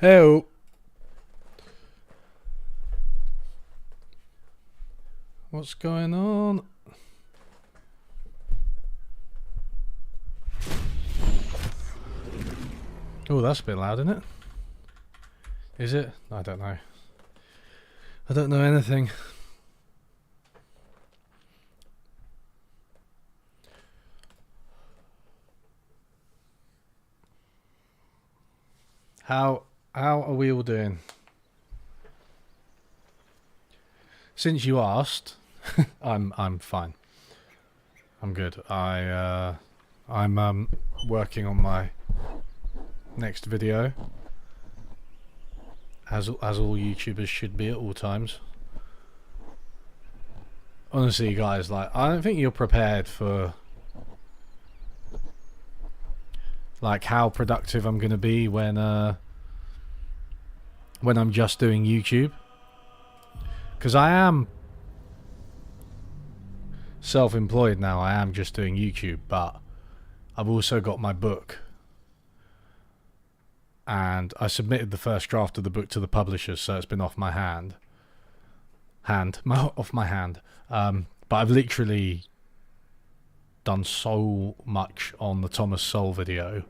Hey, what's going on? Oh, that's a bit loud, isn't it? Is it? I don't know. I don't know anything. How are we all doing? Since you asked, I'm fine. I'm good. I'm working on my next video, as all YouTubers should be at all times. Honestly, guys, like, I don't think you're prepared for like how productive I'm gonna be when I'm just doing YouTube, because I am self-employed now. I am just doing YouTube, but I've also got my book, and I submitted the first draft of the book to the publishers, so it's been off my hand. Off my hand. But I've literally done so much on the Thomas Sowell video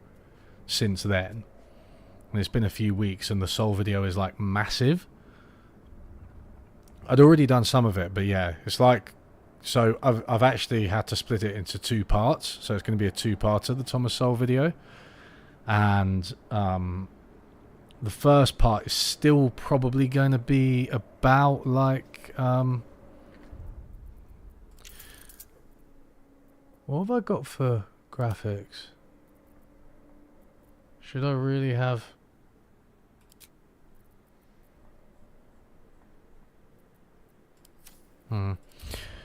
since then, and it's been a few weeks, and the Sowell video is like massive. I'd already done some of it, but yeah, it's like, so I've actually had to split it into two parts, so it's going to be a two-parter, the Thomas Sowell video, and the first part is still probably going to be about like what have I got for graphics? Should I really have?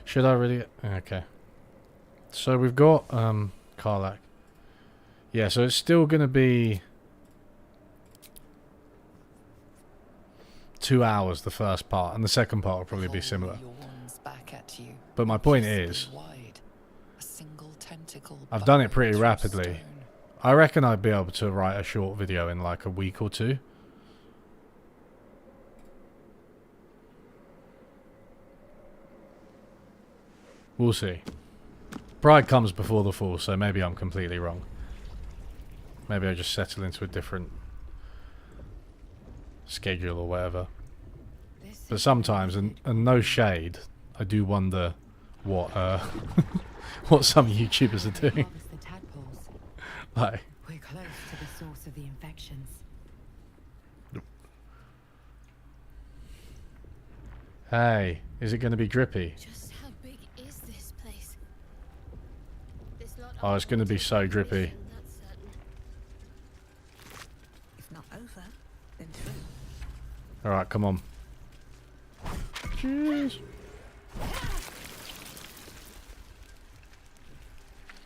Should I really? Okay. So we've got Karlak. Yeah, so it's still going to be 2 hours, the first part, and the second part will probably be similar. But my point is, I've done it pretty rapidly. I reckon I'd be able to write a short video in like a week or two. We'll see. Pride comes before the fall, so maybe I'm completely wrong. Maybe I just settle into a different schedule or whatever. But sometimes, and no shade, I do wonder what what some YouTubers are doing. Like, we're close to the source of the infections. Hey, is it going to be drippy? Just how big is this place? Oh, it's going to be so drippy. If not over, then through. Alright, come on. Cheers.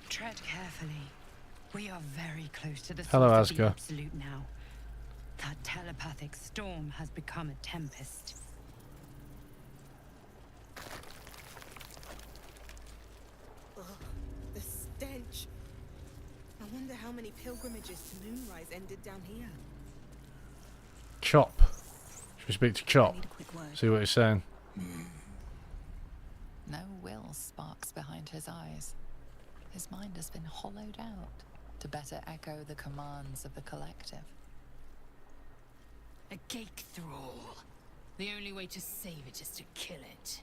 Tread carefully. We are very close to the Hello, source of the Aska. absolute now. That telepathic storm has become a tempest. Ugh, the stench. I wonder how many pilgrimages to Moonrise ended down here. Chop. Should we speak to Chop? Need a quick word. See what he's saying. No will sparks behind his eyes. His mind has been hollowed out to better echo the commands of the collective. A geek thrall. The only way to save it is to kill it.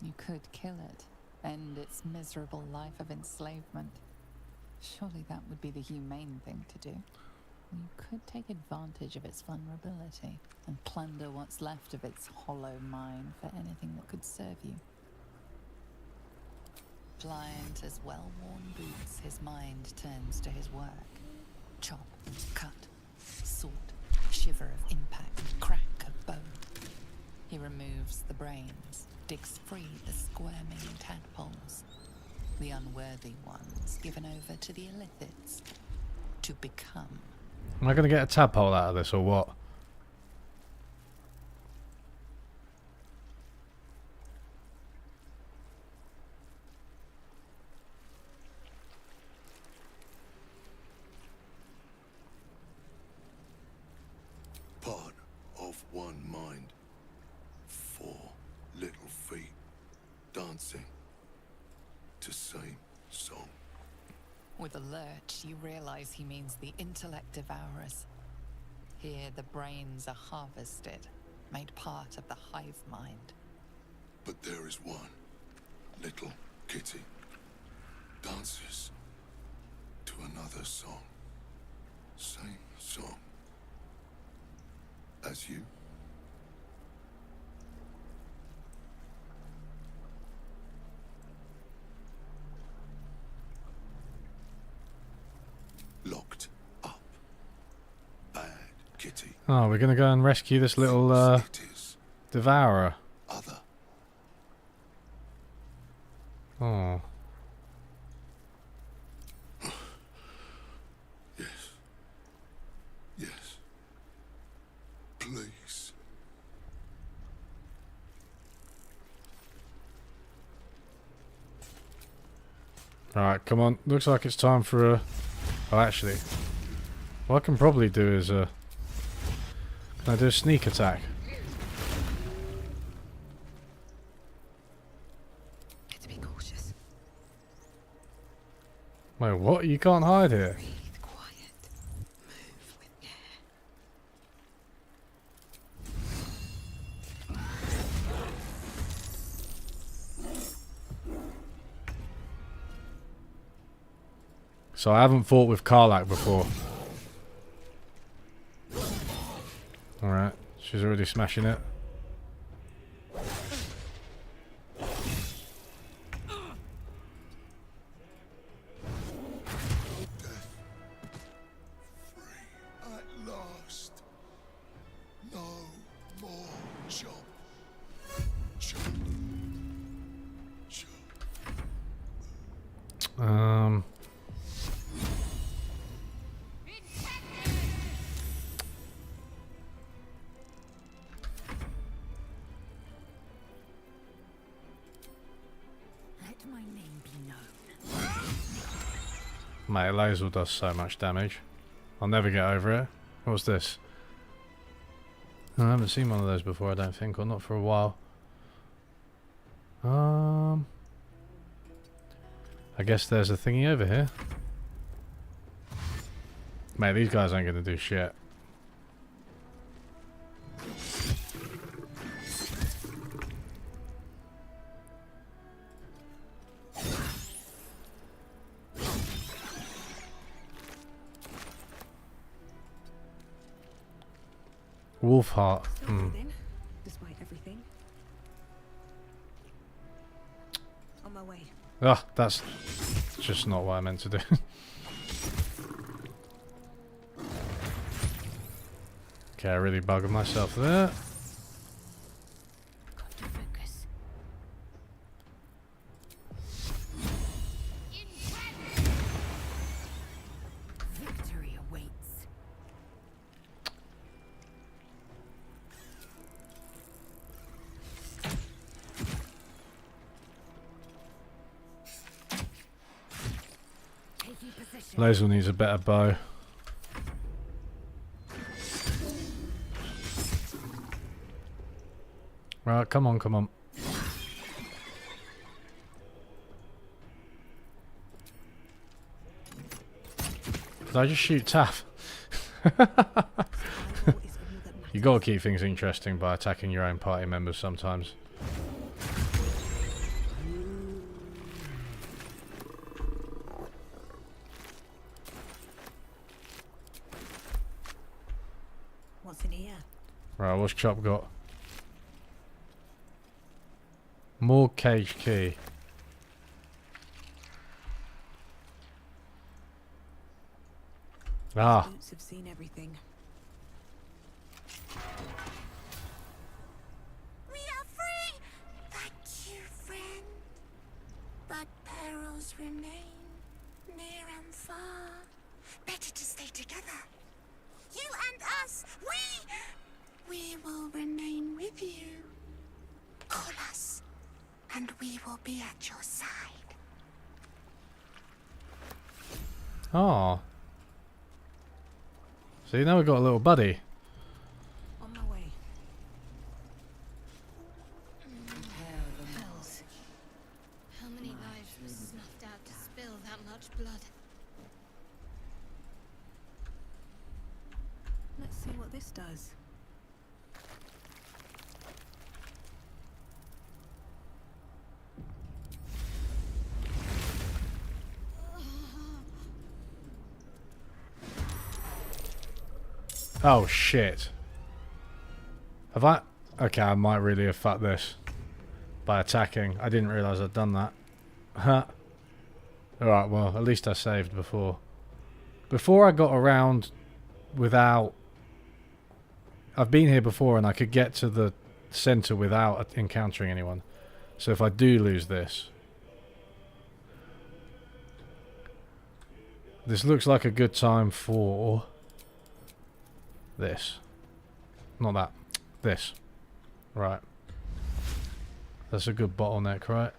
You could kill it, end its miserable life of enslavement. Surely that would be the humane thing to do. You could take advantage of its vulnerability and plunder what's left of its hollow mind for anything that could serve you. Blind as well-worn boots, his mind turns to his work. Chop, cut, sort, shiver of impact, crack of bone. He removes the brains, digs free the squirming tadpoles. The unworthy ones given over to the illithids to become. Am I going to get a tadpole out of this or what? dancing to same song. With a lurch, you realize he means the intellect devourers. Here, the brains are harvested, made part of the hive mind. But there is one little kitty dances to another song. Same song as you. Locked up. Bad kitty. Oh, we're gonna go and rescue this little Thinks it is devourer. other. Oh. Yes. Yes. Please. Alright, come on. Looks like it's time for a... Oh, actually. What I can probably do is can I do a sneak attack? Better be cautious. Wait, what? You can't hide here. Breathe quiet. Move with care. So I haven't fought with Karlak before. Alright, she's already smashing it. Free at last. No more chop. Chop. Chop. Let my name be known. Mate, laser does so much damage. I'll never get over it. What's this? I haven't seen one of those before, I don't think, or not for a while. I guess there's a thingy over here. Mate, these guys ain't gonna do shit. Wolf heart. Still breathing, despite everything. On my way. Ah, that's just not what I meant to do. Okay, I really bugged myself there. Got to focus. Victory awaits. Taking position. Laser needs a better bow. Right, come on, come on. Did I just shoot Taff? You gotta keep things interesting by attacking your own party members sometimes. What's in here? Right, what's Chop got? More cage key. Ah, Boots have seen everything. We are free! Thank you, friend. But perils remain, near and far. Better to stay together. You and us, we will remain with you. Call us, and we will be at your side. oh. See, now we've got a little buddy. On my way. Prepare the Hells. Oh shit. Have I? Okay, I might really have fucked this by attacking. I didn't realise I'd done that. Huh. Alright, well, at least I saved before. Before I got around without... I've been here before and I could get to the centre without encountering anyone. So if I do lose this... This looks like a good time for... this. Not that. This. Right. That's a good bottleneck, right?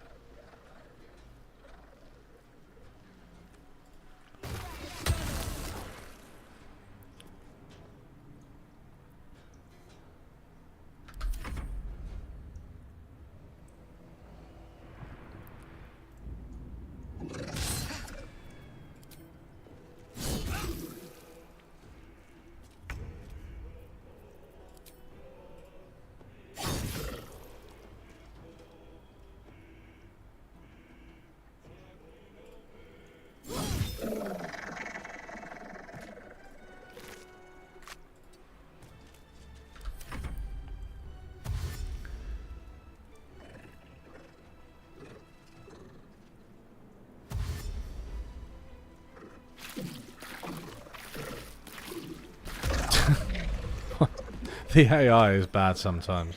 The AI is bad sometimes.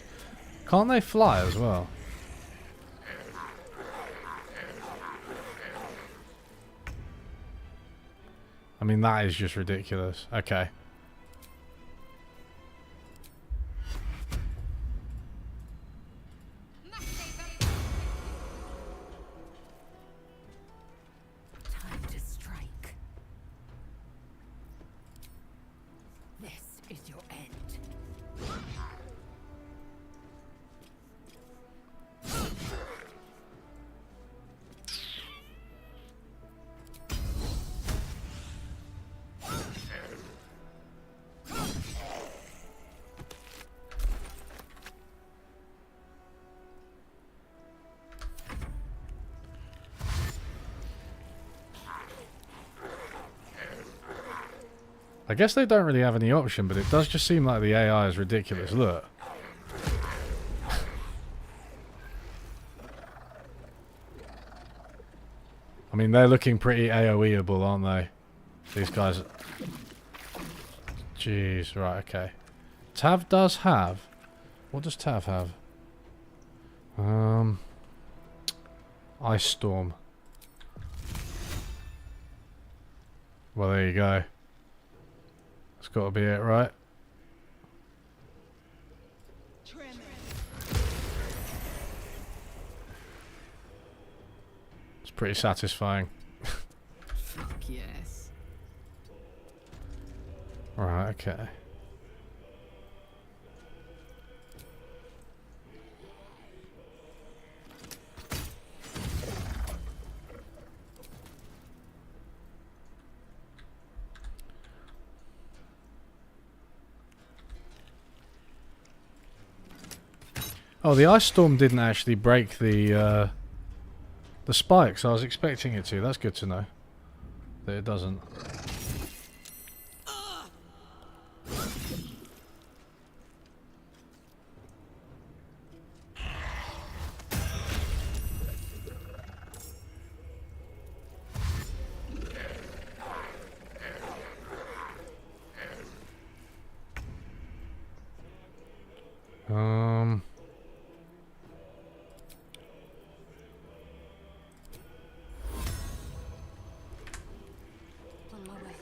Can't they fly as well? I mean, that is just ridiculous. Okay. Time to strike. This is your end. I guess they don't really have any option, but it does just seem like the AI is ridiculous. Look. I mean, they're looking pretty AoE-able, aren't they? These guys. Jeez, right, okay. Tav does have... What does Tav have? Ice Storm. Well, there you go. That's got to be it, right? It's pretty satisfying. Fuck yes. Right, okay. Oh, the ice storm didn't actually break the spikes. I was expecting it to. That's good to know that it doesn't. On my way.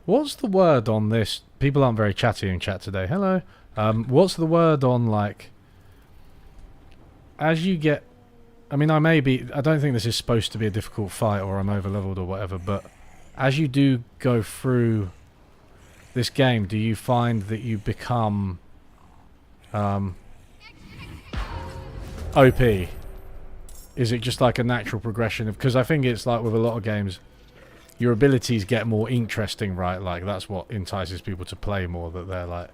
What's the word on this? People aren't very chatty in chat today. Hello. What's the word on, like, as you get... I mean, I don't think this is supposed to be a difficult fight or I'm over-leveled or whatever, but as you do go through this game, do you find that you become OP? Is it just like a natural progression of... Because I think it's like with a lot of games, your abilities get more interesting, right? Like, that's what entices people to play more, that they're like...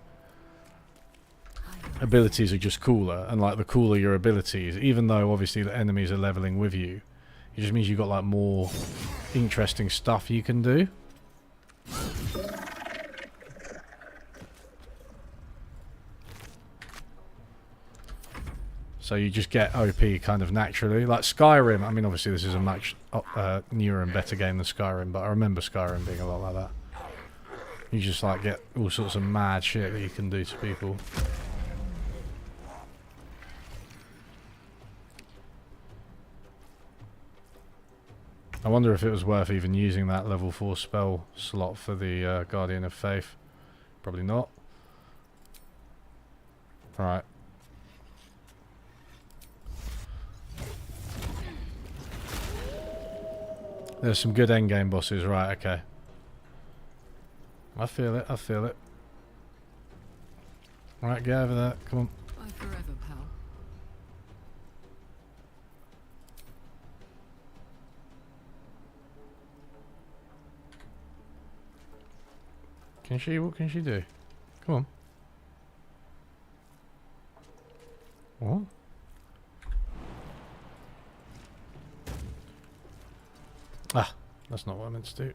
abilities are just cooler, and like the cooler your abilities, even though obviously the enemies are leveling with you, it just means you've got like more interesting stuff you can do. So you just get OP kind of naturally. Like Skyrim, I mean obviously this is a much newer and better game than Skyrim, but I remember Skyrim being a lot like that. You just like get all sorts of mad shit that you can do to people. I wonder if it was worth even using that level 4 spell slot for the Guardian of Faith. Probably not. Alright. There's some good endgame bosses, right, okay. I feel it, I feel it. Right, get over there, come on. Bye forever, pal. Can she, what can she do? Come on. What? Ah, that's not what I meant to do.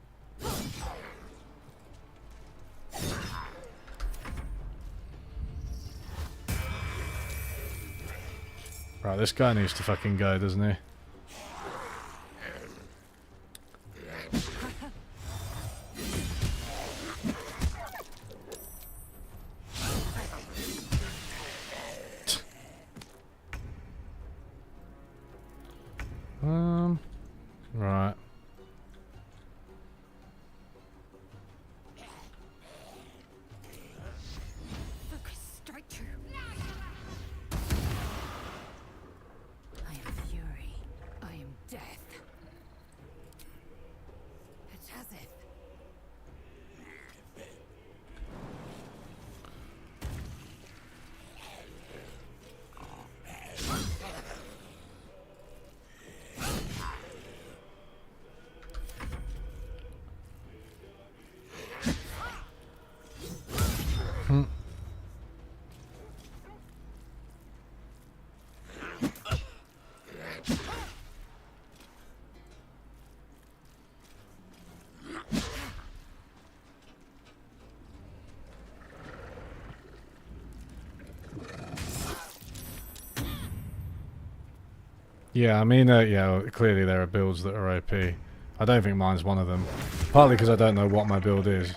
Right, this guy needs to fucking go, doesn't he? Right. Focus, strike true. I am fury. I am death. Hatazeth. Yeah, I mean, yeah, clearly there are builds that are OP. I don't think mine's one of them. Partly because I don't know what my build is.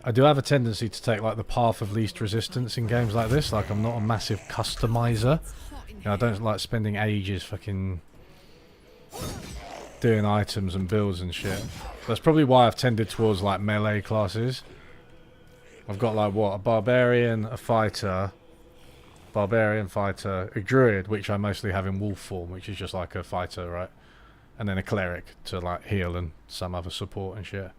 I do have a tendency to take like the path of least resistance in games like this. Like I'm not a massive customizer. You know, I don't like spending ages fucking doing items and builds and shit. That's probably why I've tended towards like melee classes. I've got like what, a barbarian, a fighter, a druid, which I mostly have in wolf form, which is just like a fighter, right? And then a cleric to like heal and some other support and shit.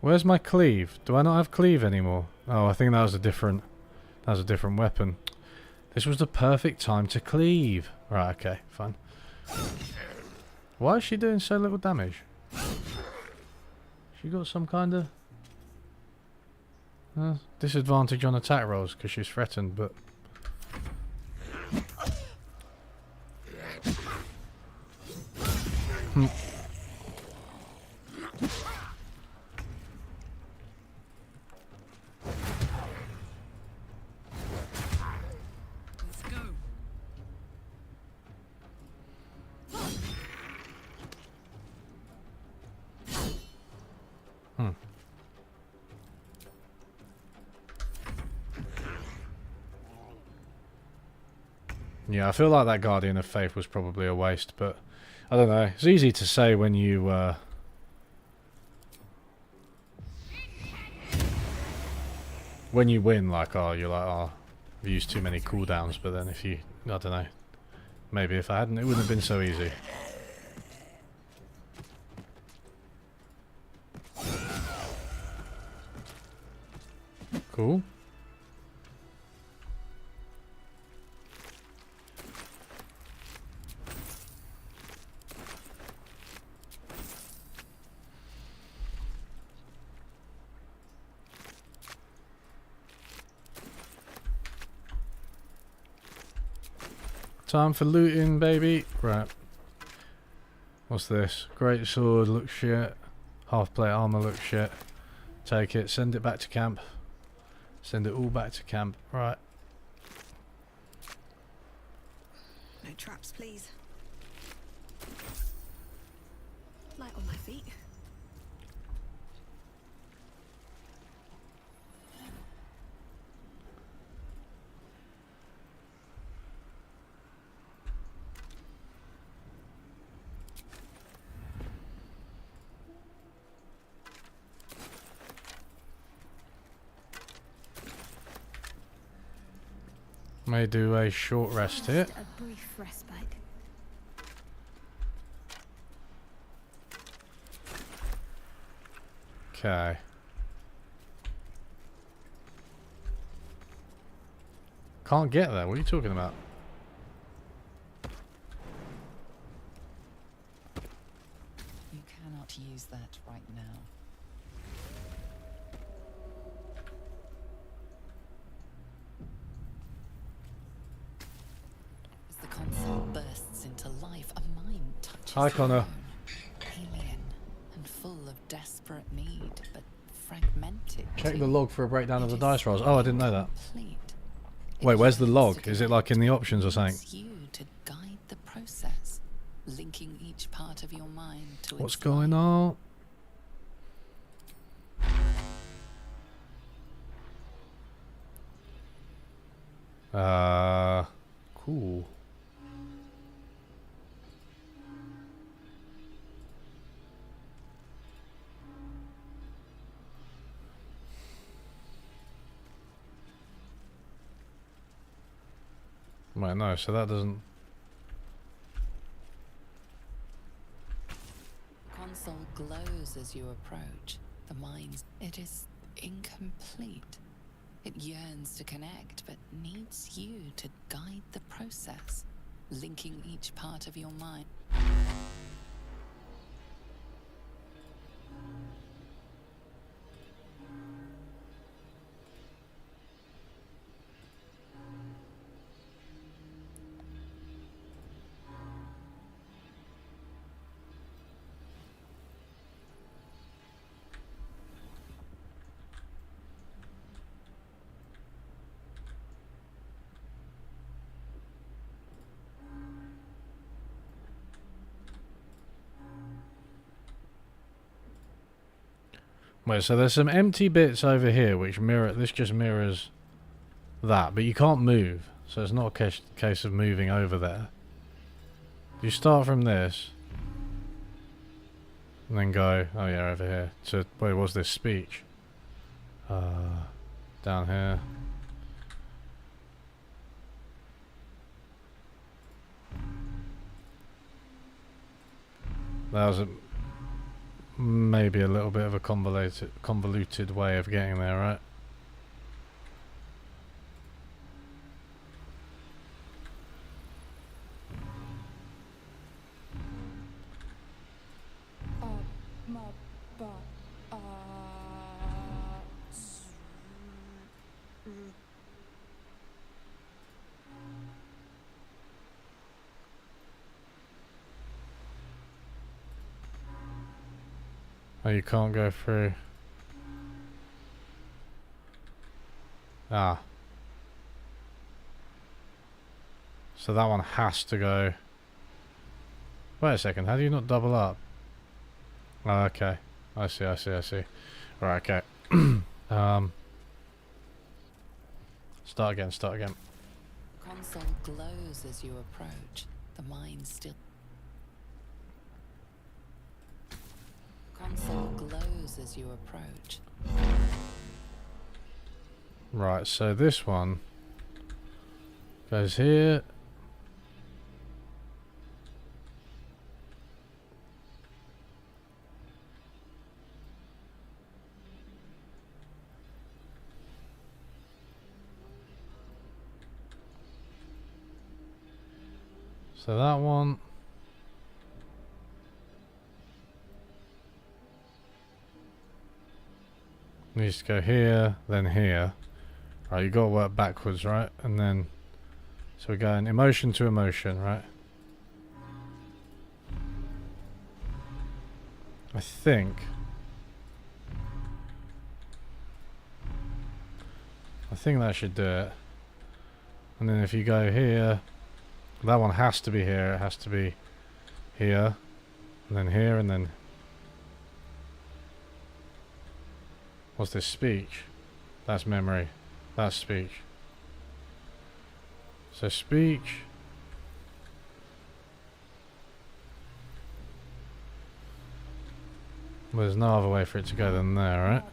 Where's my cleave? Do I not have cleave anymore? Oh, I think that was a different weapon. This was the perfect time to cleave. Right, okay, fine. Why is she doing so little damage? She got some kind of disadvantage on attack rolls because she's threatened, but Let's go. yeah, I feel like that Guardian of Faith was probably a waste, but I don't know. It's easy to say when you win, like, oh, you're like, oh, I've used too many cooldowns, but then if you, I don't know, Maybe if I hadn't, it wouldn't have been so easy. Cool. Time for looting, baby. Right. What's this? Great sword looks shit. Half plate armor looks shit. Take it. Send it back to camp. Send it all back to camp. Right. No traps, please. Light on my feet. May do a short rest here. Just a brief respite. Okay. Can't get there. What are you talking about? You cannot use that right now. As the console bursts into life, a mind touches Hi, Connor. your own. Alien and full of desperate need, but fragmented. Check too. the log for a breakdown of It the is dice rolls. Oh, I didn't know that. incomplete. It Wait, where's the yearns log? to Is it like in the options or something? wants you to guide the process, linking each part of your mind to What's its going life. on? Cool. Wait, no, so that doesn't... Console glows as you approach. The mind's... It is incomplete. It yearns to connect, but needs you to guide the process, linking each part of your mind. Wait, so there's some empty bits over here which mirror... This just mirrors that, but you can't move. So it's not a case of moving over there. You start from this. And then go... Oh yeah, over here. So, wait, what's this? Speech. Down here. That was maybe a little bit of a convoluted way of getting there, right? Oh, you can't go through. Ah. So that one has to go. Wait a second, how do you not double up? Oh, okay. I see. Right, okay. Start again. Console glows as you approach. The mind still... Console glows as you approach. Right, so this one goes here. So that one. Needs to go here, then here. Right, you got to work backwards, right? And then, so we're going emotion to emotion, right? I think that should do it. And then if you go here, that one has to be here. It has to be here, and then here, and then what's this? Speech. That's memory. That's speech. So speech. Well, there's no other way for it to go than there, right?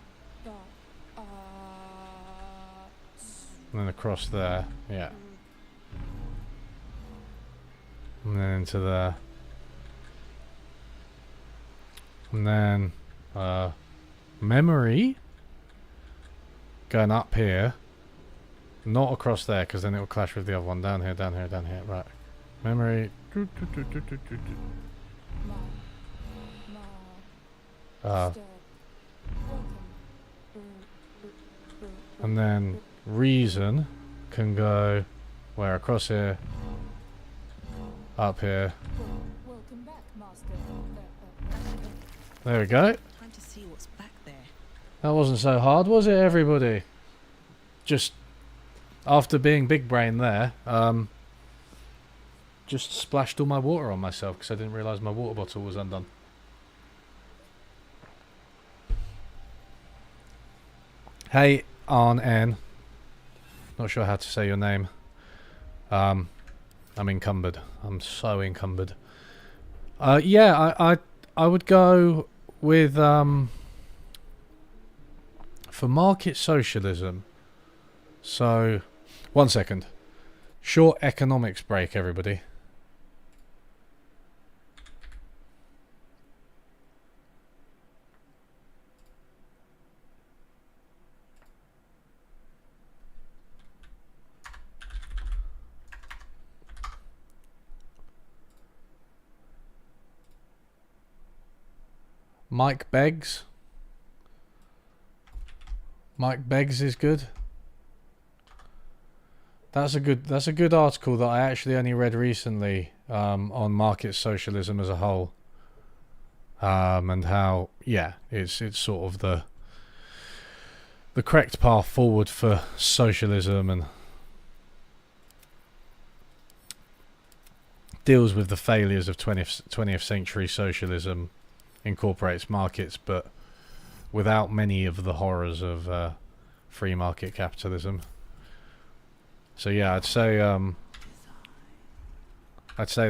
And then across there, yeah. And then into there. And then memory going up here. Not across there, because then it will clash with the other one. Down here, down here, down here. Right. Memory. And then reason can go where? Across here. Up here. There we go. Time to see what's back there. That wasn't so hard, was it, everybody? Just after being big brain there, just splashed all my water on myself because I didn't realise my water bottle was undone. Hey, Arn N. Not sure how to say your name. I'm encumbered. I'm so encumbered. Yeah, I would go with for market socialism. So, 1 second. Short economics break, everybody. Mike Beggs. Mike Beggs is good. That's a good article that I actually only read recently on market socialism as a whole, and how it's sort of the correct path forward for socialism, and deals with the failures of 20th century socialism, incorporates markets but without many of the horrors of free market capitalism. So yeah, I'd say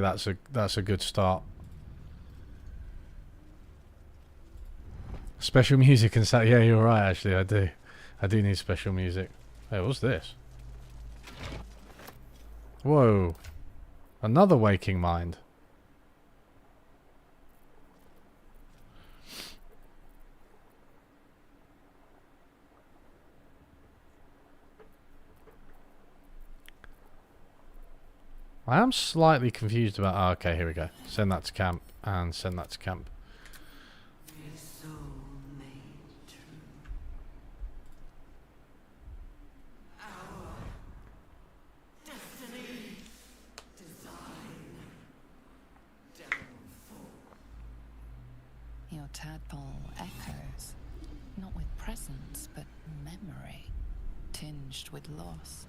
that's a good start. Special music and stuff. Yeah, you're right. Actually, I do need special music. Hey, what's this? Whoa, another waking mind. I am slightly confused about... Oh, okay, here we go. Send that to camp, and send that to camp. Your tadpole echoes, not with presence, but memory, tinged with loss.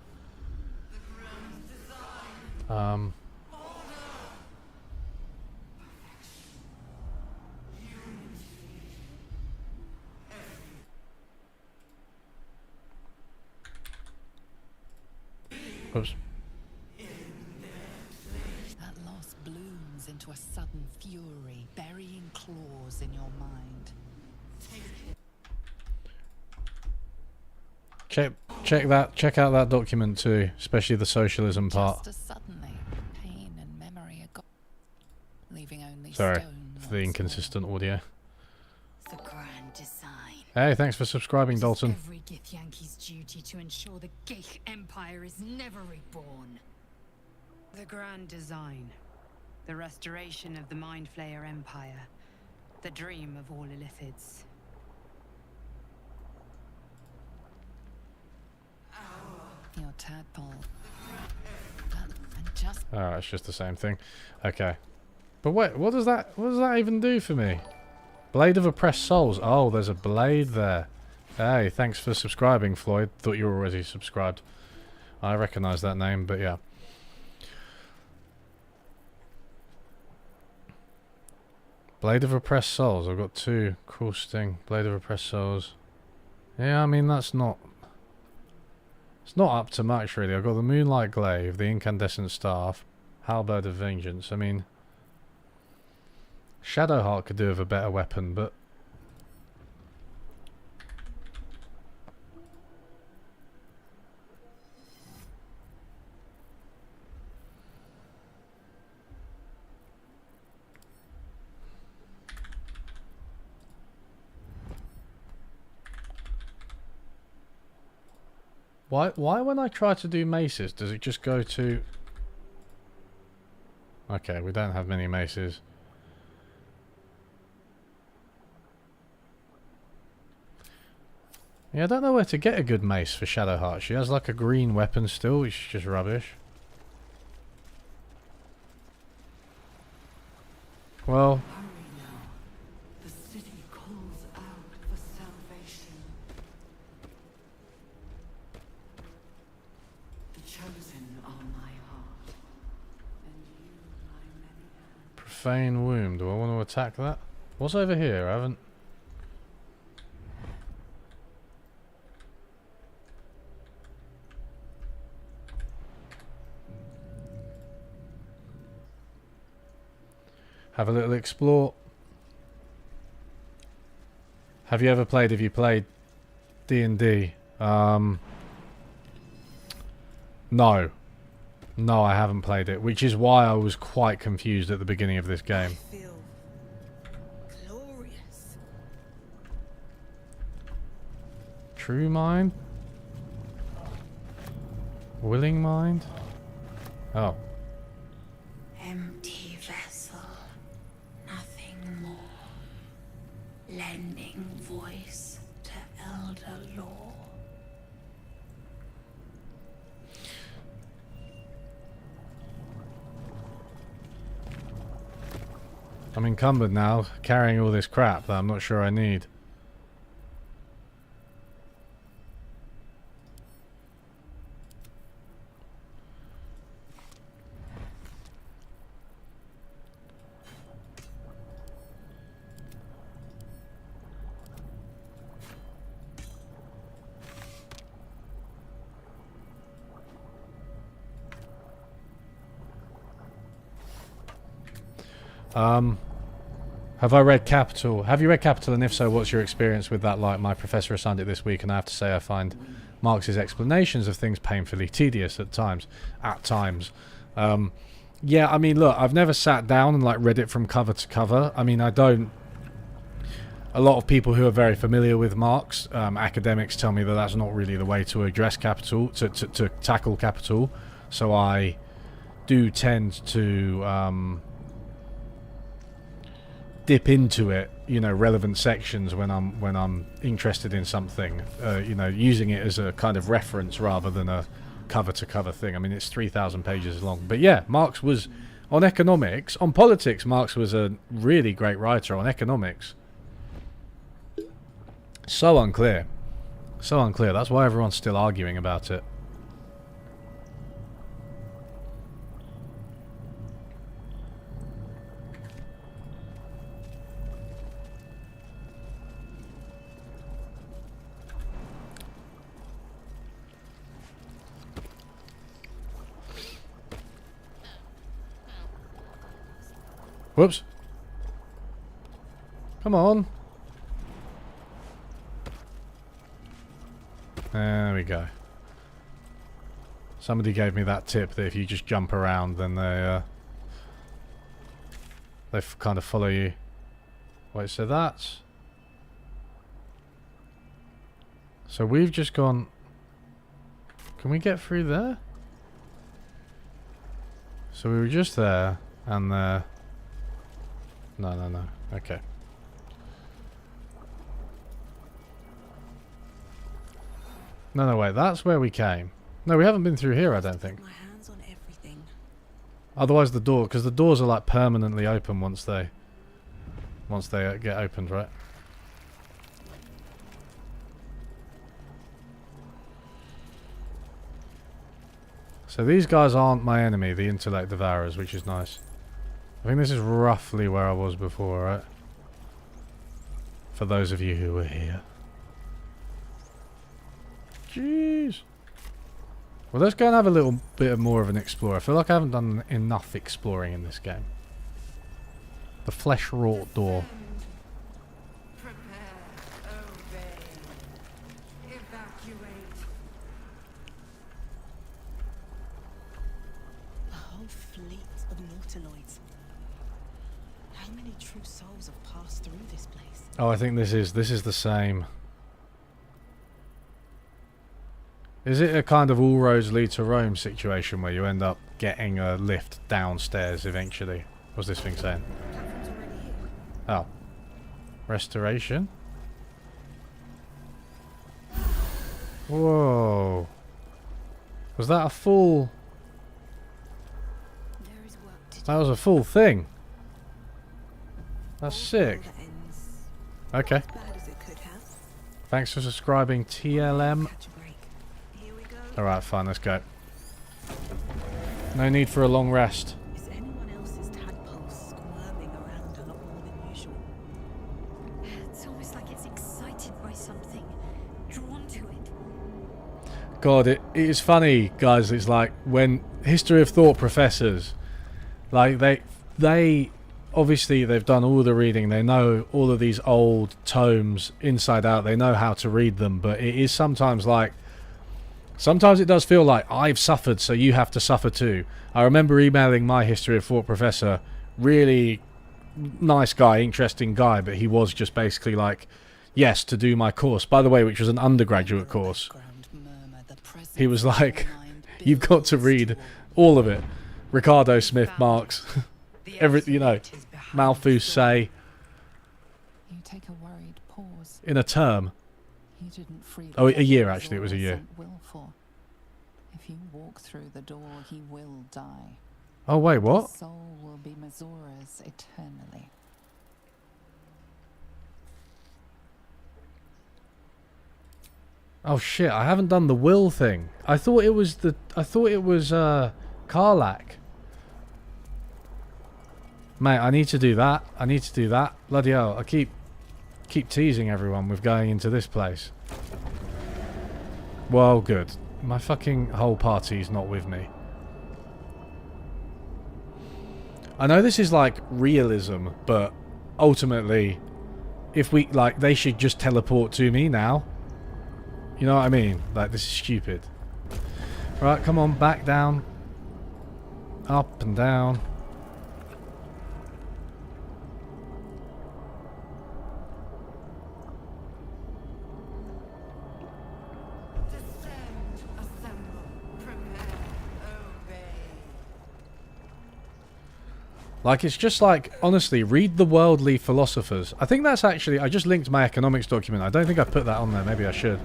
Oops. That loss blooms into a sudden fury, burying claws in your mind. Check out that document too, especially the socialism part. Just as suddenly, pain and memory are gone, leaving only Sorry stone for the once inconsistent audio. The grand design. Hey, thanks for subscribing, Dalton. Every Gith Yankee's duty to ensure the Gith Empire is never reborn. The grand design. The restoration of the Mind Flayer Empire. The dream of all Illithids. Your tadpole. And just Oh, it's just the same thing. Okay. But wait, what does that even do for me? Blade of Oppressed Souls. Oh, there's a blade there. Hey, thanks for subscribing, Floyd. Thought you were already subscribed. I recognise that name, but yeah. Blade of Oppressed Souls. I've got 2. Cool sting. Blade of Oppressed Souls. Yeah, I mean, that's not... It's not up to much, really. I've got the Moonlight Glaive, the Incandescent Staff, Halberd of Vengeance. I mean... Shadowheart could do with a better weapon, but... Why when I try to do maces, does it just go to... Okay, we don't have many maces. Yeah, I don't know where to get a good mace for Shadowheart. She has like a green weapon still, which is just rubbish. Well... The city calls out for salvation. The chosen are my heart, and you my many hands. Profane Womb. Do I want to attack that? What's over here? I haven't... Have a little explore. Have you ever played, have you played D&D? No. No, I haven't played it, which is why I was quite confused at the beginning of this game. I feel glorious. True Mind? Willing Mind? Oh. Empty vessel, nothing more. Lending voice to elder law. I'm encumbered now, carrying all this crap that I'm not sure I need. Have I read Capital? Have you read Capital, and if so, what's your experience with that like? My professor assigned it this week, and I have to say I find Marx's explanations of things painfully tedious at times. Yeah, I mean, look, I've never sat down and like read it from cover to cover. I mean, I don't... A lot of people who are very familiar with Marx, academics, tell me that that's not really the way to address Capital, to tackle Capital. So I do tend to... dip into it, you know, relevant sections when I'm interested in something, you know, using it as a kind of reference rather than a cover to cover thing. I mean, it's 3,000 pages long, but yeah, Marx was on economics, on politics. Marx was a really great writer. On economics, so unclear. That's why everyone's still arguing about it. Whoops. Come on. There we go. Somebody gave me that tip that if you just jump around, then they kind of follow you. Wait, so that's... So we've just gone... Can we get through there? So we were just there. And no, no, no. Okay. No, no, wait. That's where we came. No, we haven't been through here, I don't think. My hands on everything. Otherwise the door, because the doors are like permanently open once they get opened, right? So these guys aren't my enemy, the intellect devourers, which is nice. I think this is roughly where I was before, right? For those of you who were here. Jeez. Well, let's go and have a little bit more of an explore. I feel like I haven't done enough exploring in this game. The flesh-wrought door. Prepare, obey, evacuate. A whole fleet of nautiloids. How many true souls have passed through this place? Oh, I think this is the same. Is it a kind of all roads lead to Rome situation where you end up getting a lift downstairs eventually? What's this thing saying? Platform's already here. Oh. Restoration? Whoa. Was that a full... There is work to do. That was a full thing. That's sick. That ends Okay. as bad as it could have. Thanks for subscribing, TLM. Catch a break. Here we go. Alright, fine, let's go. No need for a long rest. Is anyone else's tadpole squirming around a lot more than usual? It's almost like it's excited by something, drawn to it. God, it is funny, guys. It's like when history of thought professors, like they obviously they've done all the reading. They know all of these old tomes inside out. They know how to read them. But it is sometimes like, sometimes it does feel like I've suffered, so you have to suffer too. I remember emailing my history of thought professor, really nice guy, interesting guy, but he was just basically like, yes, to do my course. By the way, which was an undergraduate course. He was like, you've got to read all of it. Ricardo Smith Marx, every, you know, Malthus say, You take a worried pause. in a term. You didn't free Oh, the a year devil actually, it was a Zora year. sent Will for. If you walk through the door, he will die. Oh wait, His what? soul will be Mazora's eternally. Oh shit, I haven't done the will thing. I thought it was Karlak. Mate, I need to do that. I need to do that. Bloody hell, I keep teasing everyone with going into this place. Well, good. My fucking whole party's not with me. I know this is like realism, but ultimately, if we, like, they should just teleport to me now. You know what I mean? Like, this is stupid. Right, come on, back down. Up and down. Descend, assemble, prepare, obey. Like, it's just like, honestly, read the worldly philosophers. I think that's actually, I just linked my economics document. I don't think I put that on there. Maybe I should.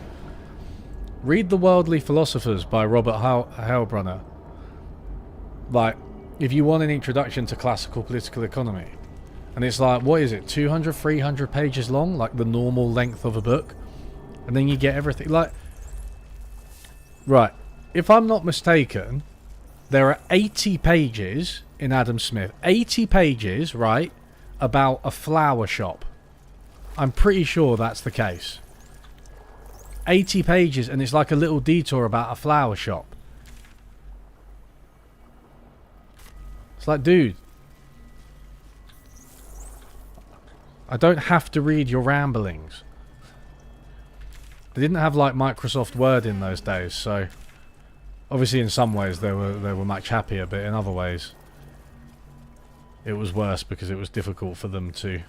Read the Worldly Philosophers by Robert Heilbronner. Like, if you want an introduction to classical political economy. And it's like, what is it, 200, 300 pages long? Like the normal length of a book? And then you get everything. Like, right, if I'm not mistaken, there are 80 pages in Adam Smith. 80 pages, right, about a flower shop. I'm pretty sure that's the case. 80 pages, and it's like a little detour about a flower shop. It's like, dude, I don't have to read your ramblings. They didn't have like Microsoft Word in those days, so obviously in some ways they were much happier, but in other ways it was worse because it was difficult for them to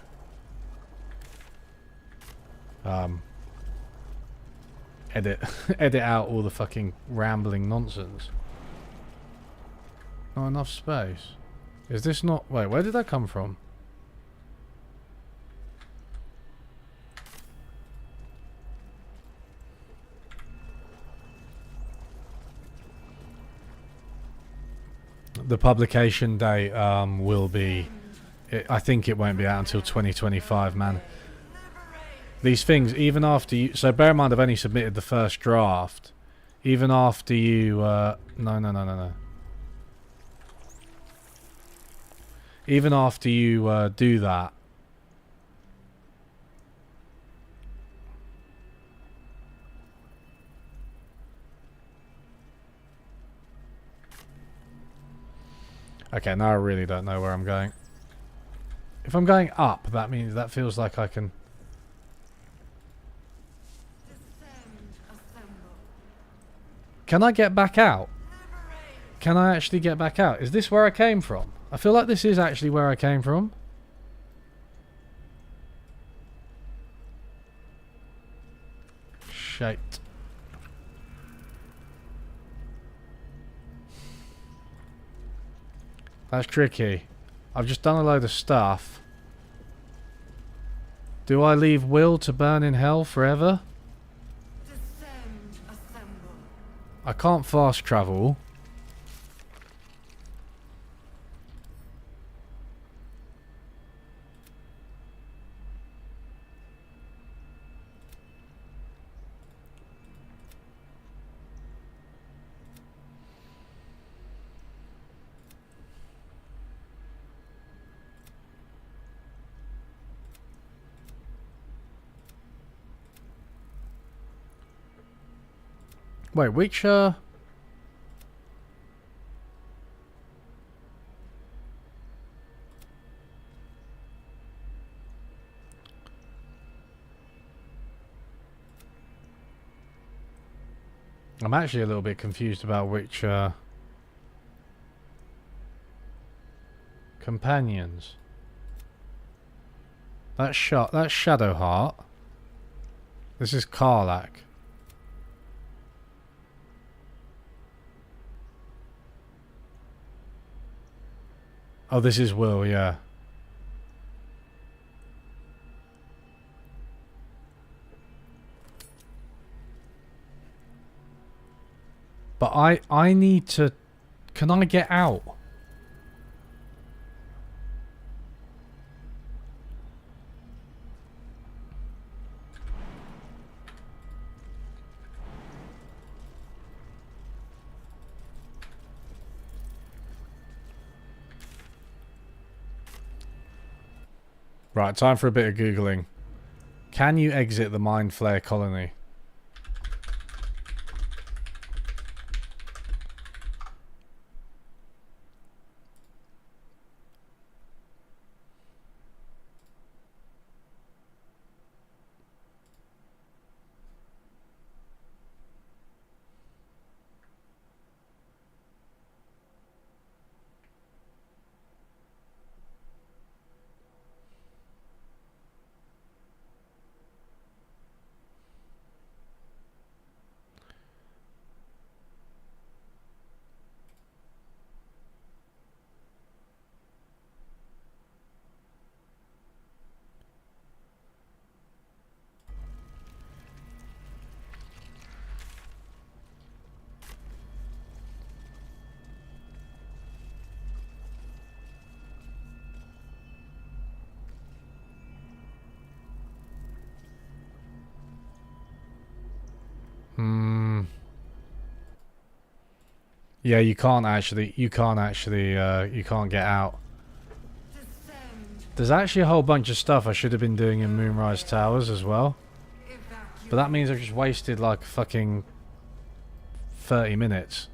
edit out all the fucking rambling nonsense. Not enough space. Is this not... Wait, where did that come from? The publication date will be... I think it won't be out until 2025, man. These things, even after you... So bear in mind I've only submitted the first draft. Even after you... No. Even after you do that... Okay, now I really don't know where I'm going. If I'm going up, that means that feels like I can... Can I get back out? Can I actually get back out? Is this where I came from? I feel like this is actually where I came from. Shit. That's tricky. I've just done a load of stuff. Do I leave Will to burn in hell forever? I can't fast travel. Wait, which I'm actually a little bit confused about which companions. That's Shadowheart. This is Karlach. Oh, this is Will, yeah. But I need to... Can I get out? Right, time for a bit of Googling. Can you exit the Mind Flayer colony? Yeah, you can't get out. There's actually a whole bunch of stuff I should have been doing in Moonrise Towers as well. But that means I've just wasted like fucking 30 minutes.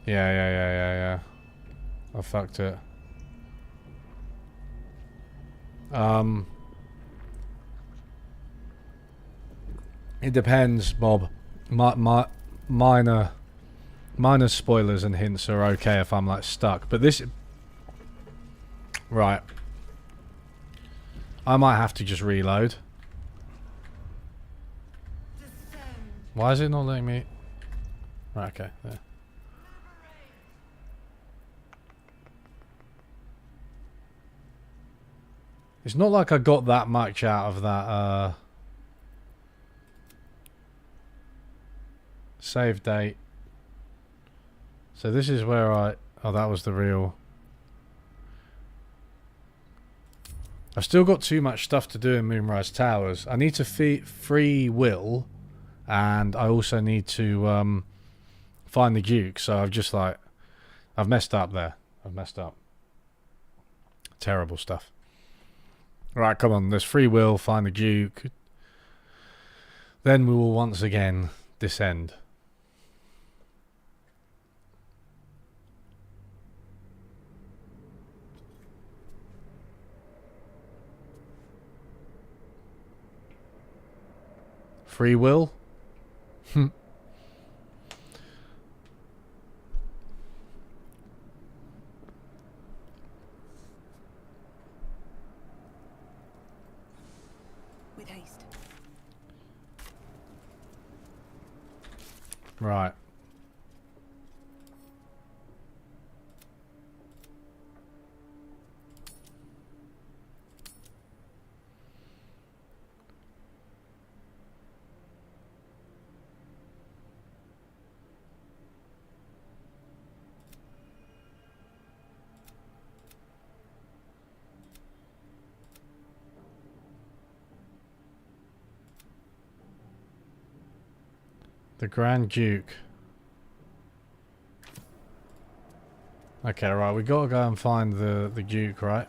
Yeah. I fucked it. It depends, Bob. Minor spoilers and hints are okay if I'm like stuck, but this... Right. I might have to just reload. Why is it not letting me... Right, okay, there. It's not like I got that much out of that save date. So this is where I... Oh, that was the real... I've still got too much stuff to do in Moonrise Towers. I need to free Will, and I also need to find the Duke. So I've just like... I've messed up there. I've messed up. Terrible stuff. Right, come on. There's free Will, find the Duke. Then we will once again descend. Free Will? With haste. Right. The Grand Duke. Okay, right, we gotta go and find the Duke, right?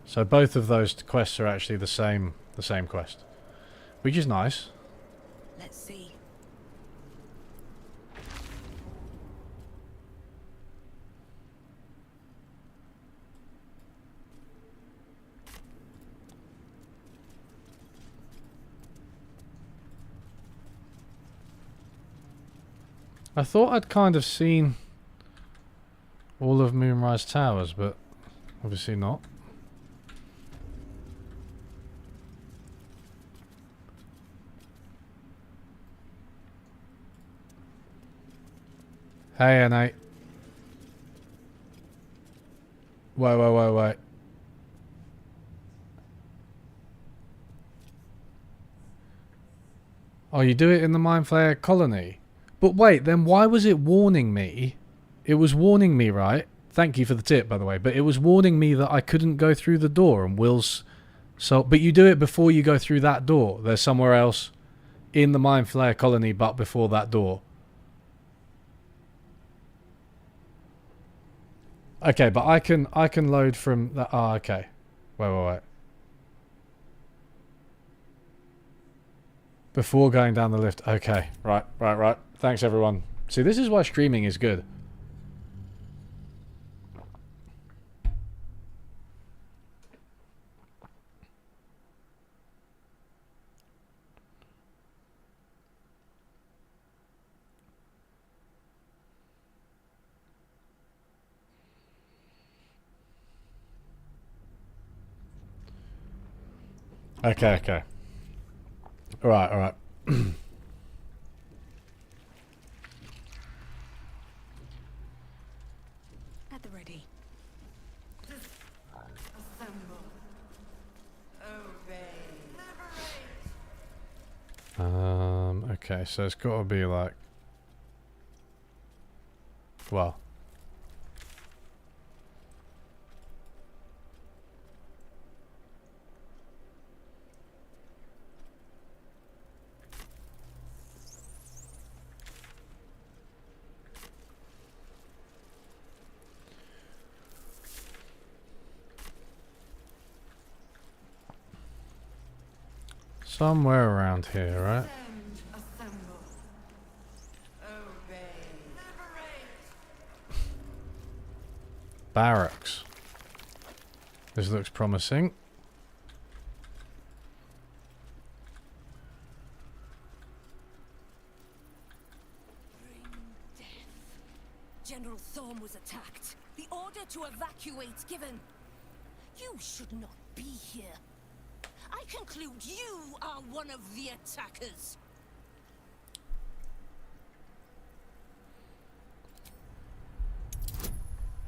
So both of those quests are actually the same quest. Which is nice. Let's see. I thought I'd kind of seen all of Moonrise Towers, but obviously not. Hey, Nate. Wait. Oh, you do it in the Mind Flayer colony? But wait, then why was it warning me? It was warning me, right? Thank you for the tip, by the way. But it was warning me that I couldn't go through the door and Will's... So, but you do it before you go through that door. There's somewhere else in the Mind Flayer colony but before that door. Okay, but I can load from that. Oh, okay. Wait. Before going down the lift. Okay. Right. Thanks, everyone. See, this is why streaming is good. Okay. All right. At the ready. Okay, so it's got to be like... Well... Somewhere around here, right? Barracks. This looks promising. General Thorm was attacked. The order to evacuate given. You should not be here. I conclude you are one of the attackers.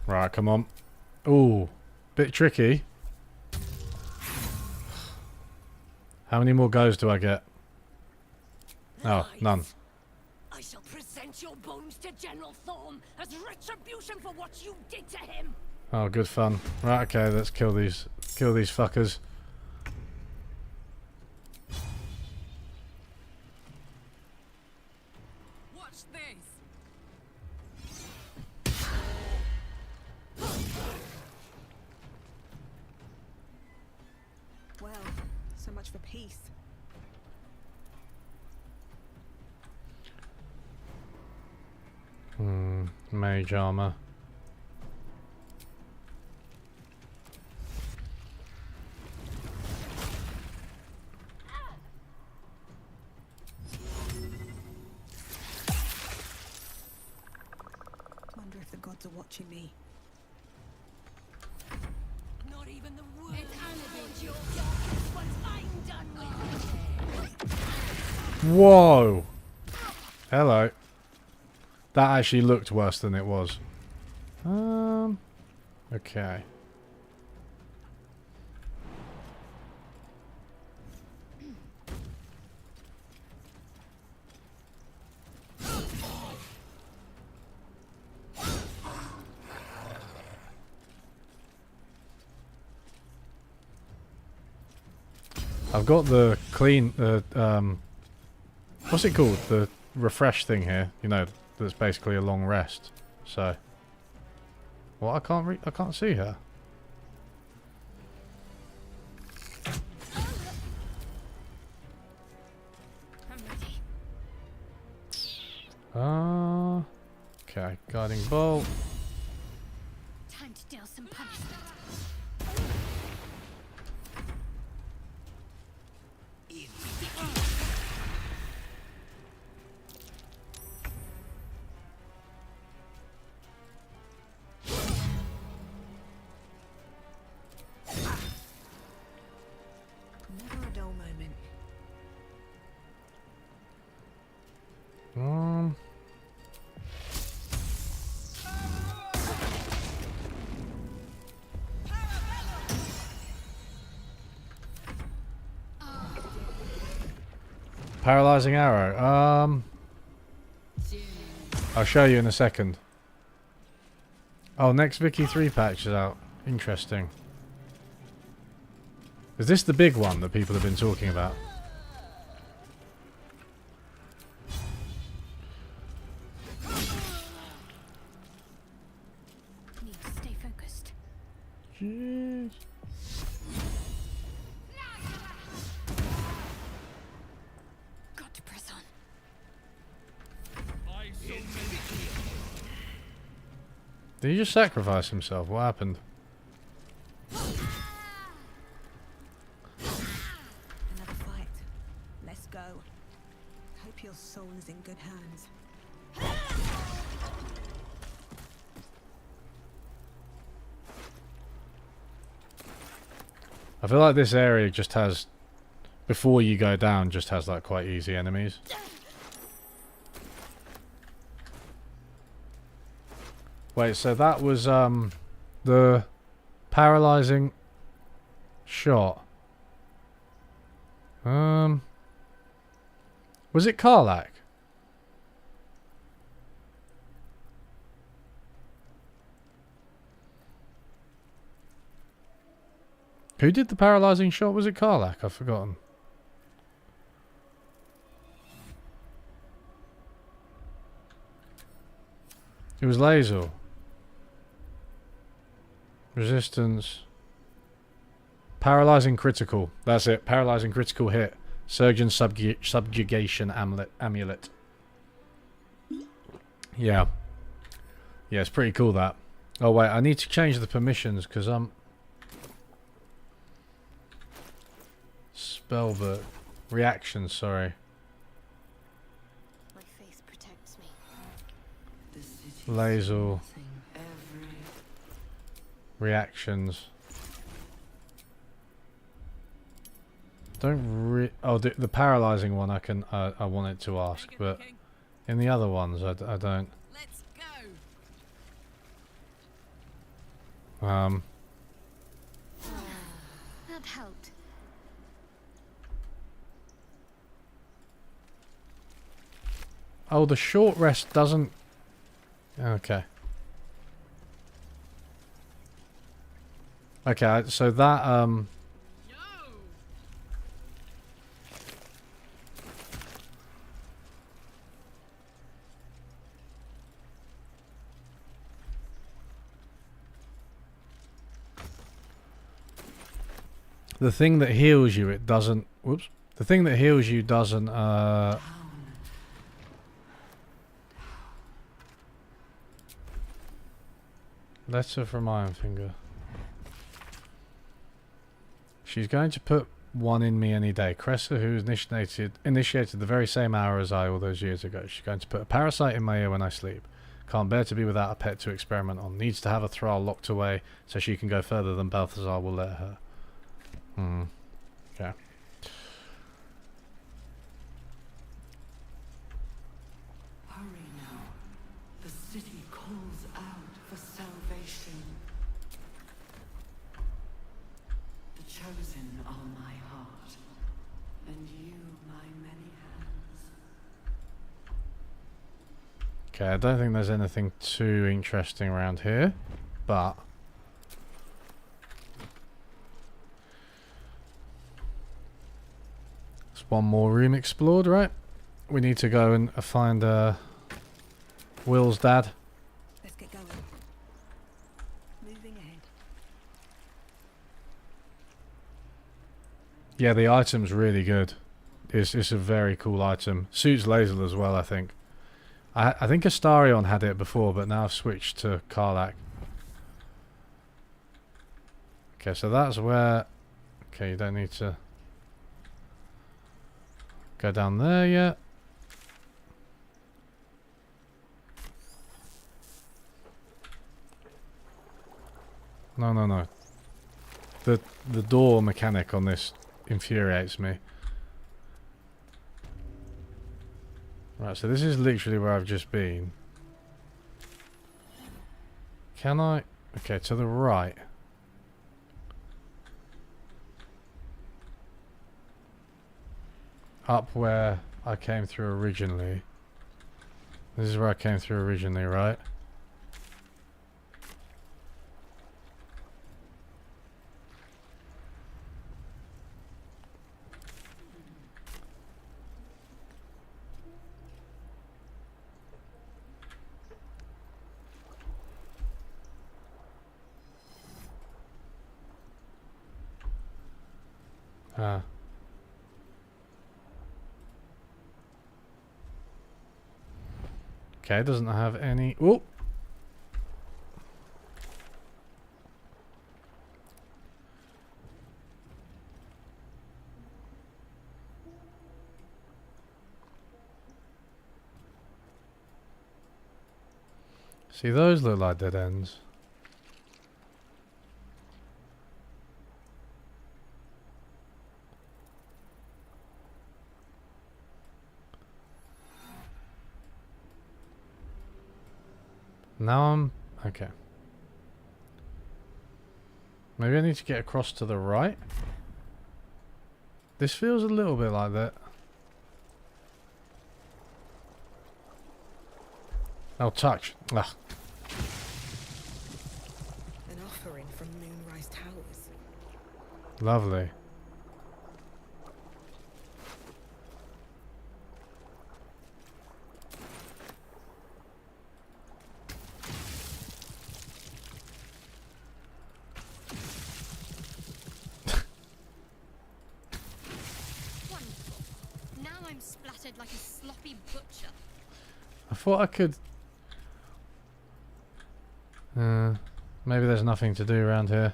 Right, come on. Ooh, bit tricky. How many more goes do I get? Oh, none. I shall present your bones to General Thorm as retribution for what you did to him. Oh, good fun. Right, okay, let's kill these fuckers. Watch this. Well, so much for peace. Mage armor. Wonder if the gods are watching me. Not even the word of your what I'm done with. Whoa! Hello. That actually looked worse than it was. Okay. I've got the clean, what's it called? The refresh thing here. You know, that's basically a long rest. So, well, I can't see her. I'm ready. Okay, guiding bolt. Time to deal some punishment. Never a dull moment. Paralyzing arrow. I'll show you in a second. Oh, next Vicky 3 patch is out. Interesting. Is this the big one that people have been talking about? Need to stay focused. Jeez. Got to press on. Did he just sacrifice himself? What happened? Another fight. Let's go. Hope your soul is in good hands. I feel like this area just has, before you go down, just has like quite easy enemies. Wait, so that was the paralyzing shot. Was it Karlach? Who did the paralyzing shot? Was it Karlach? I've forgotten. It was Lae'zel. Resistance. Paralyzing critical. That's it. Paralyzing critical hit. Surgeon subjugation amulet. Yeah. Yeah, it's pretty cool that. Oh wait, I need to change the permissions because I'm... Spellbook. Reactions, sorry. My faith protects me. Lae'zel. Reactions. Don't oh, the paralyzing one I can I wanted to ask, but in the other ones I don't. Let's go. That helped. Oh, the short rest doesn't... Okay. Okay, so that, the thing that heals you, it doesn't... Whoops. The thing that heals you doesn't, Letter from Ironfinger. She's going to put one in me any day. Cressa, who initiated the very same hour as I all those years ago. She's going to put a parasite in my ear when I sleep. Can't bear to be without a pet to experiment on. Needs to have a thrall locked away so she can go further than Balthazar will let her. Okay. Hurry now. The city calls out for salvation. The chosen are my heart, and you my many hands. Okay, I don't think there's anything too interesting around here, but... There's one more room explored, right? We need to go and find Will's dad. Let's get going. Moving ahead. Yeah, the item's really good. It's a very cool item. Suits Lae'zel as well, I think. I think Astarion had it before, but now I've switched to Karlach. Okay, so that's where... Okay, you don't need to go down there yet. No. The door mechanic on this infuriates me. Right, so this is literally where I've just been. Can I... Okay, to the right. Up where I came through originally. This is where I came through originally, right? Ah. Okay, doesn't have any... Oh! See, those look like dead ends. Now I'm... Okay. Maybe I need to get across to the right. This feels a little bit like that. Oh, touch. Ugh. An offering from Moonrise Towers. Lovely. Wonderful. Now I'm splattered like a sloppy butcher. I thought I could... maybe there's nothing to do around here.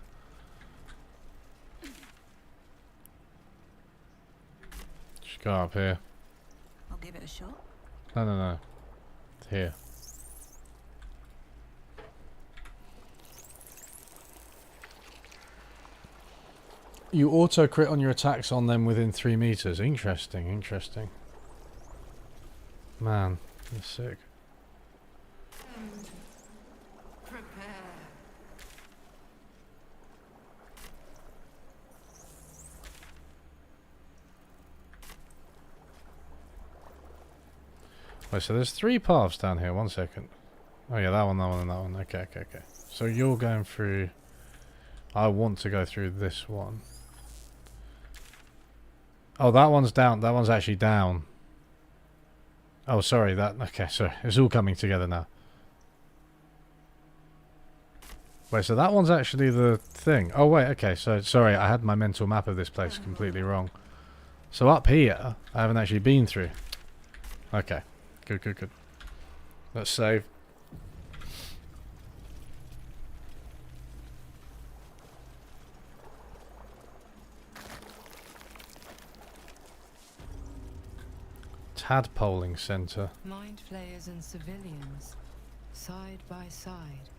Just go up here. I'll give it a shot. No. Here. You auto crit on your attacks on them within 3 meters. Interesting. Man, that's sick. Prepare. Wait, so there's 3 paths down here. 1 second. Oh yeah, that one, that one, and that one. Okay, okay, okay. So you're going through... I want to go through this one. Oh, that one's down. That one's actually down. Oh, sorry. Okay, sorry. It's all coming together now. Wait, so that one's actually the thing. Oh, wait, okay. So, sorry, I had my mental map of this place completely wrong. So up here, I haven't actually been through. Okay. Good, good, good. Let's save. Tadpoling Center. Mind flayers and civilians, side by side.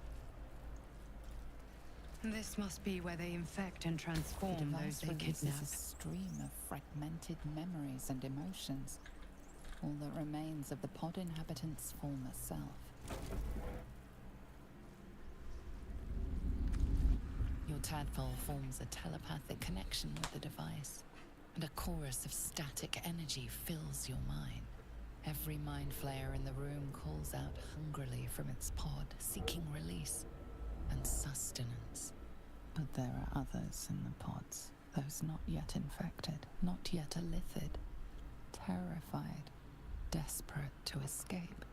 This must be where they infect and The transform device those they releases kidnap. a stream of fragmented memories and emotions. All that remains of the pod inhabitant's former self. Your tadpole forms a telepathic connection with the device, and a chorus of static energy fills your mind. Every mind flayer in the room calls out hungrily from its pod, seeking release and sustenance. But there are others in the pods, those not yet infected, not yet elithid, terrified, desperate to escape.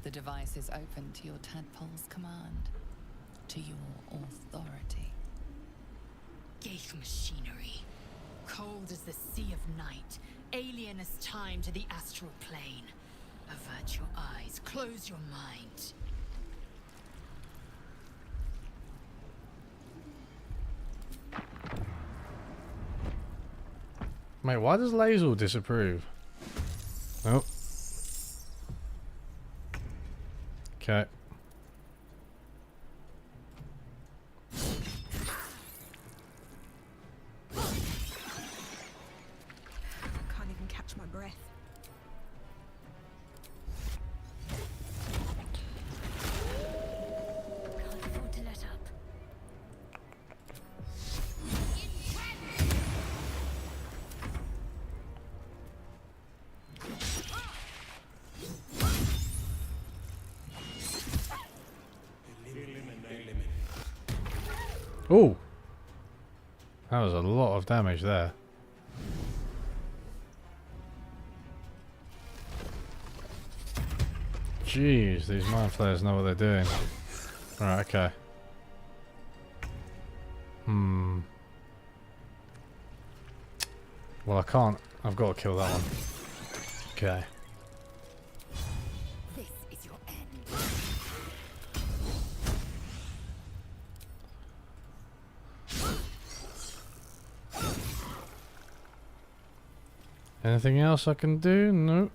The device is open to your tadpole's command, to your authority. Geich machinery. Cold as the sea of night. Alien as time to the astral plane. Avert your eyes. Close your mind. Mate, why does Lazel disapprove? Oh. Okay. Can't even catch my breath. Can't afford to let up. Oh! That was a lot of damage there. Jeez, these mind flayers know what they're doing. Alright, okay. Well, I can't. I've got to kill that one. Okay. This is your end. Anything else I can do? No.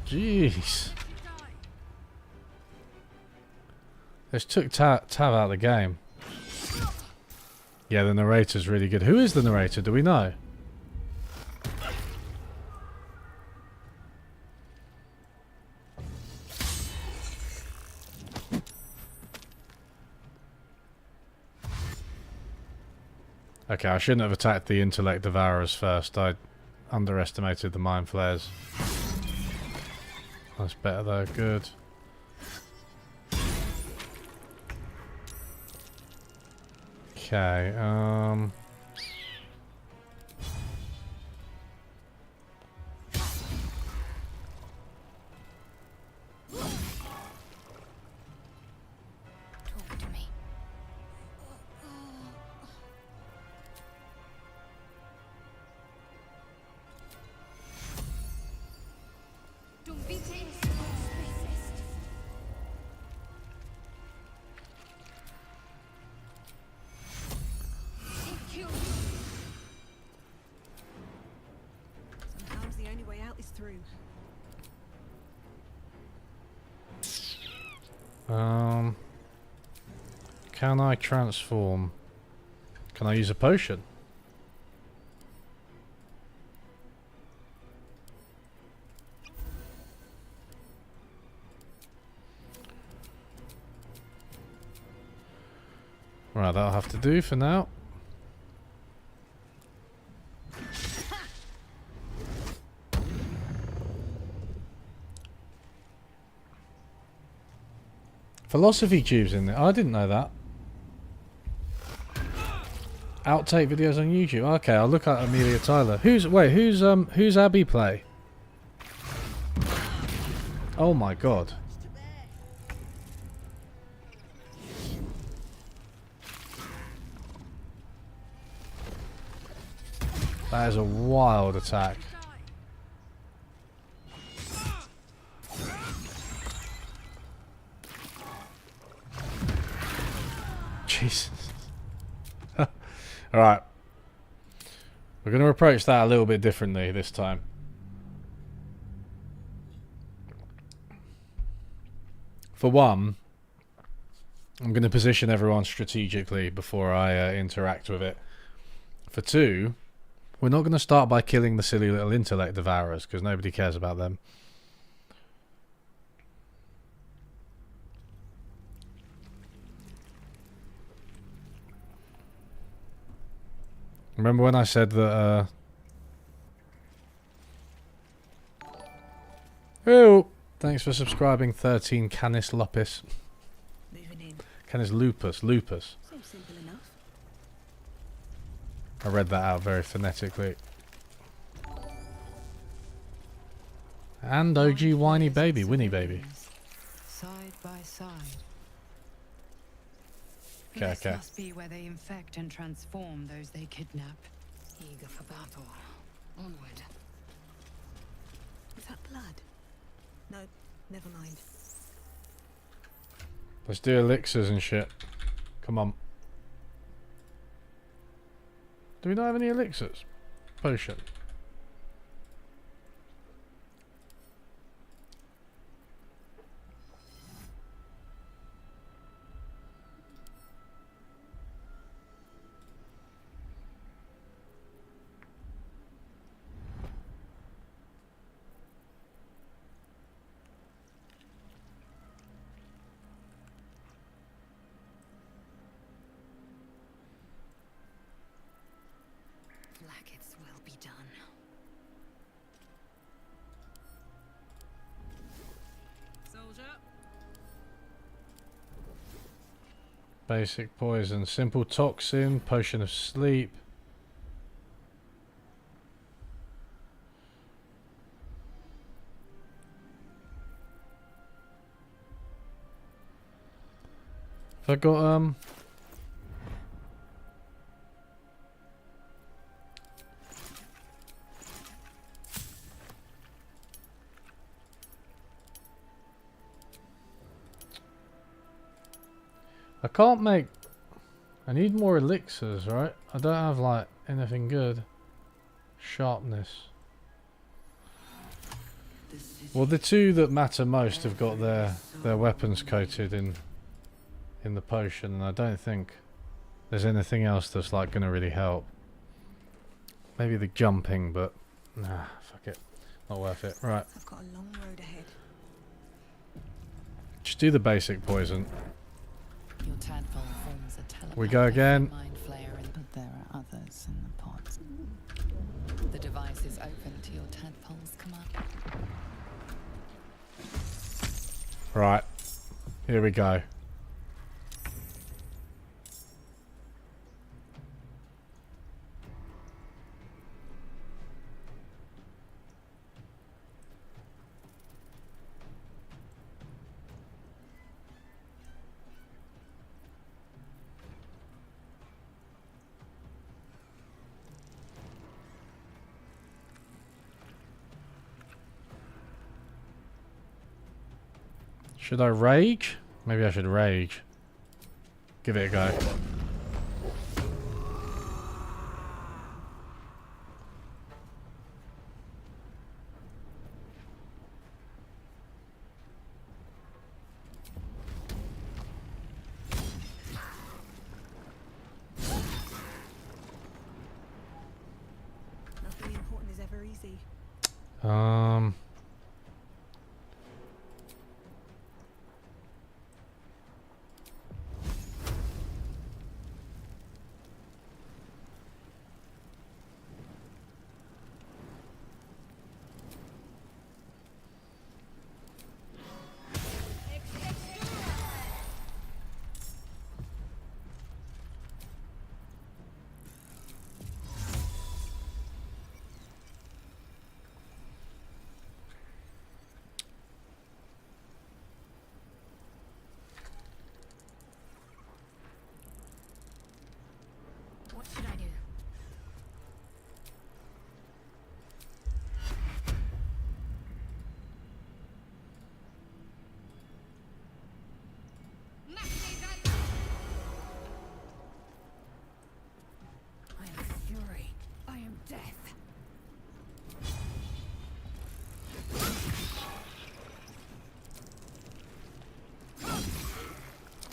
Jeez. This took Tav out of the game. Yeah, the narrator's really good. Who is the narrator? Do we know? Okay, I shouldn't have attacked the intellect devourers first. I underestimated the mind flares. That's better though, good. Okay, Talk to me. Don't be taken. Sometimes the only way out is through. can I transform? Can I use a potion? Right, that'll have to do for now. Philosophy tubes in there. I didn't know that. Outtake videos on YouTube. Okay, I'll look at Amelia Tyler. Who's Abby play? Oh my god. That is a wild attack. Jesus. Alright. We're going to approach that a little bit differently this time. For one, I'm going to position everyone strategically before I interact with it. For two, we're not going to start by killing the silly little intellect devourers, because nobody cares about them. Remember when I said that, Oh! Thanks for subscribing, 13 Canis Lupus. Moving in. Canis Lupus. Lupus. Seems simple enough. I read that out very phonetically. And OG whiny baby, Winnie baby. Side by side. Okay, This okay. must be where they infect and transform those they kidnap. Eager for battle. Onward. Is that blood? No, never mind. Let's do elixirs and shit. Come on. Do we not have any elixirs? Potion. Blackets will be done. Soldier. Basic poison. Simple toxin. Potion of sleep. Have I got I can't make... I need more elixirs, right? I don't have, like, anything good. Sharpness. Well, the two that matter most have got their weapons coated in the potion, and I don't think there's anything else that's, like, going to really help. Maybe the jumping, but... Nah, fuck it. Not worth it. Right. I've got a long road ahead. Just do the basic poison. Your tadpole forms a telepathic We go again. mind flayer, but there are others in the pods. The device is open to your tadpole's command. Right. Here we go. Should I rage? Maybe I should rage. Give it a go. Nothing important is ever easy.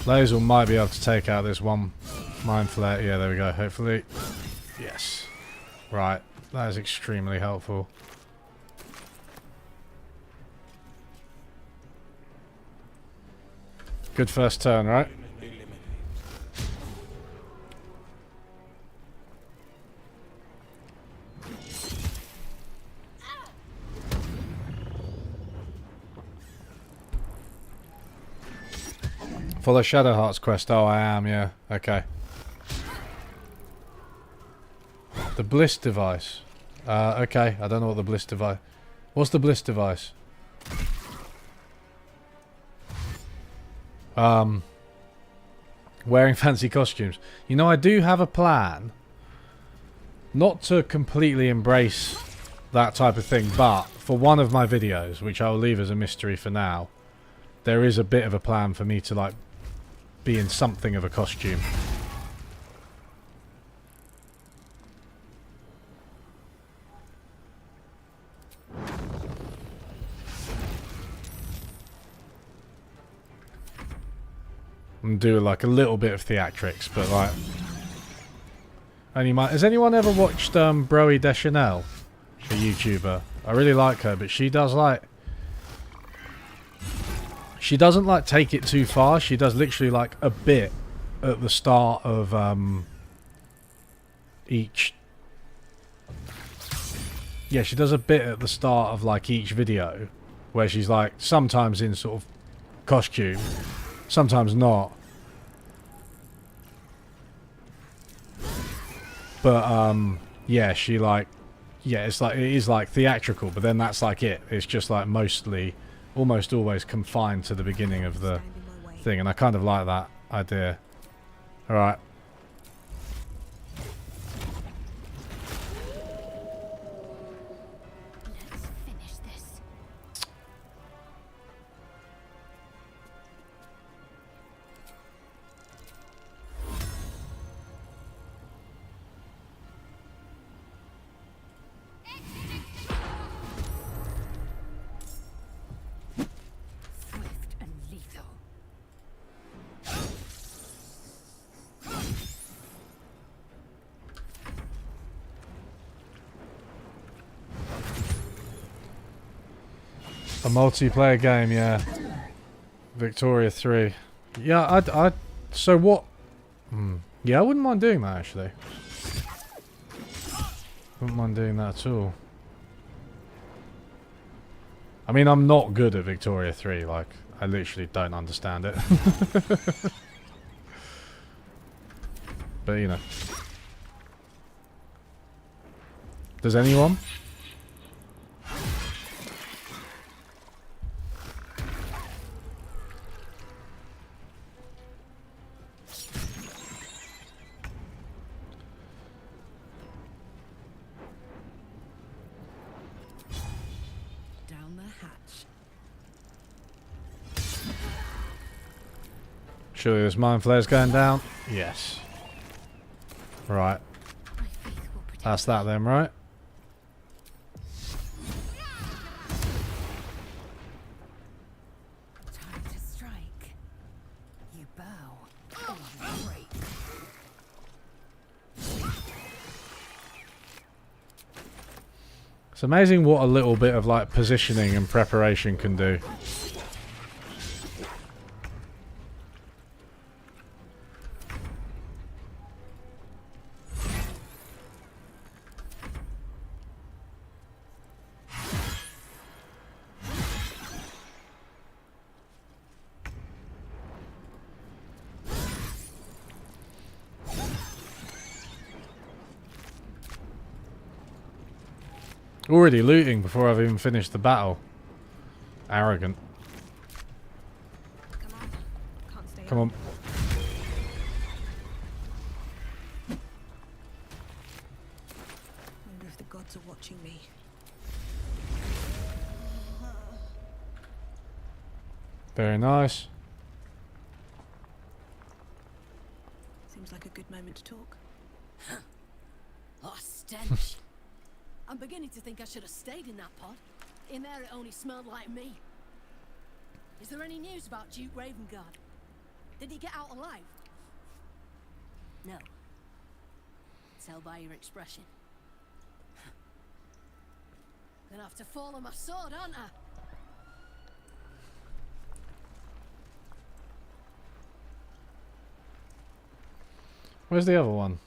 Laser might be able to take out this one mind flare. Yeah, there we go. Hopefully. Yes. Right. That is extremely helpful. Good first turn, right? Follow Shadowheart's quest. Oh, I am, yeah. Okay. The Bliss device. Okay. I don't know what the Bliss device... What's the Bliss device? Wearing fancy costumes. You know, I do have a plan. Not to completely embrace that type of thing, but for one of my videos, which I'll leave as a mystery for now, there is a bit of a plan for me to, like, be in something of a costume. And do like a little bit of theatrics, but like only my... Has anyone ever watched Broe Deschanel, a YouTuber? I really like her, but she does like... She doesn't like take it too far. She does literally like a bit at the start of each... Yeah, she does a bit at the start of like each video where she's like sometimes in sort of costume, sometimes not. But yeah, she like, yeah, it's like, it is like theatrical, but then that's like it. It's just like mostly, almost always confined to the beginning of the thing, and I kind of like that idea. All right. Let's finish this. Swift and lethal. A multiplayer game, yeah. Victoria 3. Yeah, so what... Yeah, I wouldn't mind doing that, actually. Wouldn't mind doing that at all. I mean, I'm not good at Victoria 3, like, I literally don't understand it. But, you know. Does anyone? Down the hatch. Surely this mind flare's going down? Yes. Right. My faith will protect That's that then, right? Time to strike. You bow or break. It's amazing what a little bit of like positioning and preparation can do. Already looting before I've even finished the battle. Arrogant. Come on. Can't stay Come up. on. Wonder if the gods are watching me. Very nice. Seems like a good moment to talk. Oh, stench. I'm beginning to think I should have stayed in that pod. In there it only smelled like me. Is there any news about Duke Ravengard? Did he get out alive? No. Tell by your expression. Gonna have to fall on my sword, aren't I? Where's the other one?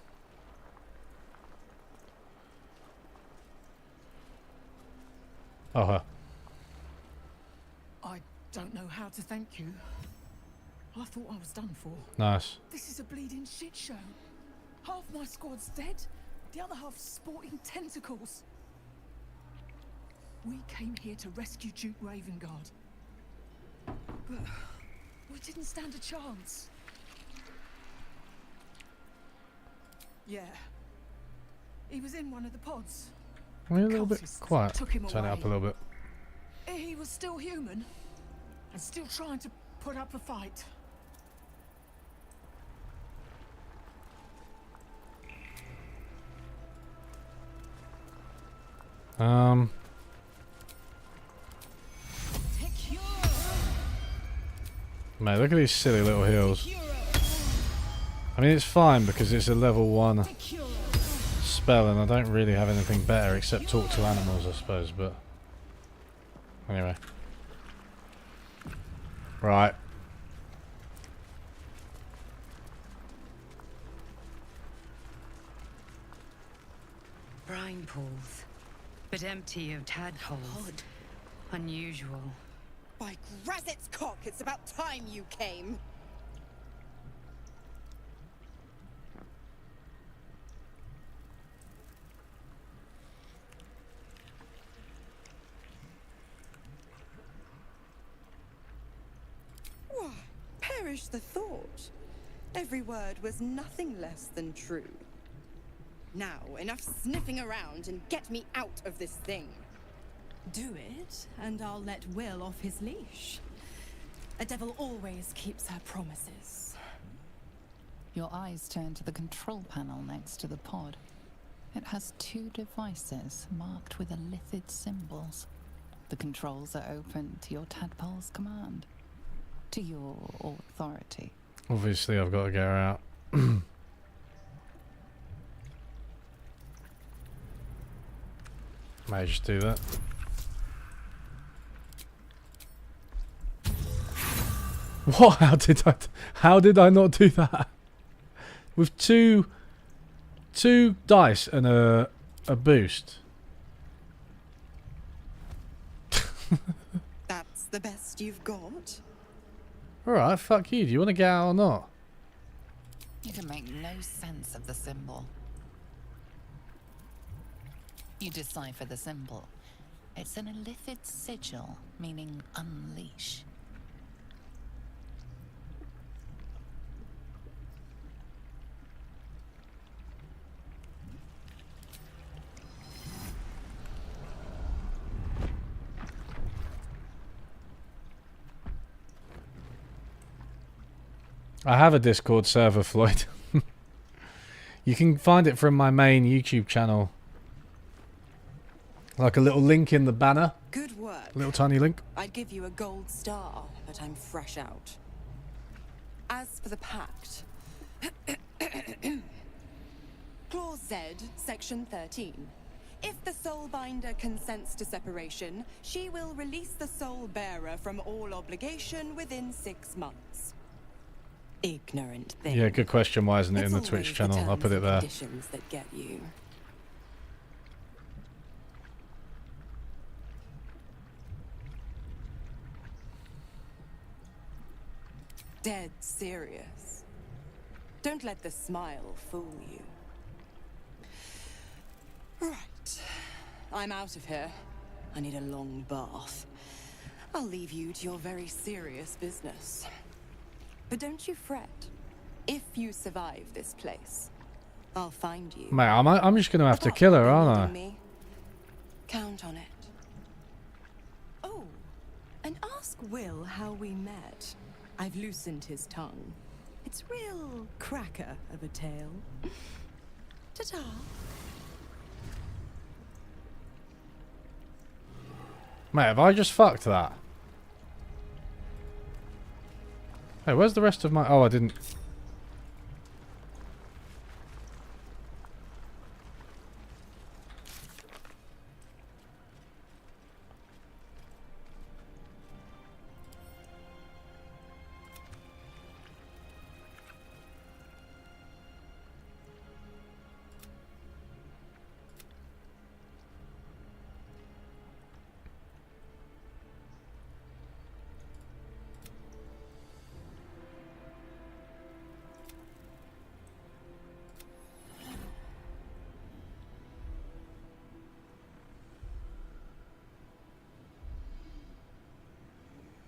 Oh, her. I don't know how to thank you. I thought I was done for. Nice. This is a bleeding shit show. Half my squad's dead, the other half sporting tentacles. We came here to rescue Duke Ravengard. But we didn't stand a chance. Yeah. He was in one of the pods. Are you a little bit Cultists quiet? took him Turn it up a away. little bit. He was still human and still trying to put up a fight. Mate, look at these silly little heals. I mean, it's fine because it's a level 1 spell and I don't really have anything better except talk to animals, I suppose, but... Anyway. Right. Brine pools, but empty of tadpoles. Unusual. By Grazit's cock, it's about time you came. Why, perish the thought. Every word was nothing less than true. Now, enough sniffing around and get me out of this thing. Do it, and I'll let Will off his leash. A devil always keeps her promises. Your eyes turn to the control panel next to the pod. It has 2 devices marked with illithid symbols. The controls are open to your tadpole's command, to your authority. Obviously, I've got to get her out. May just do that. What? How did I not do that? With two dice and a boost. That's the best you've got? Alright, fuck you. Do you want to get out or not? You can make no sense of the symbol. You decipher the symbol. It's an illithid sigil, meaning unleash. I have a Discord server, Floyd. You can find it from my main YouTube channel. Like a little link in the banner. Good work. Little tiny link. I'd give you a gold star, but I'm fresh out. As for the pact... Clause Z, Section 13. If the Soulbinder consents to separation, she will release the Soul Bearer from all obligation within 6 months. Ignorant thing. Yeah, good question. Why isn't it in the It's Twitch always channel? I'll terms put it and there. conditions that get you. Dead serious. Don't let the smile fool you. Right. I'm out of here. I need a long bath. I'll leave you to your very serious business. But don't you fret. If you survive this place, I'll find you. Mate, I'm just going to have to kill her, aren't I? Me. Count on it. Oh, and ask Will how we met. I've loosened his tongue. It's real cracker of a tale. Ta-ta. Mate, have I just fucked that? Hey, where's the rest of my... Oh, I didn't...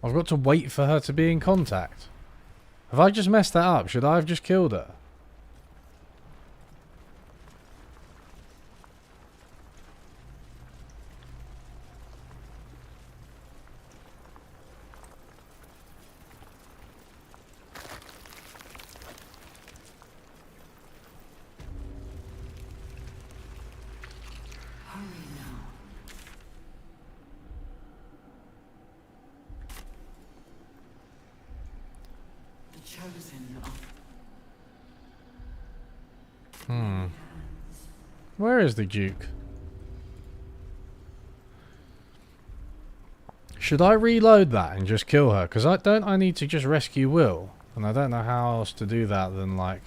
I've got to wait for her to be in contact. Have I just messed that up? Should I have just killed her? Hurry now. The chosen are Where is the Duke? Should I reload that and just kill her? Because I need to just rescue Will. And I don't know how else to do that than like...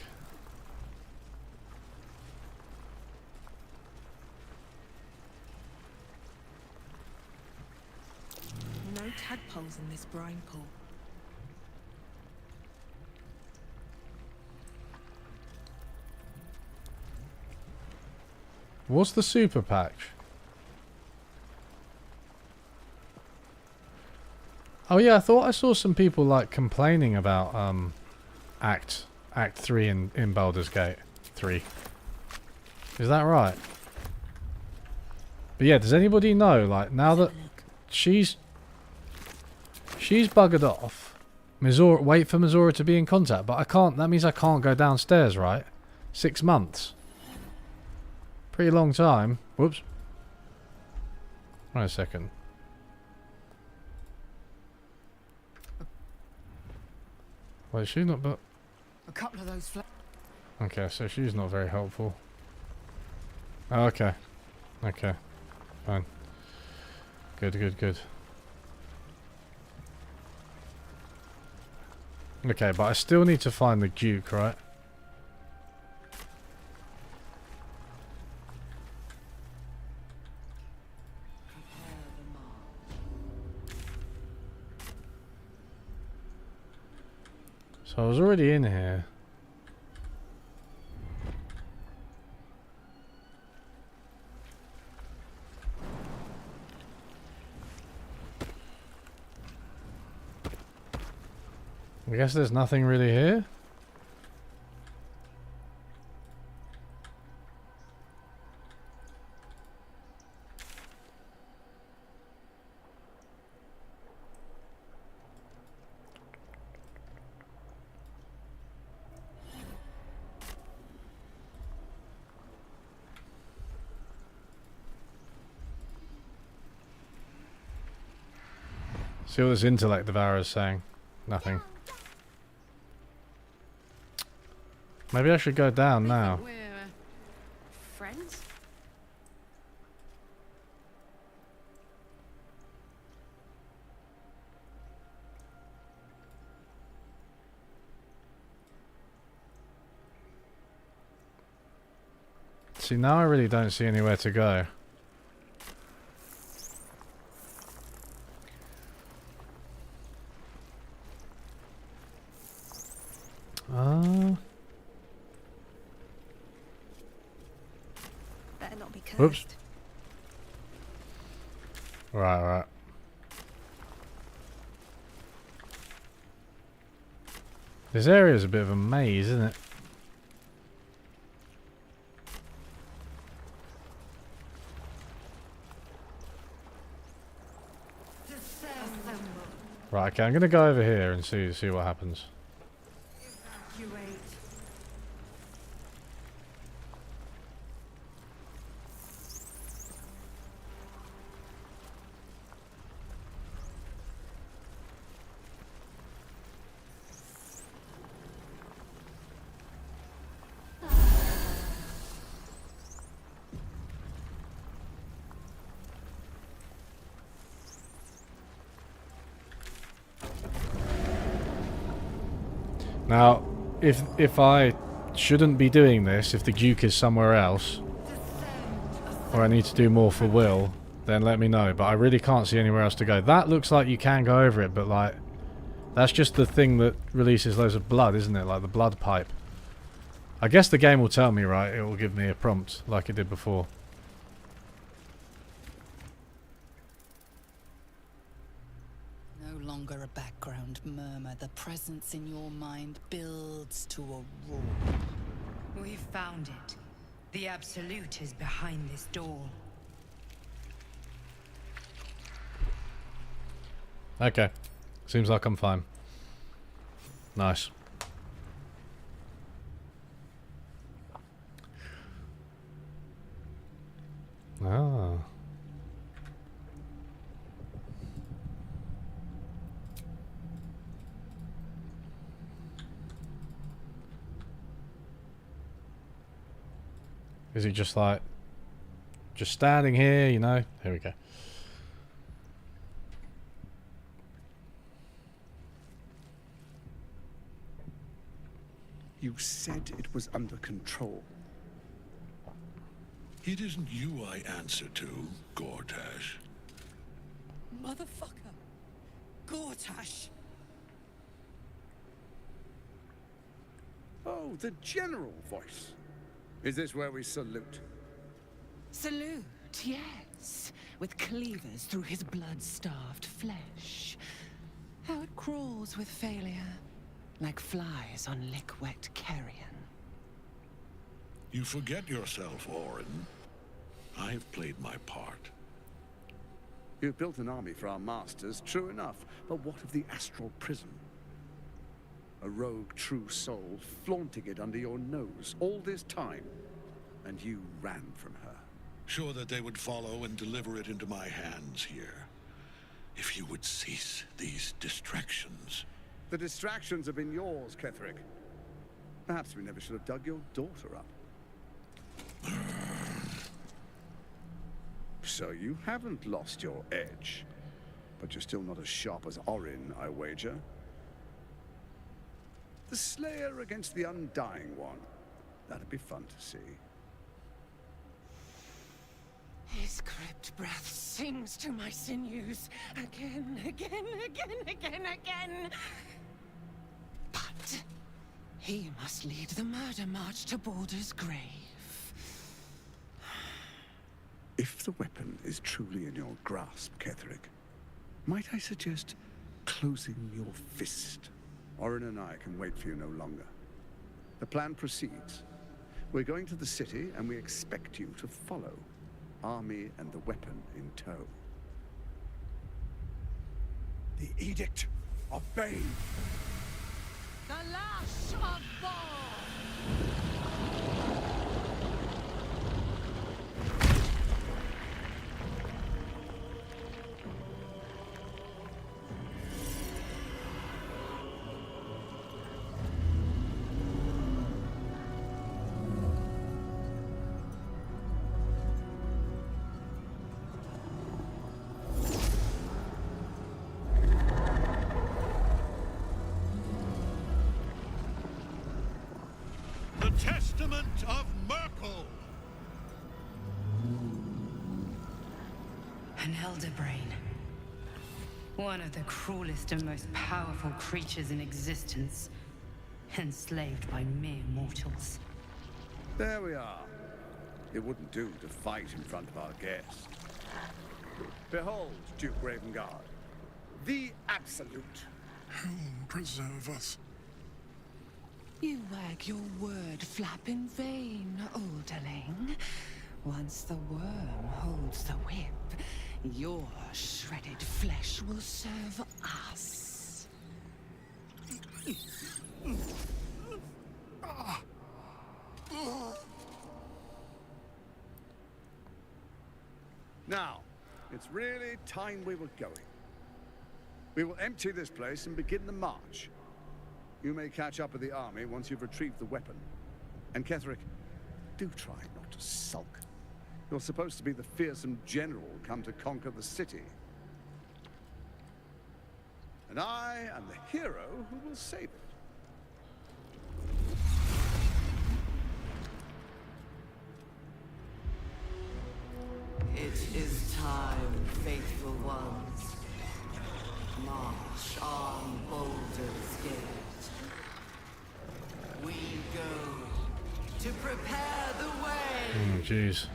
No tadpoles in this brine pool. What's the super patch? Oh yeah, I thought I saw some people like complaining about Act 3 in Baldur's Gate 3. Is that right? But yeah, does anybody know, like, now that she's buggered off, Mizora, wait for Mizora to be in contact, but I can't, that means I can't go downstairs, right? 6 months. Pretty long time. Whoops. Wait a second. Well, she's not, but... A couple of those Okay, so she's not very helpful. Oh, okay. Okay. Fine. Good, good, good. Okay, but I still need to find the Duke, right? So I was already in here. I guess there's nothing really here. See what this intellect devourer is saying. Nothing. Maybe I should go down now. We're friends. See, now I really don't see anywhere to go. Better not be cursed. Whoops. Right, right. This area is a bit of a maze, isn't it? Right, okay, I'm gonna go over here and see what happens. Now, if I shouldn't be doing this, if the Duke is somewhere else, or I need to do more for Will, then let me know. But I really can't see anywhere else to go. That looks like you can go over it, but like, that's just the thing that releases loads of blood, isn't it? Like the blood pipe. I guess the game will tell me, right? It will give me a prompt like it did before. No longer a background murmur. The presence in your mind builds to a roar. We've found it. The Absolute is behind this door. Okay. Seems like I'm fine. Nice. Ah. Is it just like, just standing here, you know? Here we go. You said it was under control. It isn't you I answer to, Gortash. Motherfucker! Gortash! Oh, the general voice. Is this where we salute? Salute, yes. With cleavers through his blood-starved flesh. How it crawls with failure. Like flies on lick-wet carrion. You forget yourself, Orin. I have played my part. You've built an army for our masters, true enough. But what of the astral prison? A rogue true soul flaunting it under your nose all this time. And you ran from her. Sure that they would follow and deliver it into my hands here. If you would cease these distractions. The distractions have been yours, Ketherick. Perhaps we never should have dug your daughter up. So you haven't lost your edge. But you're still not as sharp as Orin, I wager. The Slayer against the Undying One. That'd be fun to see. His crypt breath sings to my sinews. Again, again, again, again, again. But he must lead the murder march to Baldur's grave. If the weapon is truly in your grasp, Ketherick, might I suggest closing your fist? Orin and I can wait for you no longer. The plan proceeds. We're going to the city, and we expect you to follow. Army and the weapon in tow. The Edict of Bane. The Lash of Bor! Testament of Merkel! An elder brain. One of the cruelest and most powerful creatures in existence. Enslaved by mere mortals. There we are. It wouldn't do to fight in front of our guest. Behold, Duke Ravengard. The Absolute. Heaven preserve us. You wag your word flap in vain, olderling. Once the worm holds the whip, your shredded flesh will serve us. Now, it's really time we were going. We will empty this place and begin the march. You may catch up with the army once you've retrieved the weapon. And Ketherick, do try not to sulk. You're supposed to be the fearsome general come to conquer the city. And I am the hero who will save it. ones. March on Baldur's Gate. We go to prepare the way. Jeez.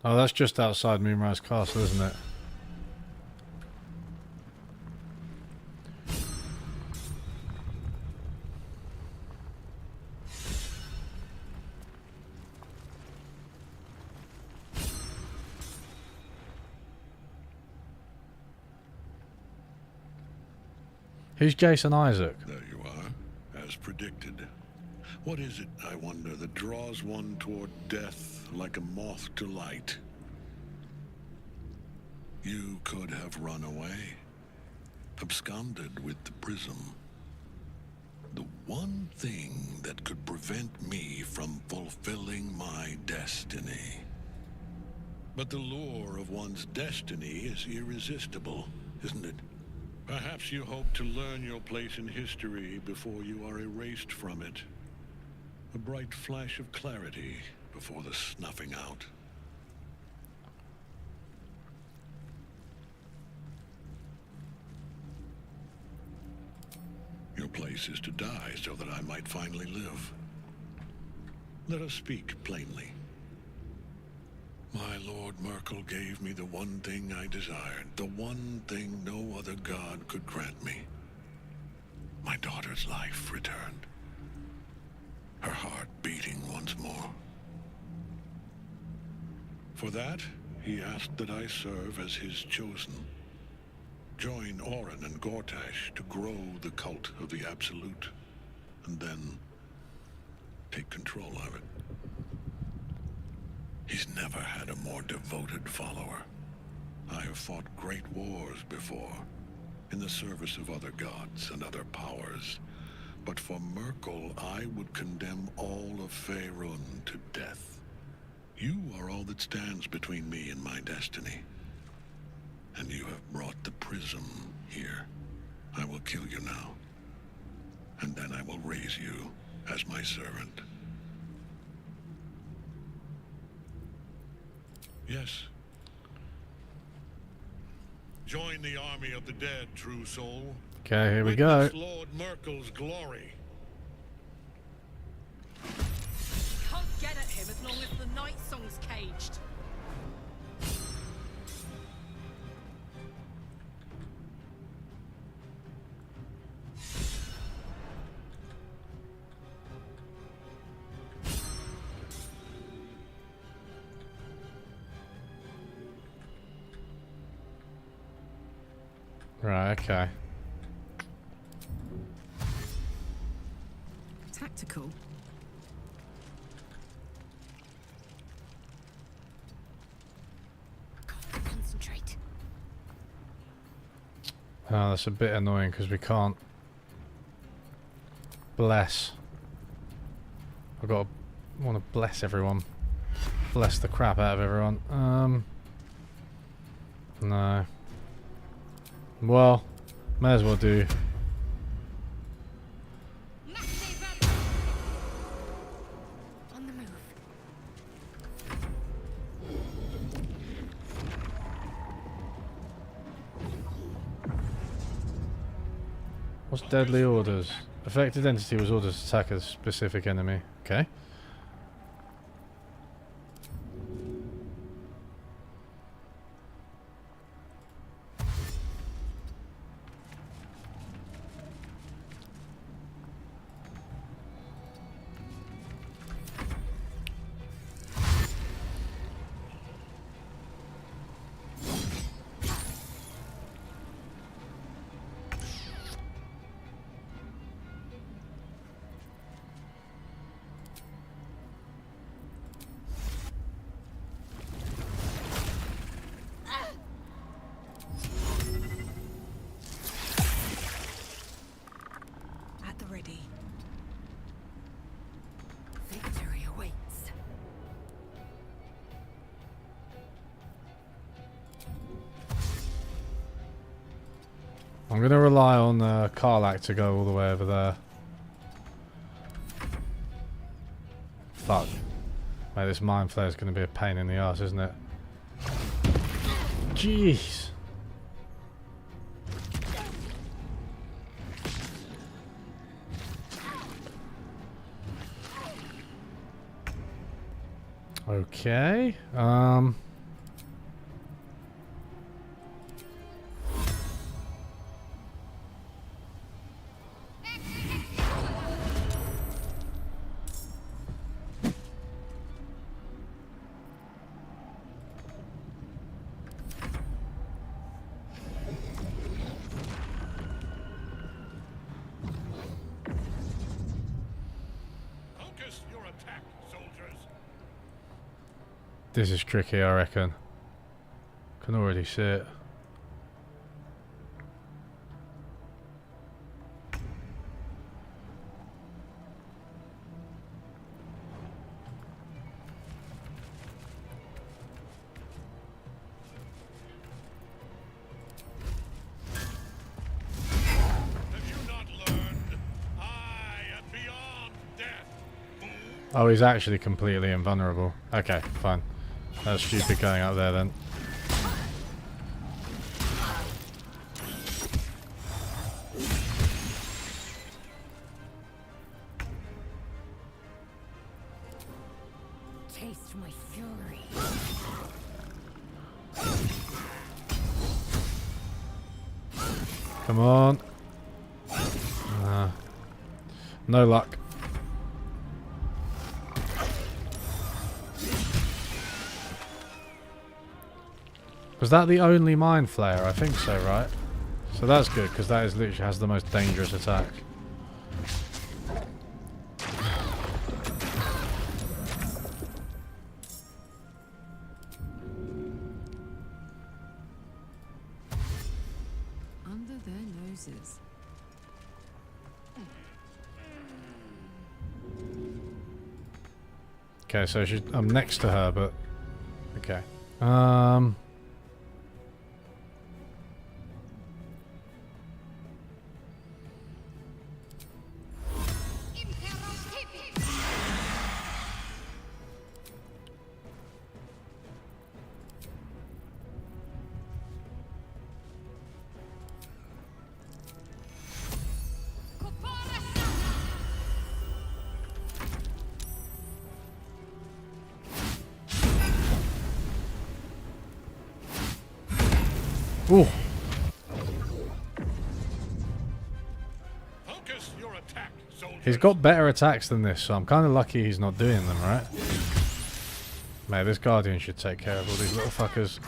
Oh, that's just outside Moonrise Castle, isn't it? Who's Jason Isaac? There you are, as predicted. What is it, I wonder, that draws one toward death like a moth to light? You could have run away, absconded with the prism. The one thing that could prevent me from fulfilling my destiny. But the lure of one's destiny is irresistible, isn't it? Perhaps you hope to learn your place in history before you are erased from it. A bright flash of clarity before the snuffing out. Your place is to die so that I might finally live. Let us speak plainly. My Lord Merkel gave me the one thing I desired, the one thing no other god could grant me. My daughter's life returned. Her heart beating once more. For that, he asked that I serve as his chosen. Join Orin and Gortash to grow the cult of the Absolute, and then take control of it. He's never had a more devoted follower. I have fought great wars before, in the service of other gods and other powers. But for Merkel, I would condemn all of Faerun to death. You are all that stands between me and my destiny. And you have brought the prism here. I will kill you now. And then I will raise you as my servant. Yes. Join the army of the dead, true soul. Okay, here we go. Witness Lord Merkel's glory. Can't get at him as long as the night song's caged. Right, okay. Tactical. Concentrate. Oh, that's a bit annoying because we can't bless. I've got to want to bless everyone. Bless the crap out of everyone. No. Well, may as well do. On the move. What's deadly orders? Affected entity was ordered to attack a specific enemy. Okay. At the ready. Victory awaits. I'm going to rely on Karlak to go all the way over there. Fuck. Mate, this mind flare is going to be a pain in the ass, isn't it? Jeez. Okay. Focus your attack, soldiers. This is tricky, I reckon. Can already see it. Oh, he's actually completely invulnerable. Okay, fine. That's stupid going up there then. Taste my fury. Come on. No luck. Was that the only mind flayer? I think so, right? So that's good, because that is literally has the most dangerous attack. Under their noses. Okay, so I'm next to her, but okay. Ooh. Focus your attack, soldiers. He's got better attacks than this, so I'm kind of lucky he's not doing them, right? Man, this Guardian should take care of all these little fuckers.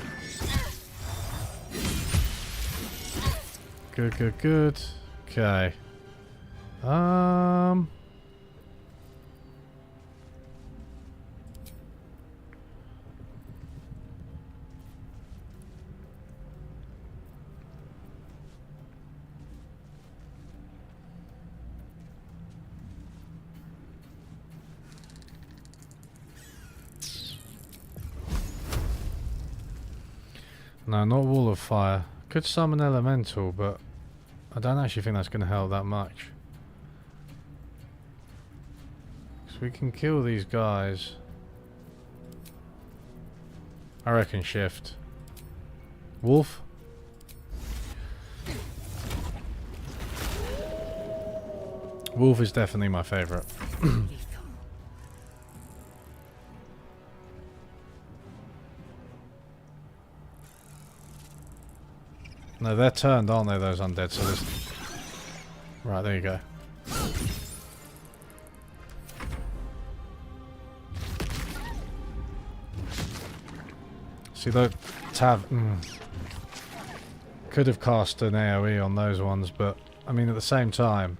Good, good, good. Okay. No, not Wall of Fire. Could summon Elemental, but I don't actually think that's going to help that much. So we can kill these guys. I reckon Shift. Wolf? Wolf is definitely my favourite. No, they're turned, aren't they, those undead? So this... Right, there you go. See, the could have cast an AoE on those ones, but, I mean, at the same time,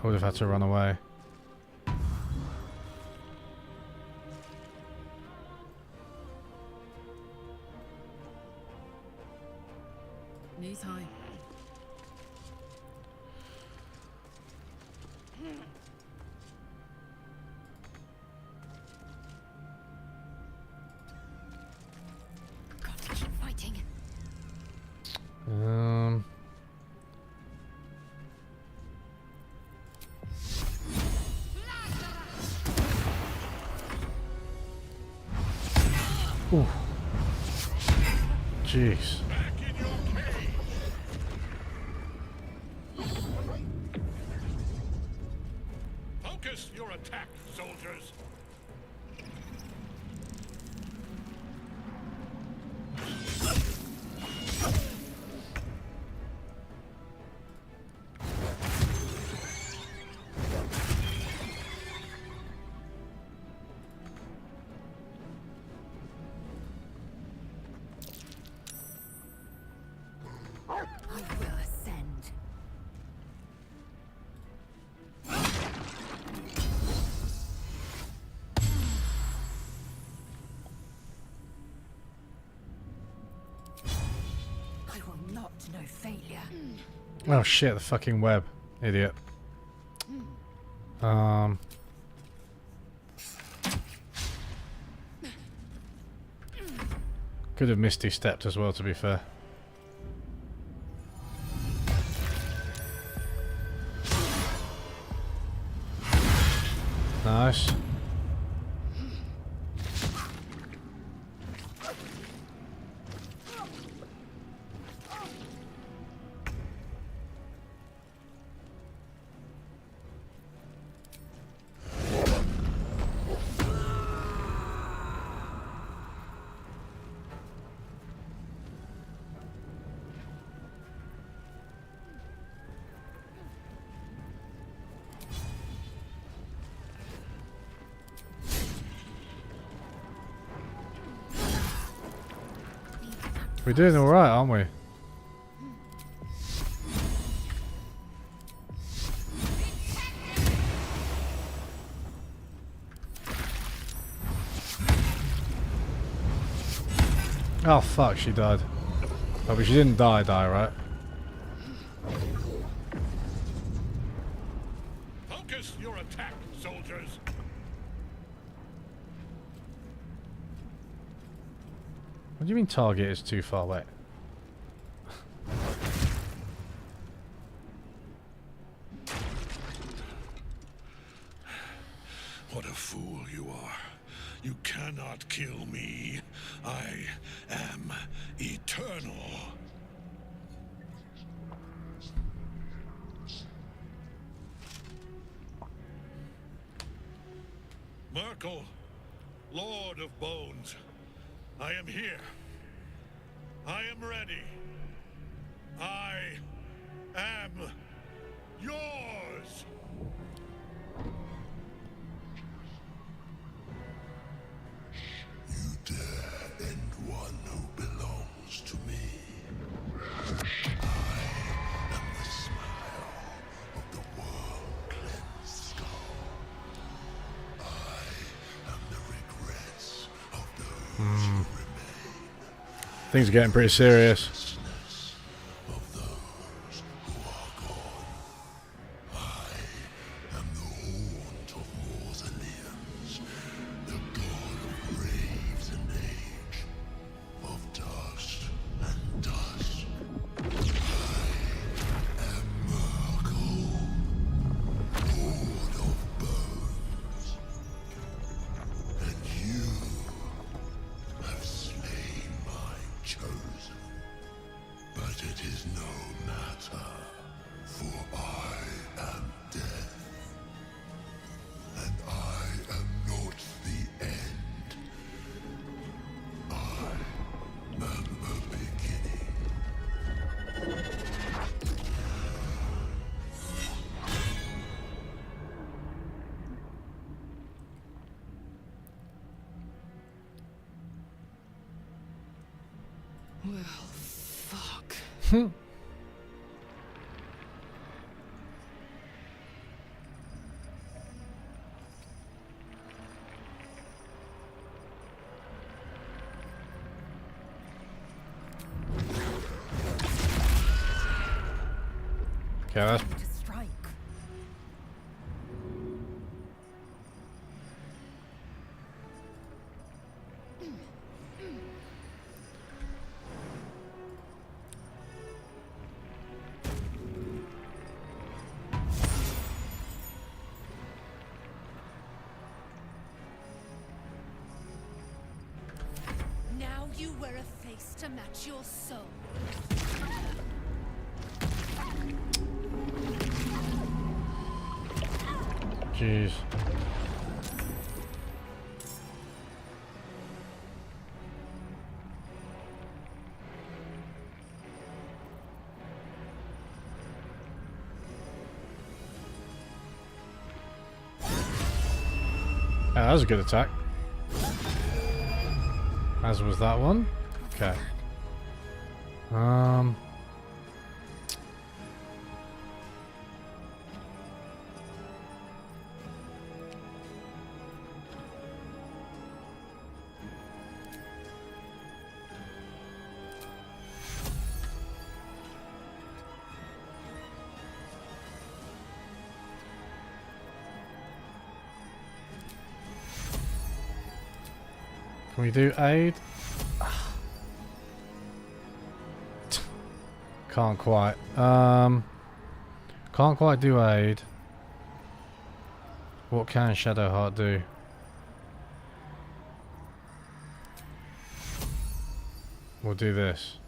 I would have had to run away. Knees high. Gotta keep fighting. Ooh. Jeez. Focus your attack, soldiers. I will ascend. I will not know failure. Oh shit, the fucking web. Idiot. Could have misty stepped as well, to be fair. Nice. We're doing alright, aren't we? Oh fuck, she died. Oh, but she didn't die, right? Focus your attack, soldiers. What do you mean target is too far away? What a fool you are. You cannot kill me. I am eternal. Merkel, Lord of Bones, I am here. I am ready. I am yours. You dare end one who belongs to me. I am the smile of the world-cleansed skull. I am the regrets of those who remain. Things are getting pretty serious. Of those who are gone. I am the haunt of mausoleums, the god of graves and age, of dust and dust. I am Merkel, Lord of Bones, and you have slain my chosen. But it is no matter, for I am death. And I am not the end. I am the beginning. Well, fuck. Okay, that's To strike. Now you wear a face face to match your soul. Jeez. Oh, that was a good attack. As was that one. Okay. Can we do aid? Can't quite. Can't quite do aid. What can Shadowheart do? We'll do this.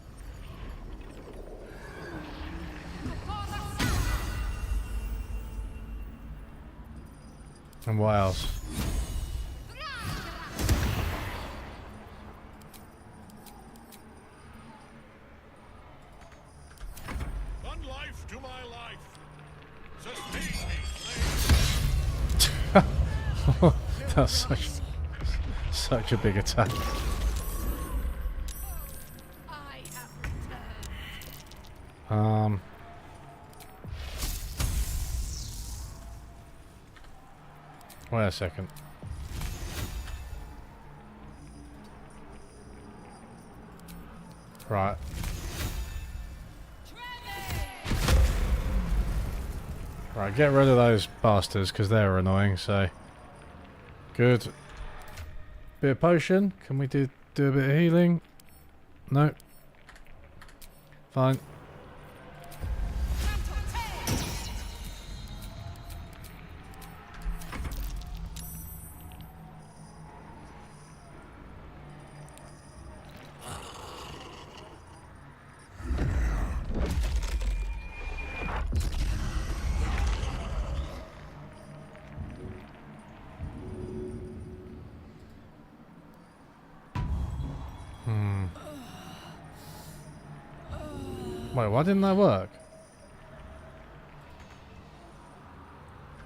And what else? That's such a big attack. Wait a second. Right. Right, get rid of those bastards because they're annoying, so good. Bit of potion. Can we do a bit of healing? No. Fine. Wait, why didn't that work?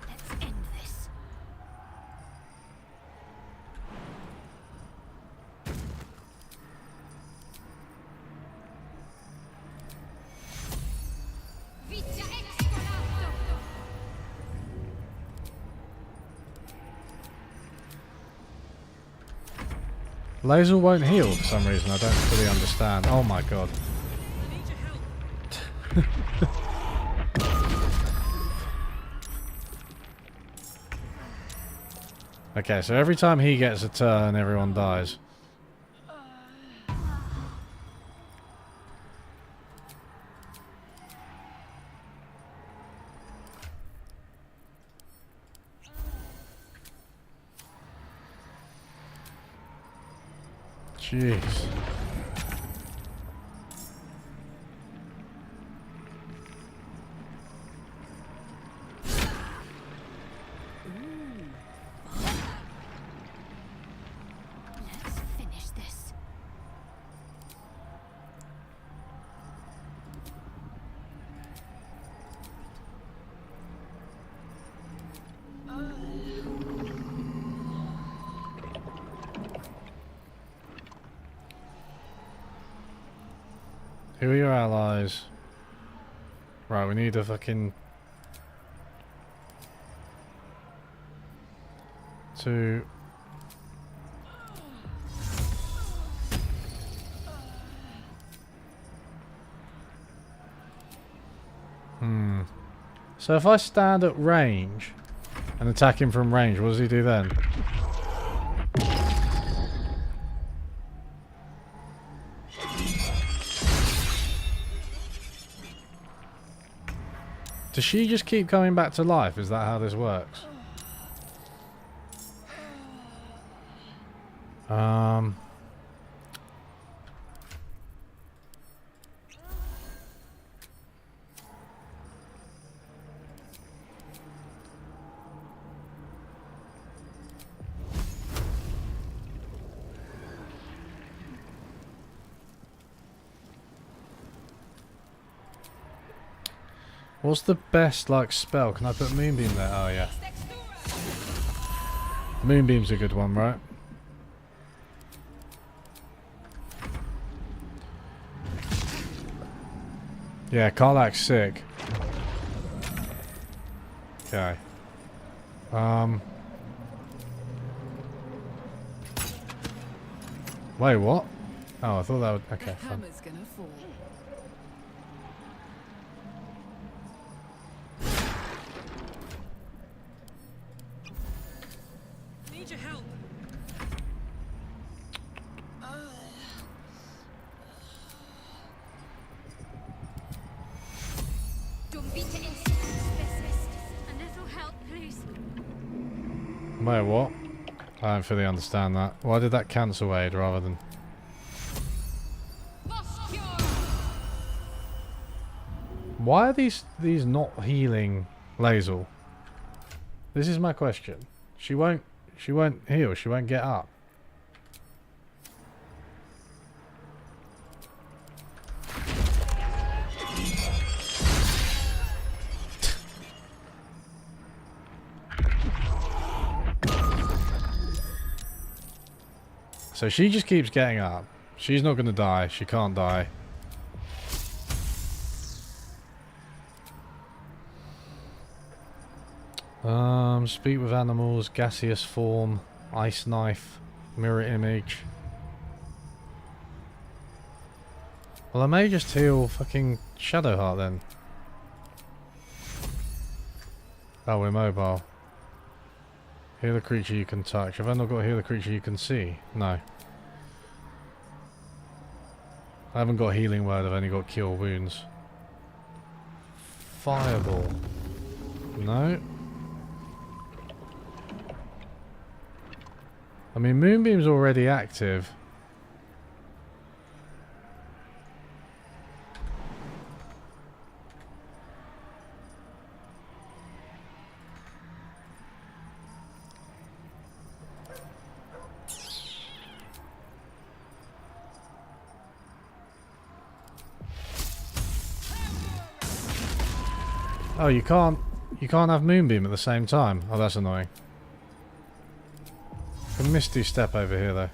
Let's end this. Laser won't heal for some reason. I don't fully understand. Oh my god. Okay, so every time he gets a turn, everyone dies. Jeez. Let's finish this. Who are your allies? Right, we need a fucking... two... So if I stand at range and attack him from range, what does he do then? Does she just keep coming back to life? Is that how this works? What's the best like spell? Can I put Moonbeam there? Oh yeah. Moonbeam's a good one, right? Yeah, Karlak's sick. Okay. Wait, what? Oh, I thought that would... Okay, fine. Hammer's gonna fall. Need your help. Don't beat it in specialist. A little help, please. Wait, what? I don't fully understand that. Why did that cancel aid rather than... Why are these not healing Lae'zel? This is my question. She won't heal, she won't get up. So she just keeps getting up. She's not gonna die, she can't die. Speak with animals, gaseous form, ice knife, mirror image. Well, I may just heal fucking Shadowheart then. Oh, we're mobile. Heal a creature you can touch. Have I not got to heal a creature you can see? No. I haven't got healing word, I've only got cure wounds. Fireball. No. I mean, Moonbeam's already active. Oh, you can't have Moonbeam at the same time. Oh, that's annoying. A misty step over here, though.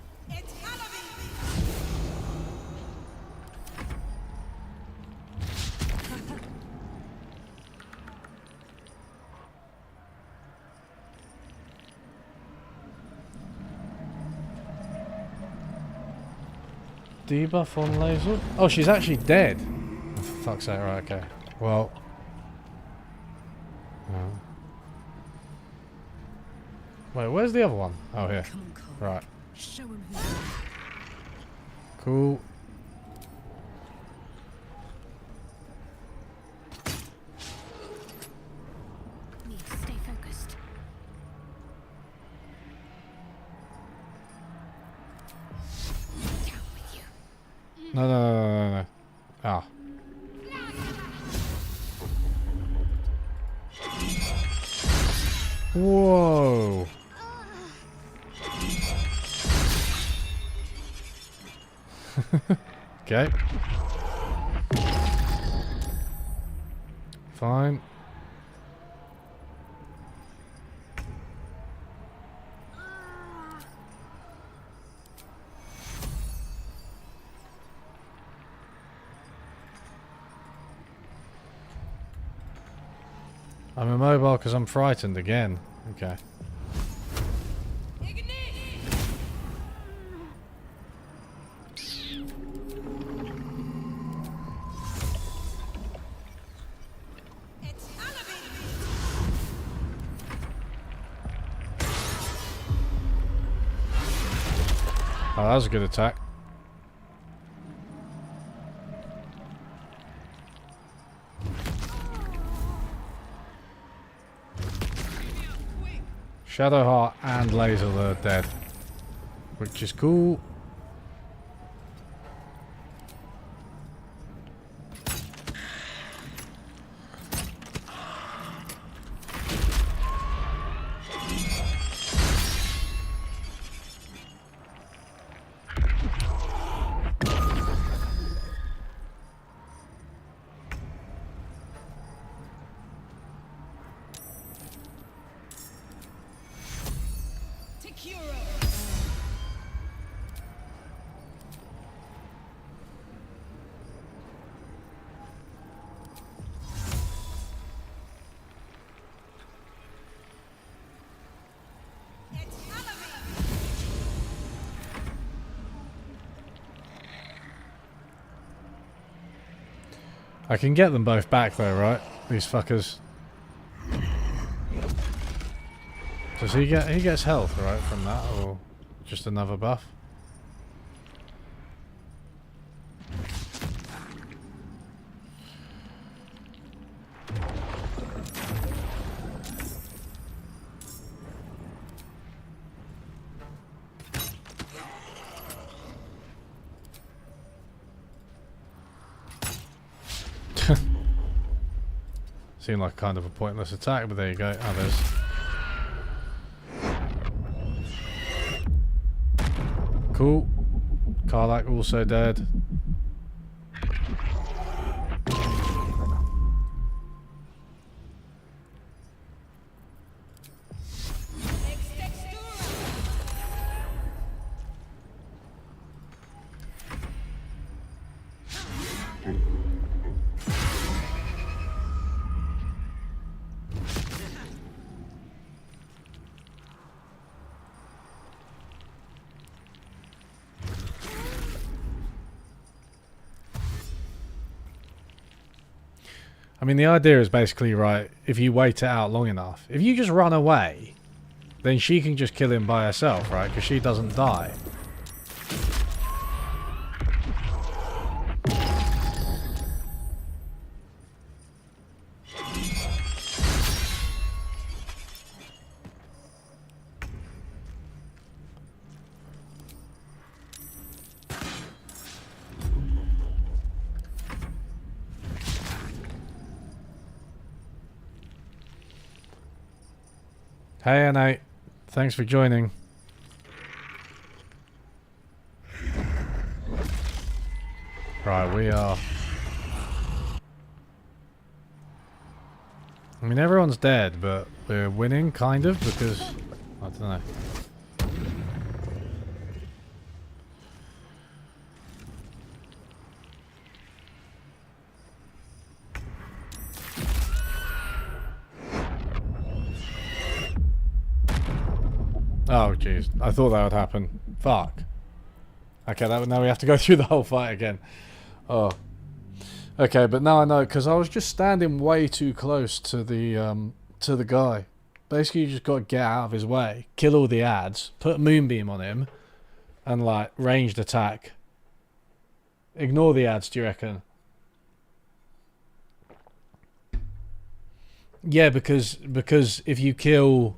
Debuff on Lae'zel? Oh, she's actually dead. Oh, for fuck's sake, right, okay. Well. No. Wait, where's the other one? Oh, here. Right. Show him who you are. Cool. Need to stay focused. Down with you. No. Ah. Whoa. Okay. Fine. I'm immobile because I'm frightened again. Okay. Oh, that was a good attack. Shadowheart and Lae'zel are dead, which is cool. I can get them both back though, right? These fuckers. Does he gets health, right, from that, or just another buff? Seemed like kind of a pointless attack, but there you go. Oh, there's... Cool. Karlach also dead. I mean, the idea is basically, right, if you wait it out long enough, if you just run away, then she can just kill him by herself, right? Because she doesn't die. Hey, Annette. Thanks for joining. Right, we are... I mean, everyone's dead, but we're winning, kind of, because... I don't know. Oh, jeez. I thought that would happen. Fuck. Okay, now we have to go through the whole fight again. Oh. Okay, but now I know, because I was just standing way too close to the guy. Basically, you just got to get out of his way, kill all the ads, put a moonbeam on him, and, like, ranged attack. Ignore the ads, do you reckon? Yeah, because if you kill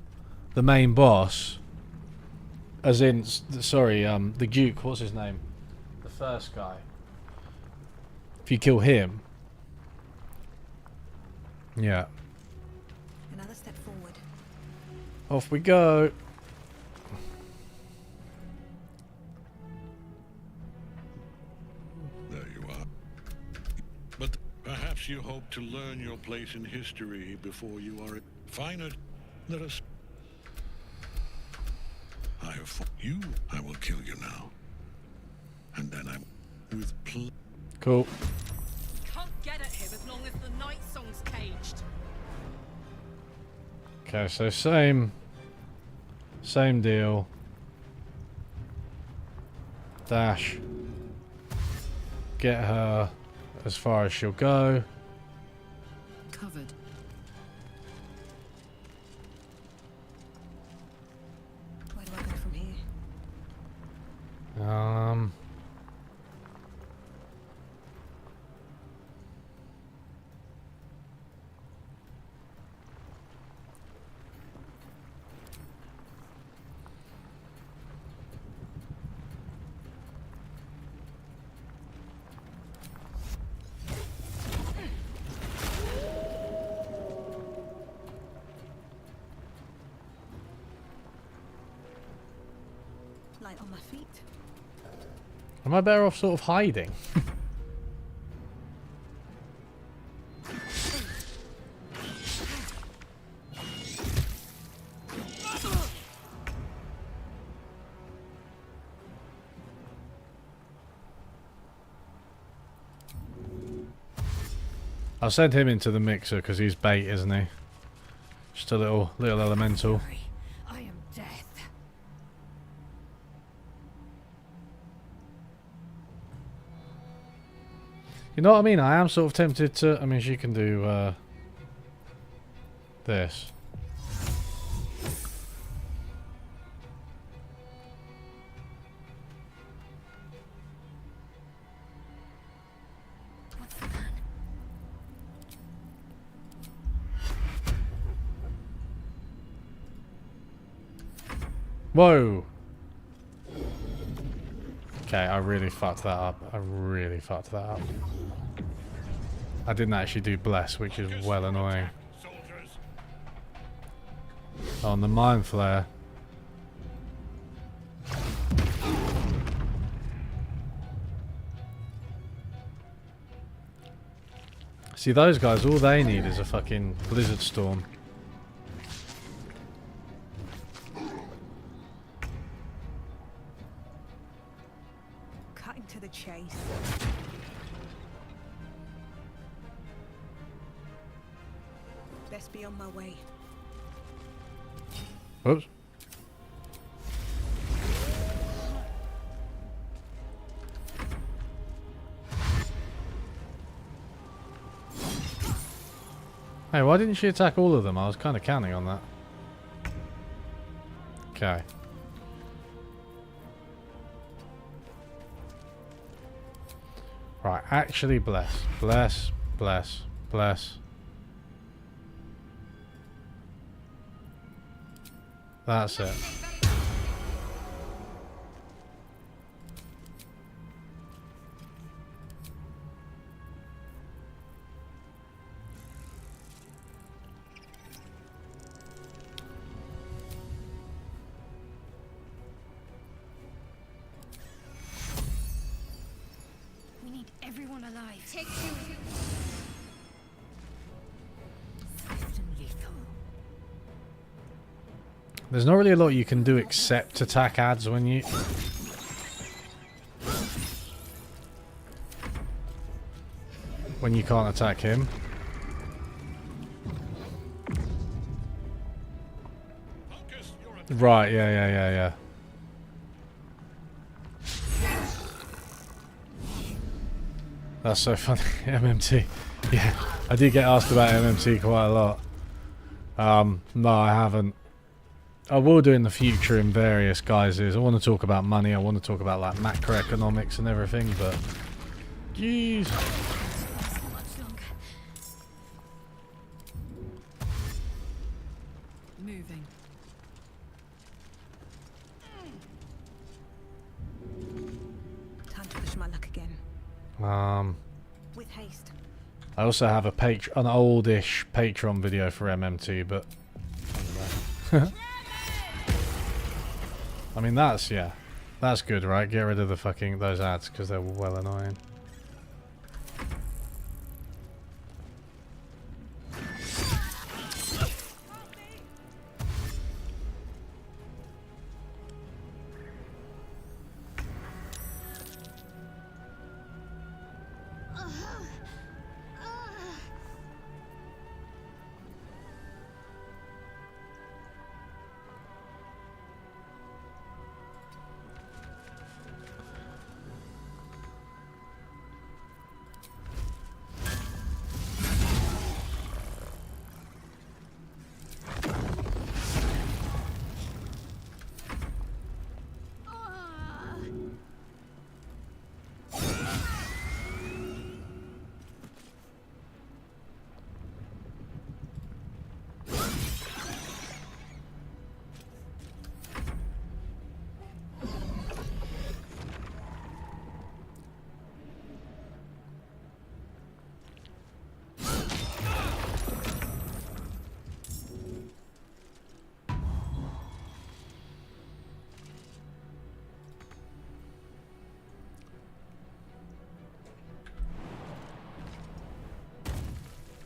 the main boss... As in, sorry, the Duke, what's his name? The first guy. If you kill him... Yeah. Another step forward. Off we go. There you are. But perhaps you hope to learn your place in history before you are... Fine, let us... I have fought you. I will kill you now. And then I... With Cool. Can't get at him as long as the night song's caged. Okay, so same deal. Dash. Get her as far as she'll go. Covered. Where do I go from here? Light on my feet. Am I better off sort of hiding? I'll send him into the mixer because he's bait, isn't he? Just a little elemental. I am death. You know what I mean? I am sort of tempted to... I mean, she can do this. What's the plan? Whoa! Okay, I really fucked that up. I really fucked that up. I didn't actually do bless, which is well annoying. On the mind flare. See, those guys, all they need is a fucking blizzard storm. Cutting to the chase. Best be on my way. Whoops. Hey, why didn't she attack all of them? I was kind of counting on that. Okay. Right, actually bless. Bless, bless, bless. That's it. We need everyone alive. Take two. Swift and lethal. There's not really a lot you can do except attack ads when you... when you can't attack him. Right, yeah. That's so funny. MMT. Yeah, I did get asked about MMT quite a lot. No, I haven't. I will do in the future in various guises. I want to talk about money. I want to talk about like macroeconomics and everything, but... Jeez. Not much longer. Moving. Time to push my luck again. With haste. I also have a an oldish Patreon video for MMT, but I don't know. I mean, that's good, right? Get rid of the fucking those ads because they're well annoying.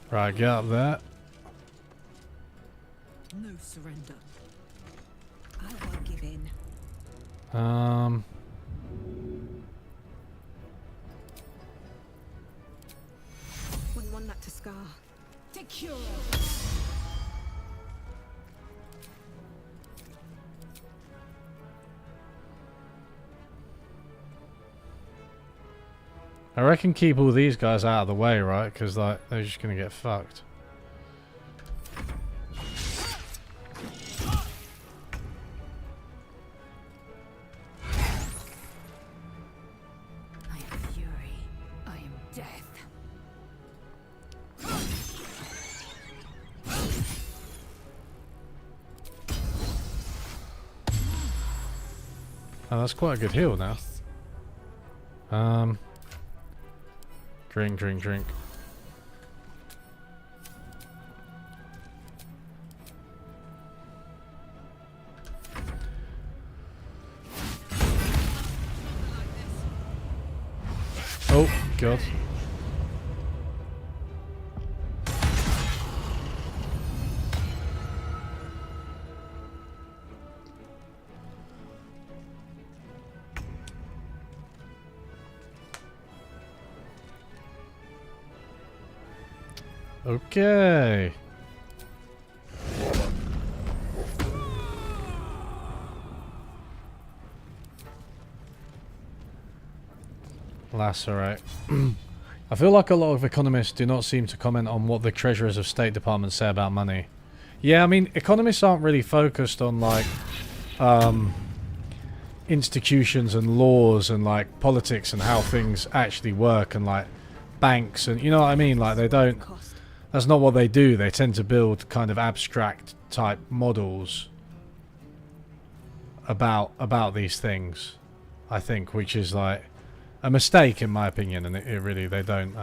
Right, get up there. No surrender. I won't give in. Wouldn't want that to scar. Take cure. I reckon keep all these guys out of the way, right? Because like they're just gonna get fucked. I am fury. I am death. Oh, that's quite a good heal now. Drink, drink, drink. Oh, God. Okay. Lacerate. I feel like a lot of economists do not seem to comment on what the treasurers of state departments say about money. Yeah, I mean, economists aren't really focused on like institutions and laws and like politics and how things actually work and like banks and you know what I mean? Like they don't. That's not what they do. They tend to build kind of abstract type models about these things, I think, which is like a mistake in my opinion, and it really they don't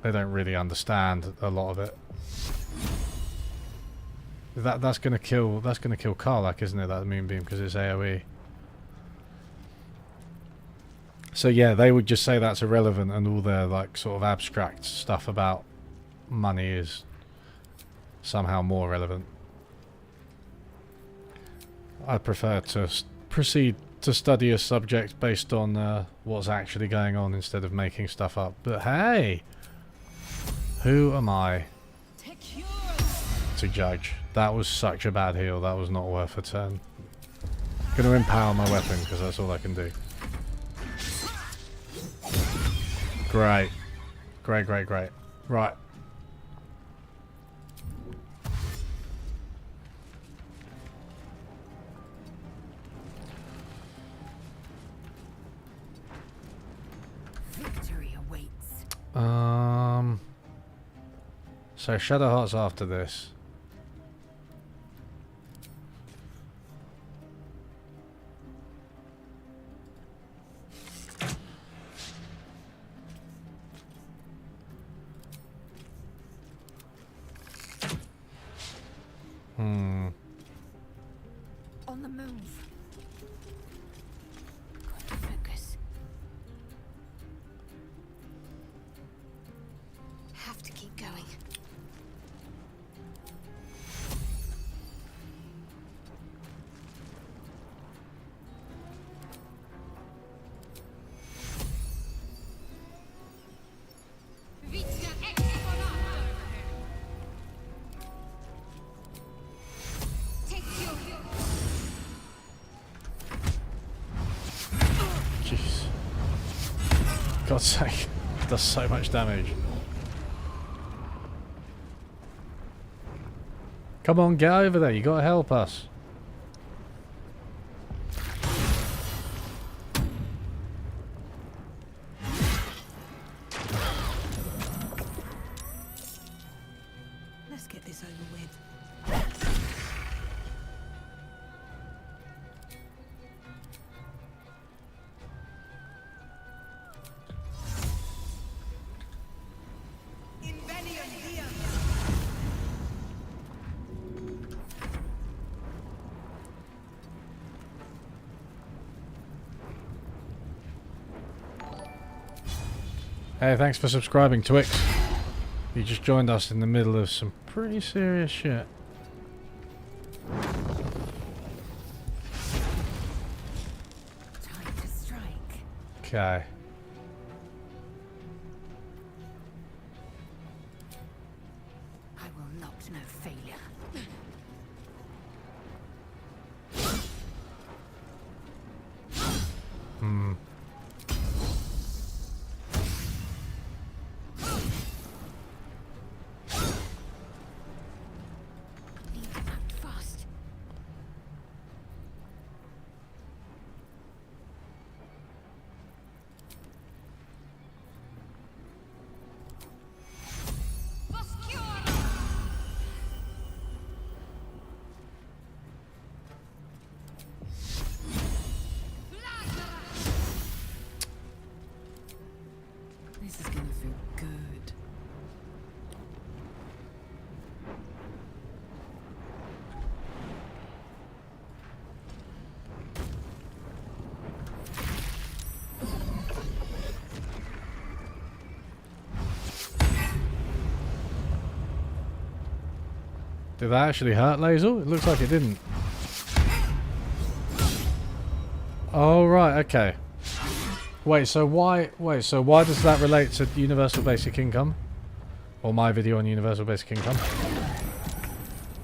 really understand a lot of it. That's gonna kill Karlach, isn't it? That moonbeam, because it's AoE. So yeah, they would just say that's irrelevant, and all their like sort of abstract stuff about money is somehow more relevant. I prefer to proceed to study a subject based on what's actually going on instead of making stuff up. But hey, who am I to judge? That was such a bad heal. That was not worth a turn. Gonna empower my weapon because that's all I can do. Great. Great, great, great. Right. Victory awaits. So Shadowheart's after this. On the move. Got to focus. Have to keep going. Jeez. God's sake. It does so much damage. Come on, get over there. You gotta help us. Let's get this over with. Hey, thanks for subscribing, Twix. You just joined us in the middle of some pretty serious shit. Time to strike. Okay. I will not know failure. Did that actually hurt, Lazel? It looks like it didn't. Oh, right, okay. Wait, so why does that relate to universal basic income? Or my video on universal basic income?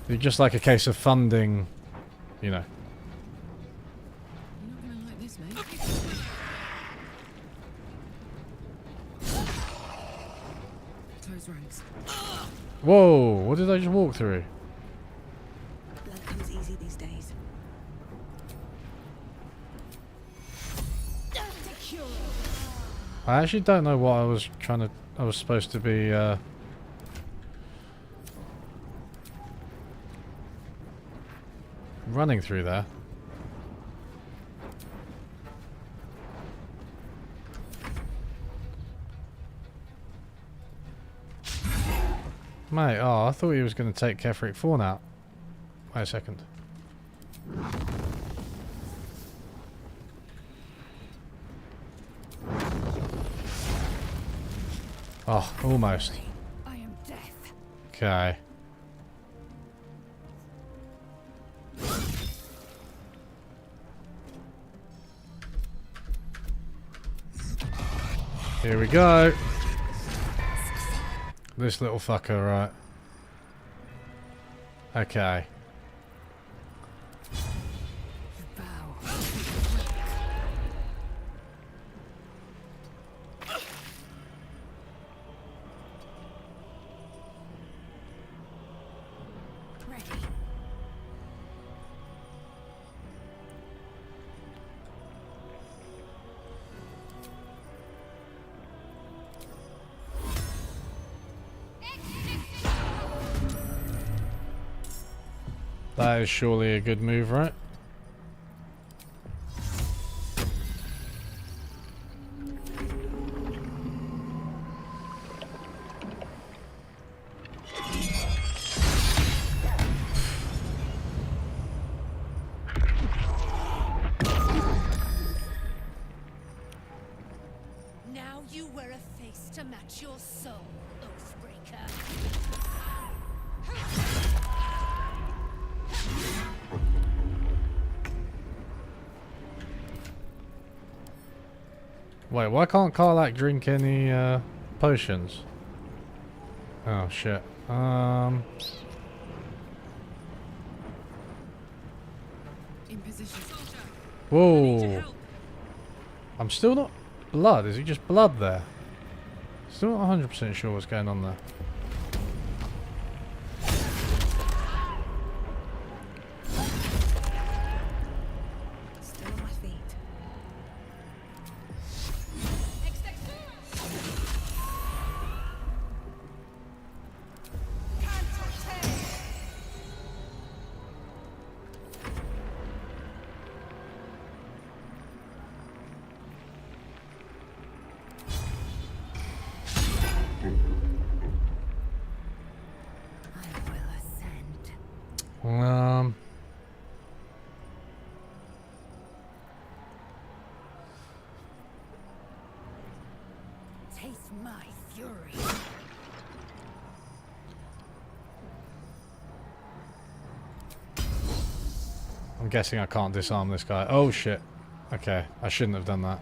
Is it just like a case of funding, you know? You're not gonna like this, mate. Close ranks. Whoa, what did I just walk through? Blood comes easy these days. I actually don't know what I was supposed to be, running through there. Mate, oh, I thought he was going to take Ketheric Fawn out. Wait a second. Oh, almost. I am death. Okay. Here we go. This little fucker, right. Okay. That is surely a good move, right? Now you wear a face to match your soul, Oathbreaker. Wait, why can't Karlach drink any potions? Oh shit. In position. Whoa. I'm still not blood. Is it just blood there? Still not 100% sure what's going on there. Still on my feet. Taste my fury. I'm guessing I can't disarm this guy. Oh shit. Okay, I shouldn't have done that.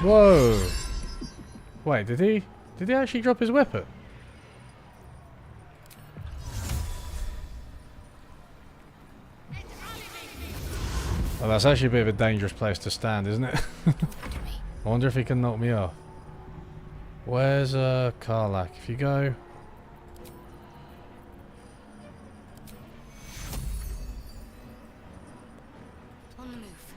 Whoa. Wait, did he actually drop his weapon? Well, that's actually a bit of a dangerous place to stand, isn't it? I wonder if he can knock me off. Where's Karlach? If you go... On the move.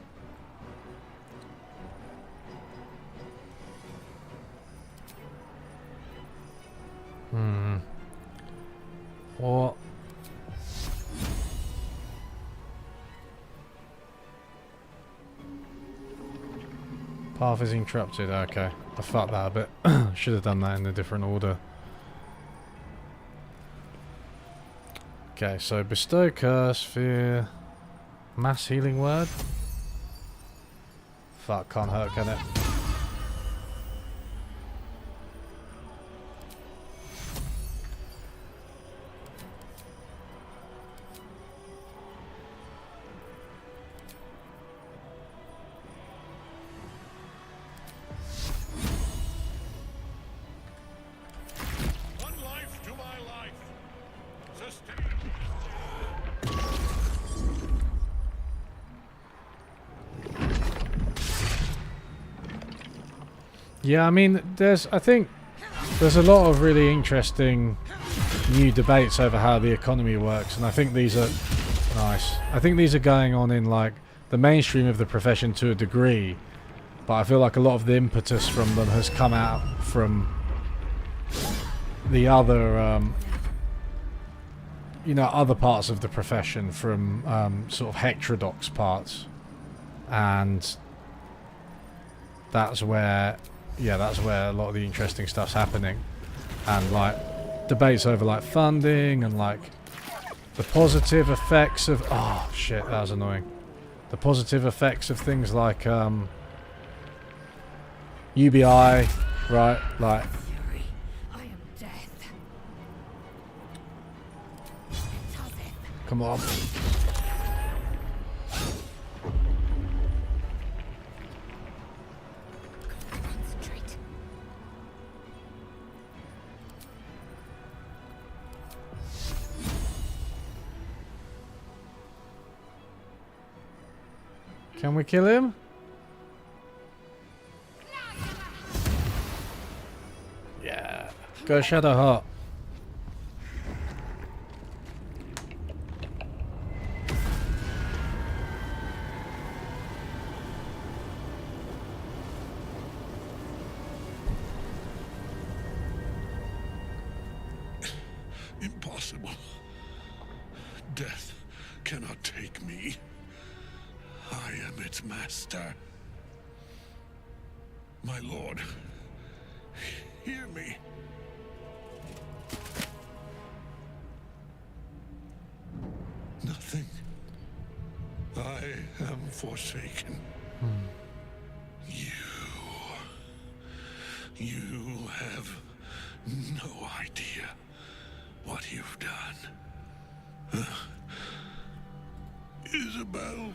What? Path is interrupted. Okay. I fucked that a bit. Should have done that in a different order. Okay, so bestow curse, fear, mass healing word. Fuck, can't hurt, can it? Yeah, I mean, I think there's a lot of really interesting new debates over how the economy works, and I think these are nice. I think these are going on in like the mainstream of the profession to a degree, but I feel like a lot of the impetus from them has come out from the other, you know, other parts of the profession, from sort of heterodox parts, and that's where a lot of the interesting stuff's happening, and like debates over like funding and like the positive effects of oh shit, that was annoying. The positive effects of things like UBI, right? Like come on. Can we kill him? Yeah. Go Shadowheart. Impossible. Death cannot take me. I am its master. My lord, hear me. Nothing. I am forsaken. You have no idea what you've done. Isabel.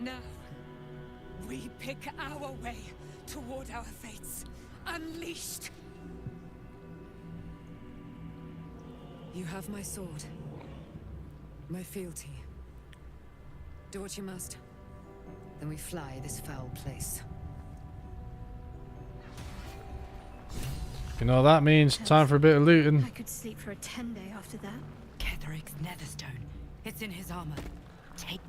Now, we pick our way toward our fates. Unleashed! You have my sword. My fealty. Do what you must. Then we fly this foul place. You know what that means? Time for a bit of looting. I could sleep for a 10-day after that. Ketheric's netherstone. It's in his armor. Take it.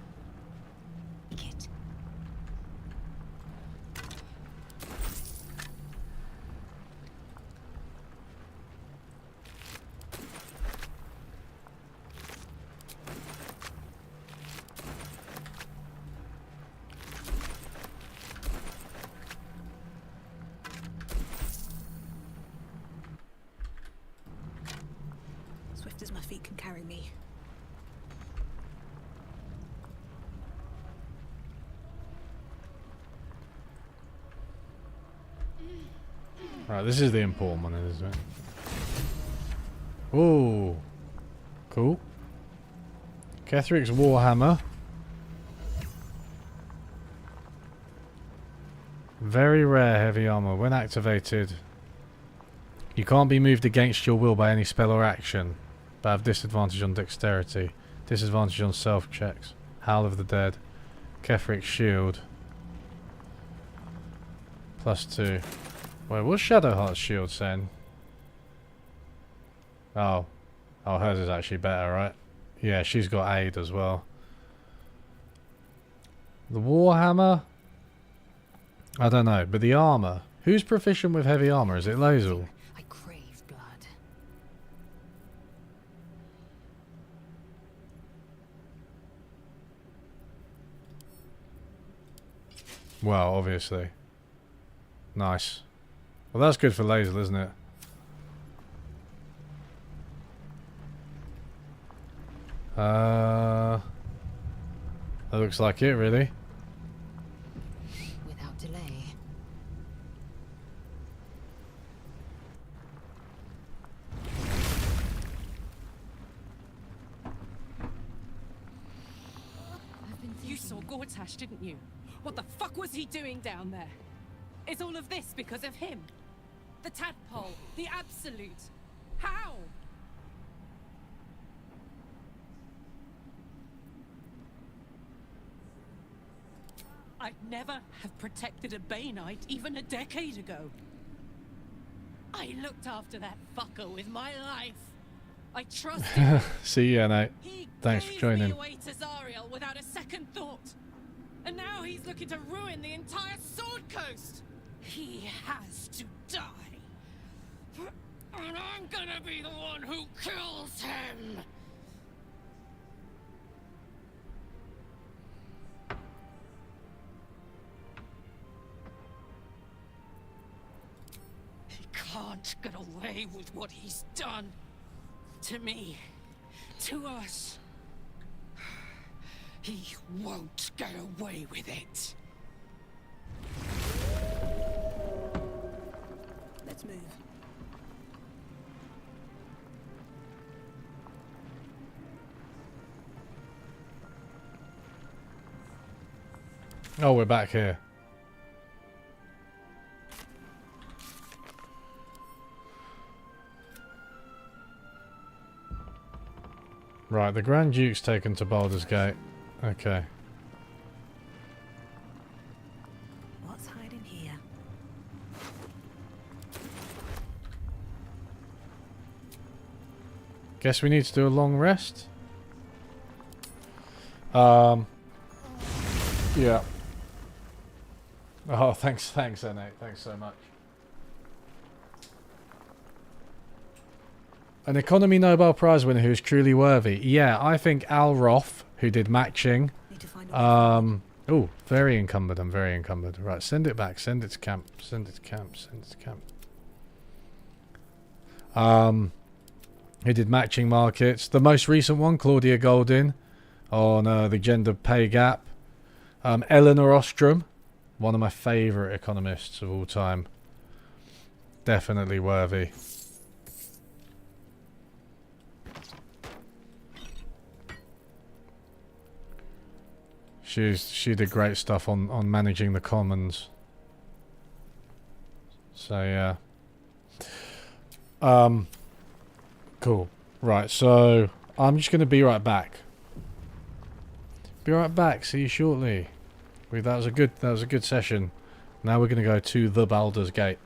Swift as my feet can carry me. Right, this is the important one, isn't it? Ooh. Cool. Ketheric's Warhammer. Very rare heavy armor. When activated, you can't be moved against your will by any spell or action, but have disadvantage on dexterity. Disadvantage on self checks. Howl of the Dead. Ketheric's shield. +2. Wait, what's Shadowheart's shield saying? Oh. Oh, hers is actually better, right? Yeah, she's got aid as well. The Warhammer? I don't know, but the armor. Who's proficient with heavy armor? Is it Lae'zel? I crave blood. Well, obviously. Nice. Well, that's good for Lae'zel, isn't it? That looks like it, really. Without delay. You saw Gortash, didn't you? What the fuck was he doing down there? Is all of this because of him? The tadpole, the absolute. How? I'd never have protected a Bainite even a decade ago. I looked after that fucker with my life. I trusted him. See ya, mate. He Thanks for gave joining. me away to Zariel without a second thought. And now he's looking to ruin the entire Sword Coast. He has to die. And I'm gonna be the one who kills him. He can't get away with what he's done. To me. To us. He won't get away with it. Let's move. Oh, we're back here. Right, the Grand Duke's taken to Baldur's Gate. Okay. What's hiding here? Guess we need to do a long rest. Yeah. Oh, thanks, Nate. Thanks so much. An economy Nobel Prize winner who is truly worthy. Yeah, I think Al Roth, who did matching. Oh, very encumbered. I'm very encumbered. Right, send it back. Send it to camp. Send it to camp. Send it to camp. Who did matching markets. The most recent one, Claudia Goldin, on the gender pay gap. Eleanor Ostrom, one of my favourite economists of all time. Definitely worthy. She did great stuff on managing the commons. So yeah. Cool. Right, so I'm just gonna be right back. Be right back, see you shortly. That was a good session. Now we're gonna go to the Baldur's Gate.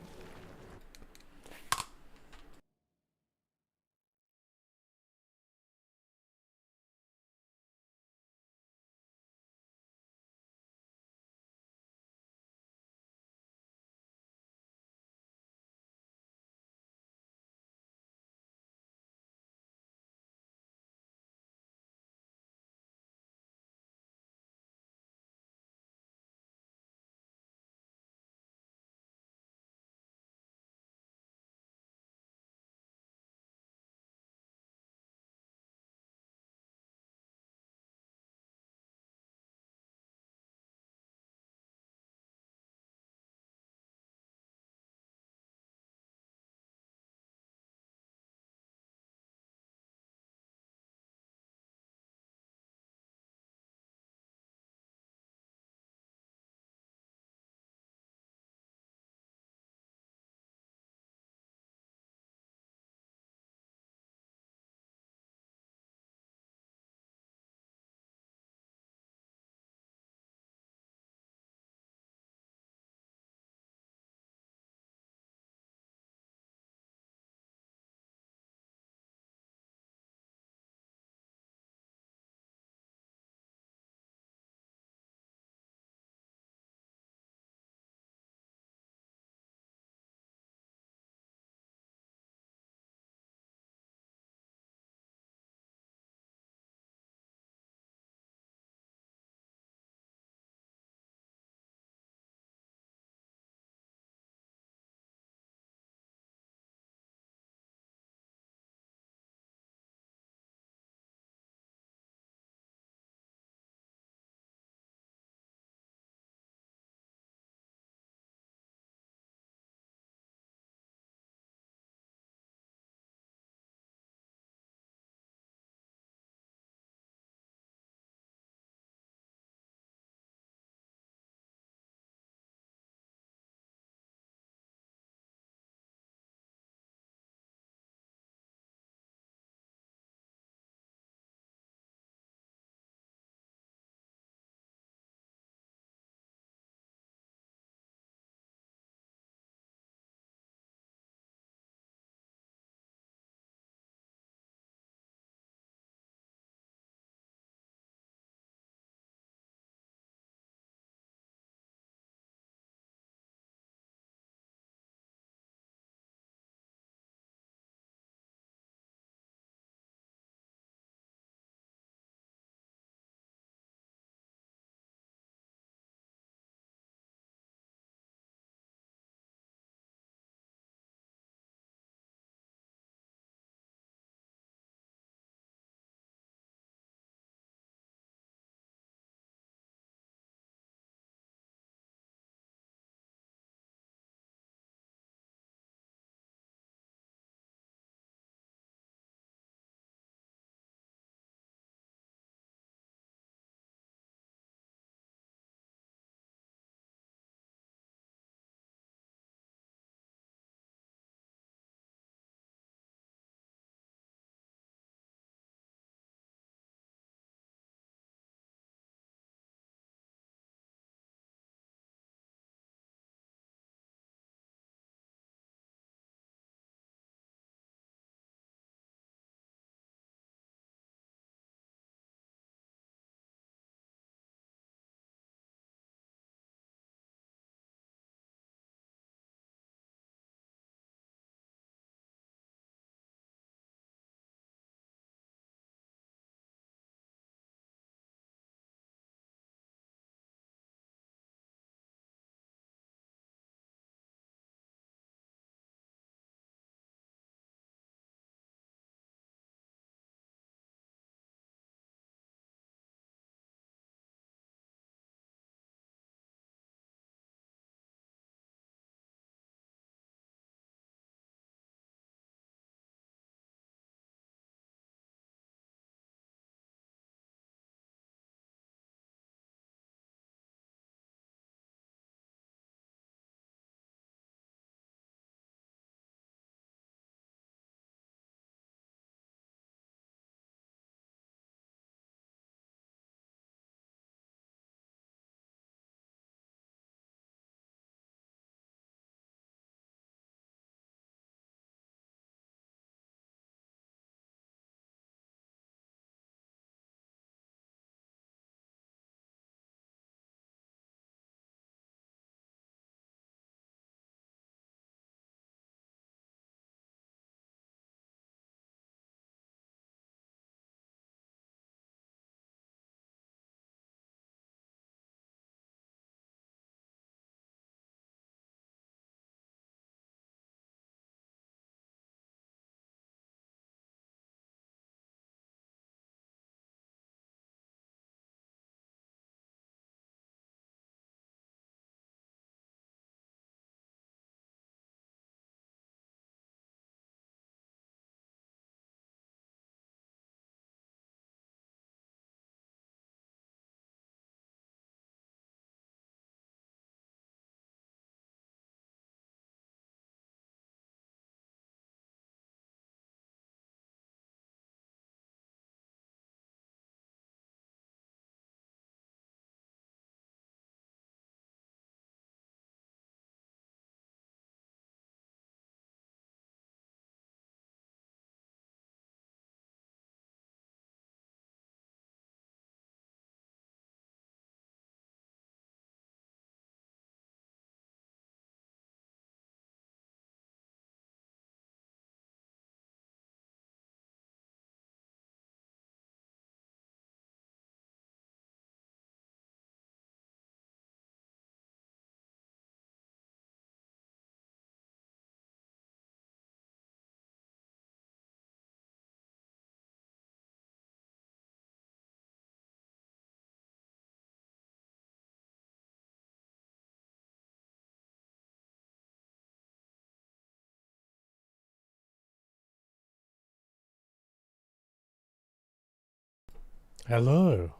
Hello.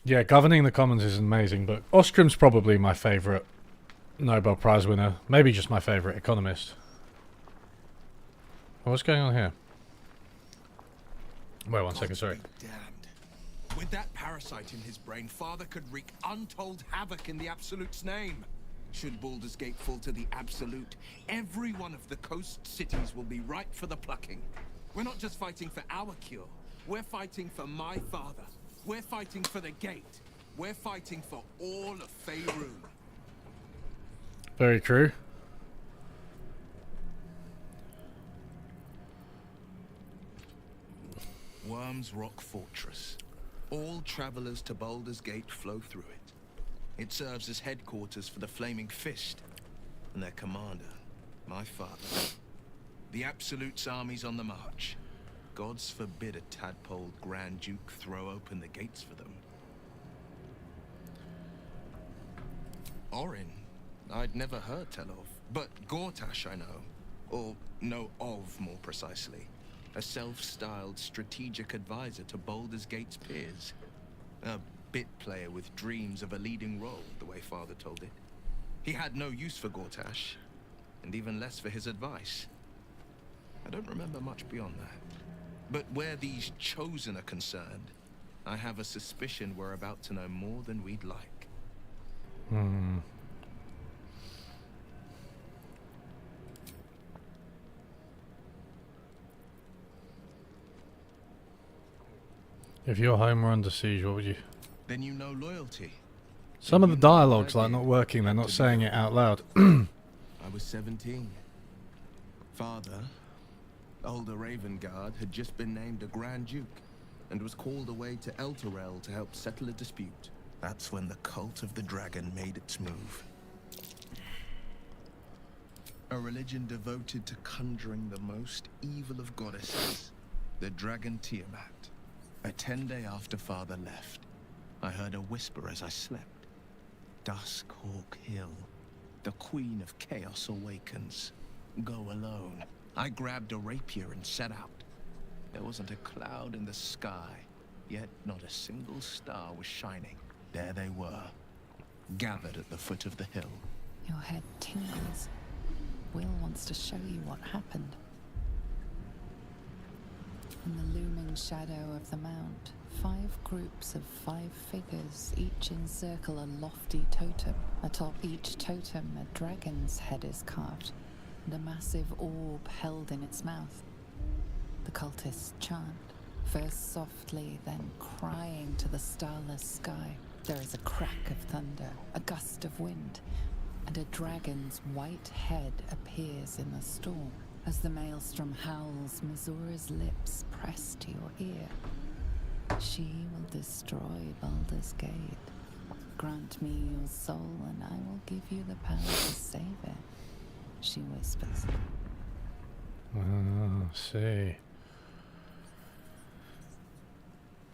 Yeah, governing the commons is an amazing book. Ostrom's probably my favourite Nobel Prize winner. Maybe just my favourite economist. What's going on here? Wait 1 second, sorry. Damned. With that parasite in his brain, Father could wreak untold havoc in the Absolute's name. Should Baldur's Gate fall to the Absolute, every one of the coast cities will be ripe for the plucking. We're not just fighting for our cure. We're fighting for my father. We're fighting for the Gate. We're fighting for all of Faerun. Very true. Worm's Rock Fortress. All travelers to Baldur's Gate flow through it. It serves as headquarters for the Flaming Fist and their commander, my father. The Absolute's army's on the march. Gods forbid a tadpole Grand Duke throw open the gates for them. Orin, I'd never heard tell of, but Gortash I know, or know of more precisely. A self-styled strategic advisor to Baldur's Gate's peers. A bit player with dreams of a leading role, the way Father told it. He had no use for Gortash, and even less for his advice. I don't remember much beyond that. But where these Chosen are concerned, I have a suspicion we're about to know more than we'd like. If your home were under siege, what would you... Then you know loyalty. Some of the dialogue's like not working, they're not saying it out loud. I was 17. Father, older Ravengard, had just been named a Grand Duke and was called away to Elturel to help settle a dispute. That's when the cult of the dragon made its move. A religion devoted to conjuring the most evil of goddesses, the dragon Tiamat. A 10-day after Father left, I heard a whisper as I slept. Duskhawk Hill. The Queen of Chaos awakens. Go alone. I grabbed a rapier and set out. There wasn't a cloud in the sky, yet not a single star was shining. There they were, gathered at the foot of the hill. Your head tingles. Will wants to show you what happened. In the looming shadow of the mount, 5 groups of 5 figures each encircle a lofty totem. Atop each totem, a dragon's head is carved, and a massive orb held in its mouth. The cultists chant, first softly, then crying to the starless sky. There is a crack of thunder, a gust of wind, and a dragon's white head appears in the storm. As the maelstrom howls, Mizura's lips press to your ear. She will destroy Baldur's Gate. Grant me your soul, and I will give you the power to save it, she whispers. See.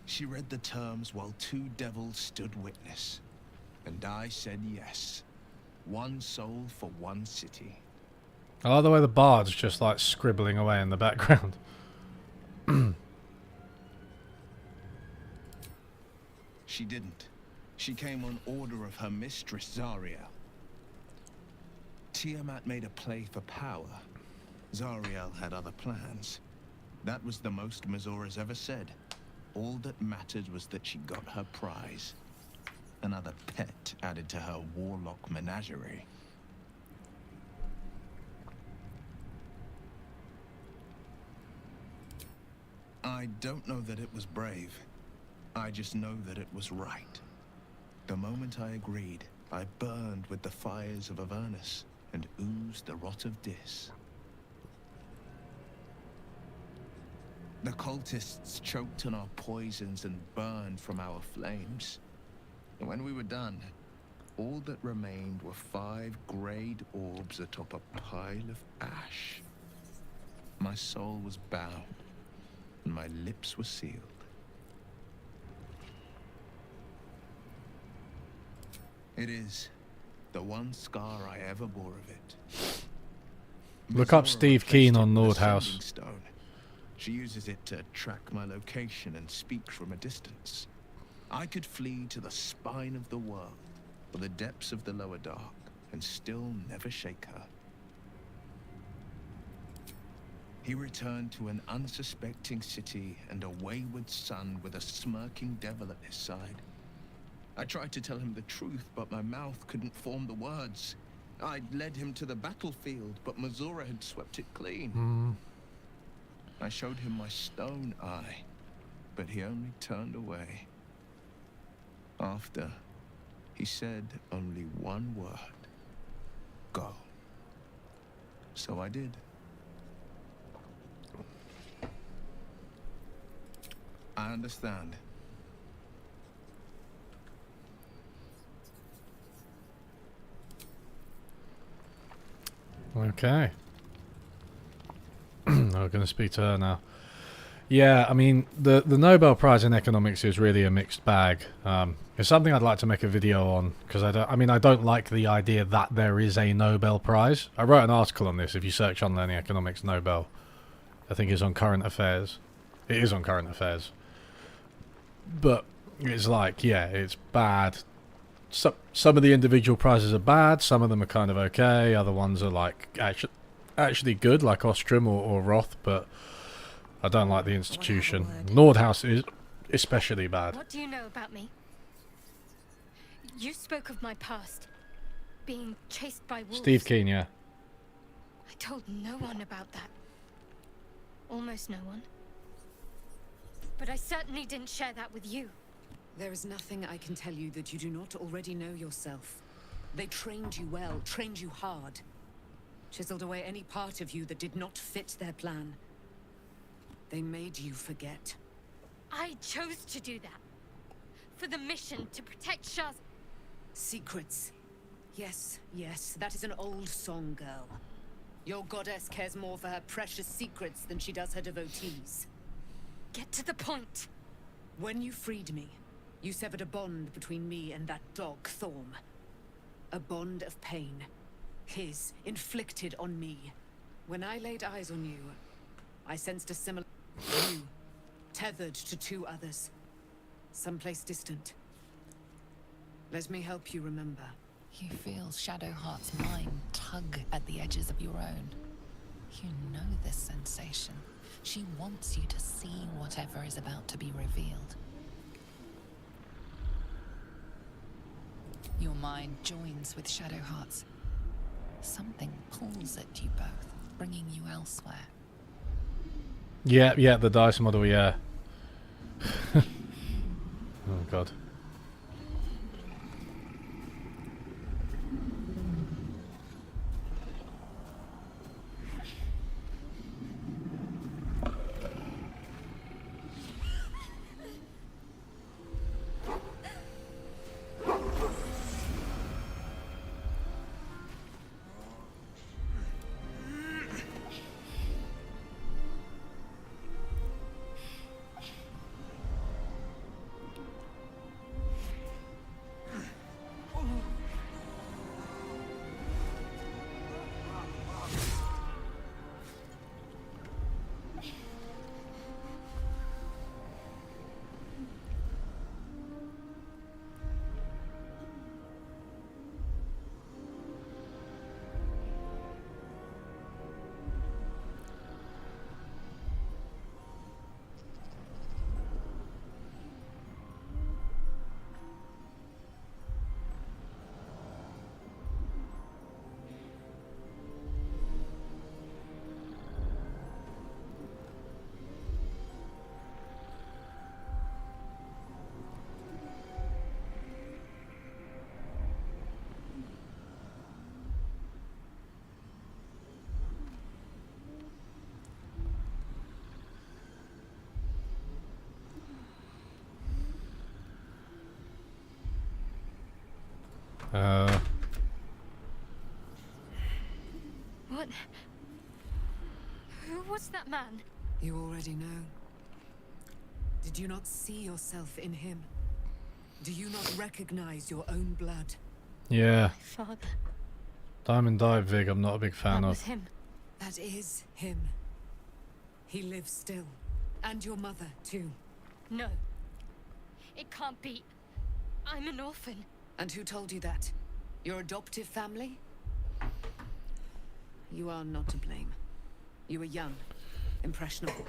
She read the terms while 2 devils stood witness, and I said yes. 1 soul for 1 city. I like the way the bard's just like scribbling away in the background. She didn't. She came on order of her mistress, Zariel. Tiamat made a play for power. Zariel had other plans. That was the most Mizura's ever said. All that mattered was that she got her prize. Another pet added to her warlock menagerie. I don't know that it was brave. I just know that it was right. The moment I agreed, I burned with the fires of Avernus and oozed the rot of Dis. The cultists choked on our poisons and burned from our flames. And when we were done, all that remained were 5 greyed orbs atop a pile of ash. My soul was bound, and my lips were sealed. It is the one scar I ever bore of it. Look up Steve Keen on Nordhaus. She uses it to track my location and speak from a distance. I could flee to the spine of the world, or the depths of the lower dark, and still never shake her. He returned to an unsuspecting city and a wayward son with a smirking devil at his side. I tried to tell him the truth, but my mouth couldn't form the words. I'd led him to the battlefield, but Mazura had swept it clean. I showed him my stone eye, but he only turned away. After, he said only one word. Go. So I did. I understand. Okay. I'm going to speak to her now. Yeah, I mean, the Nobel Prize in Economics is really a mixed bag. It's something I'd like to make a video on, because I don't like the idea that there is a Nobel Prize. I wrote an article on this. If you search on Learning Economics Nobel, I think it's on Current Affairs. It is on Current Affairs. But it's like, yeah, it's bad. Some of the individual prizes are bad. Some of them are kind of okay. Other ones are like actually good, like Ostrom or Roth. But I don't like the institution. Nordhaus is especially bad. What do you know about me? You spoke of my past. Being chased by wolves. Steve Keen, yeah. I told no one about that. Almost no one. But I certainly didn't share that with you. There is nothing I can tell you that you do not already know yourself. They trained you well, trained you hard. Chiseled away any part of you that did not fit their plan. They made you forget. I chose to do that. For the mission to protect Shaz. Secrets. Yes, yes, that is an old song, girl. Your goddess cares more for her precious secrets than she does her devotees. Get to the point. When you freed me, you severed a bond between me and that dog, Thorm. A bond of pain. His, inflicted on me. When I laid eyes on you, I sensed a similar... You, tethered to two others. Someplace distant. Let me help you remember. You feel Shadowheart's mind tug at the edges of your own. You know this sensation. She wants you to see whatever is about to be revealed. Your mind joins with Shadowheart's. Something pulls at you both, bringing you elsewhere. Yeah, the dice model, yeah. Oh god. What? Who was that man? You already know. Did you not see yourself in him? Do you not recognize your own blood? Yeah. My father. Diamond Dive Vig, I'm not a big fan That of. was him. That is him. He lives still. And your mother, too. No. It can't be. I'm an orphan. And who told you that? Your adoptive family? You are not to blame. You were young, impressionable.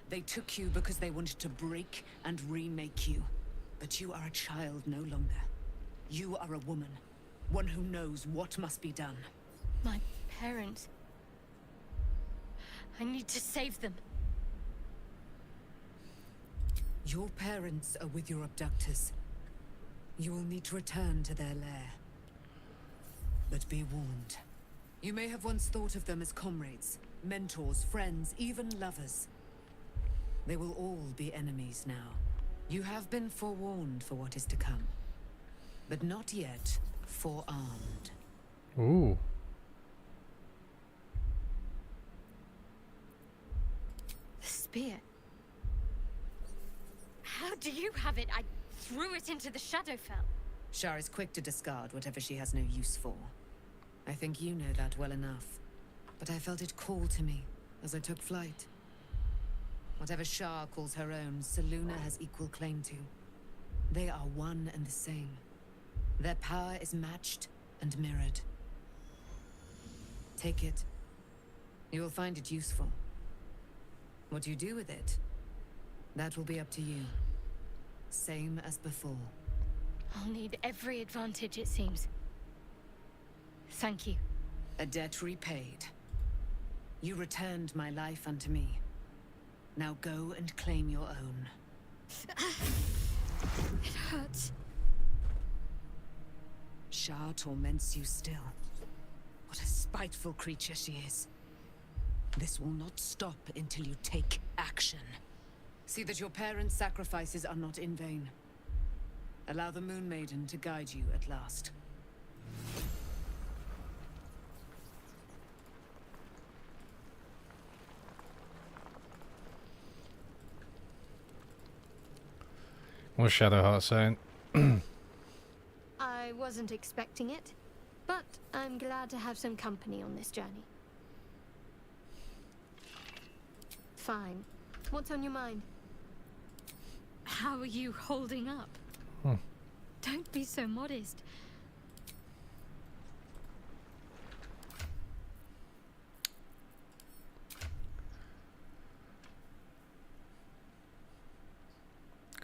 They took you because they wanted to break and remake you. But you are a child no longer. You are a woman. One who knows what must be done. My parents. I need to save them. Your parents are with your abductors. You will need to return to their lair. But be warned. You may have once thought of them as comrades, mentors, friends, even lovers. They will all be enemies now. You have been forewarned for what is to come. But not yet forearmed. Ooh. The spear. How do you have it? I threw it into the Shadowfell. Shar is quick to discard whatever she has no use for. I think you know that well enough. But I felt it call to me as I took flight. Whatever Shar calls her own, Selûne has equal claim to. They are one and the same. Their power is matched and mirrored. Take it. You will find it useful. What you do with it, that will be up to you. Same as before. I'll need every advantage, it seems. Thank you. A debt repaid. You returned my life unto me. Now go and claim your own. It hurts. Shar torments you still. What a spiteful creature she is. This will not stop until you take action. See that your parents' sacrifices are not in vain. Allow the Moon Maiden to guide you at last. What's Shadowheart saying? I wasn't expecting it, but I'm glad to have some company on this journey. Fine. What's on your mind? How are you holding up? Don't be so modest.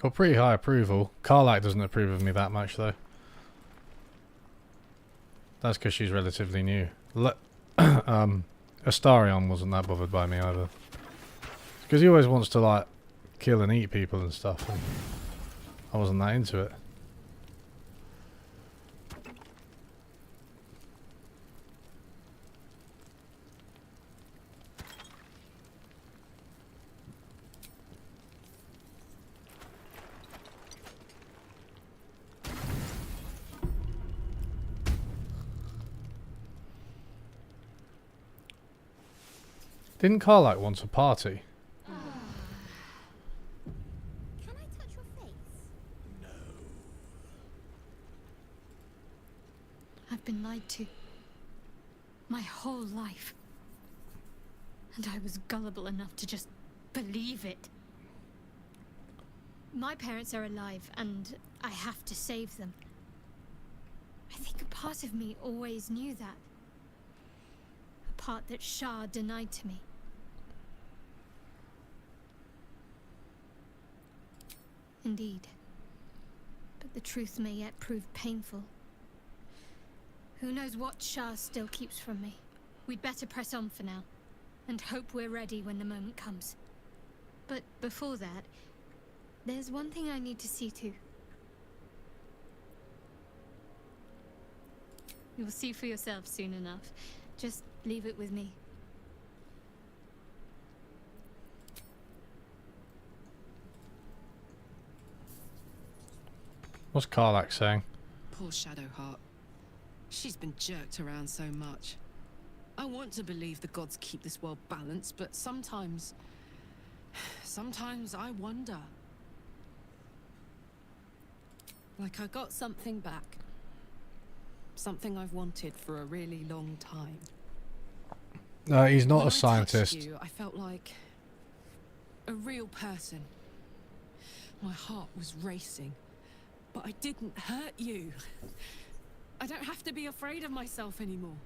Got pretty high approval. Karlak doesn't approve of me that much though. That's because she's relatively new. Astarion wasn't that bothered by me either. Because he always wants to like kill and eat people and stuff, and I wasn't that into it. Didn't Karlak want a party? Can I touch your face? I've been lied to. My whole life. And I was gullible enough to just believe it. My parents are alive, and I have to save them. I think a part of me always knew that. A part that Shar denied to me. Indeed. But the truth may yet prove painful. Who knows what Shar still keeps from me? We'd better press on for now, and hope we're ready when the moment comes. But before that, there's one thing I need to see to. You'll see for yourself soon enough. Just leave it with me. What's Karlak saying? Poor Shadowheart. She's been jerked around so much. I want to believe the gods keep this world balanced, but sometimes I wonder. Like I got something back. Something I've wanted for a really long time. He's not When a scientist. I touched you, I felt like A real person. My heart was racing, but I didn't hurt you. I don't have to be afraid of myself anymore.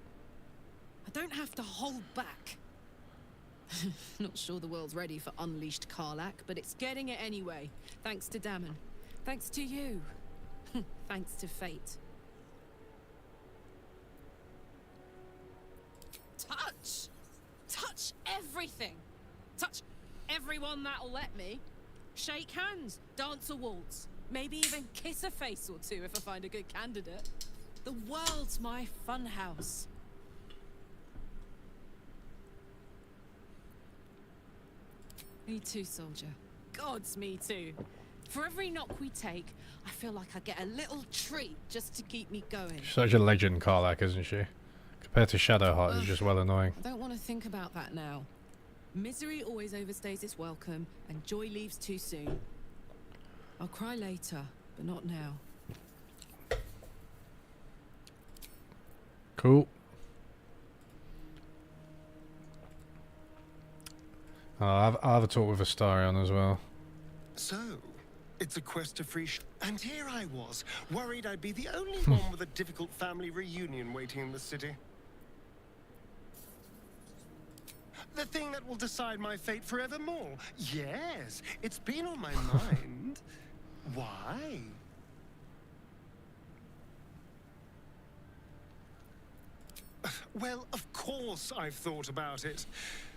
I don't have to hold back. Not sure the world's ready for unleashed Karlach, but it's getting it anyway. Thanks to Dammon. Thanks to you. Thanks to fate. Touch! Touch everything! Touch everyone that'll let me. Shake hands, dance a waltz, maybe even kiss a face or two if I find a good candidate. The world's my funhouse. Me too, soldier. Gods, me too. For every knock we take, I feel like I get a little treat just to keep me going. She's such a legend, Karlach, isn't she? Compared to Shadowheart, it's just well annoying. I don't want to think about that now. Misery always overstays its welcome, and joy leaves too soon. I'll cry later, but not now. Cool. I'll have a talk with Astarion as well. So, it's a quest to free and here I was, worried I'd be the only one with a difficult family reunion waiting in the city. The thing that will decide my fate forevermore. Yes, it's been on my mind. Why? Well, of course I've thought about it.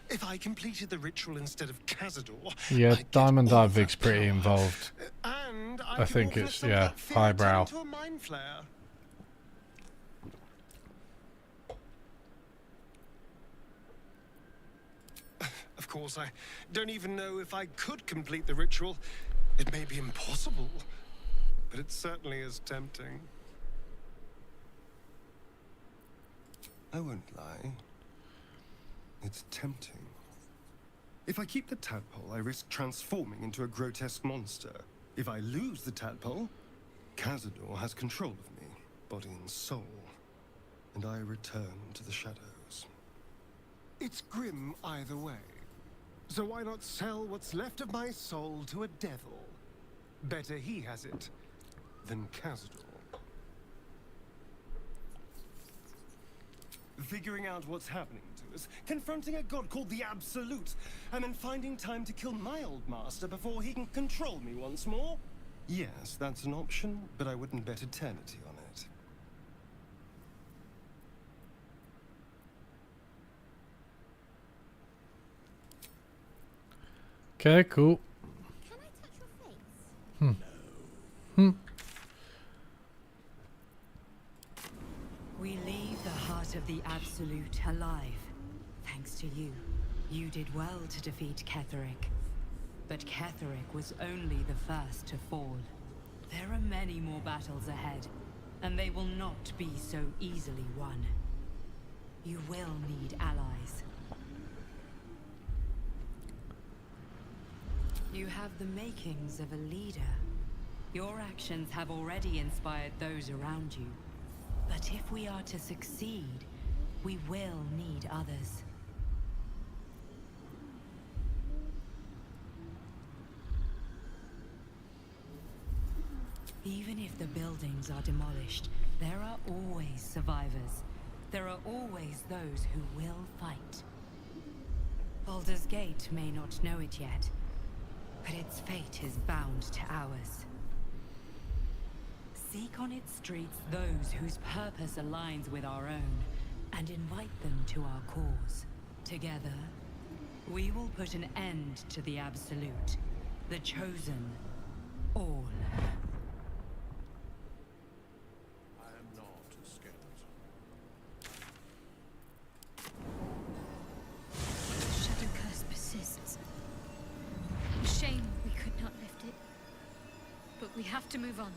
If I completed the ritual instead of Cazador... Yeah, Diamond Eye Vig's pretty involved. And I think it's, yeah, highbrow. To a mind flare. Of course, I don't even know if I could complete the ritual. It may be impossible, but it certainly is tempting. I won't lie. It's tempting. If I keep the tadpole, I risk transforming into a grotesque monster. If I lose the tadpole, Cazador has control of me, body and soul, and I return to the shadows. It's grim either way. So why not sell what's left of my soul to a devil? Better he has it than Cazador. Figuring out what's happening to us, confronting a god called the Absolute, and then finding time to kill my old master before he can control me once more? Yes, that's an option, but I wouldn't bet eternity on it. Okay, cool. Can I touch your face? Hmm. We leave the heart of the Absolute alive. Thanks to you. You did well to defeat Ketheric. But Ketheric was only the first to fall. There are many more battles ahead, and they will not be so easily won. You will need allies. You have the makings of a leader. Your actions have already inspired those around you. But if we are to succeed, we will need others. Even if the buildings are demolished, there are always survivors. There are always those who will fight. Baldur's Gate may not know it yet, but its fate is bound to ours. Seek on its streets those whose purpose aligns with our own, and invite them to our cause. Together, we will put an end to the Absolute, the Chosen, all. I am not a skeleton. The shadow curse persists. Shame we could not lift it. But we have to move on.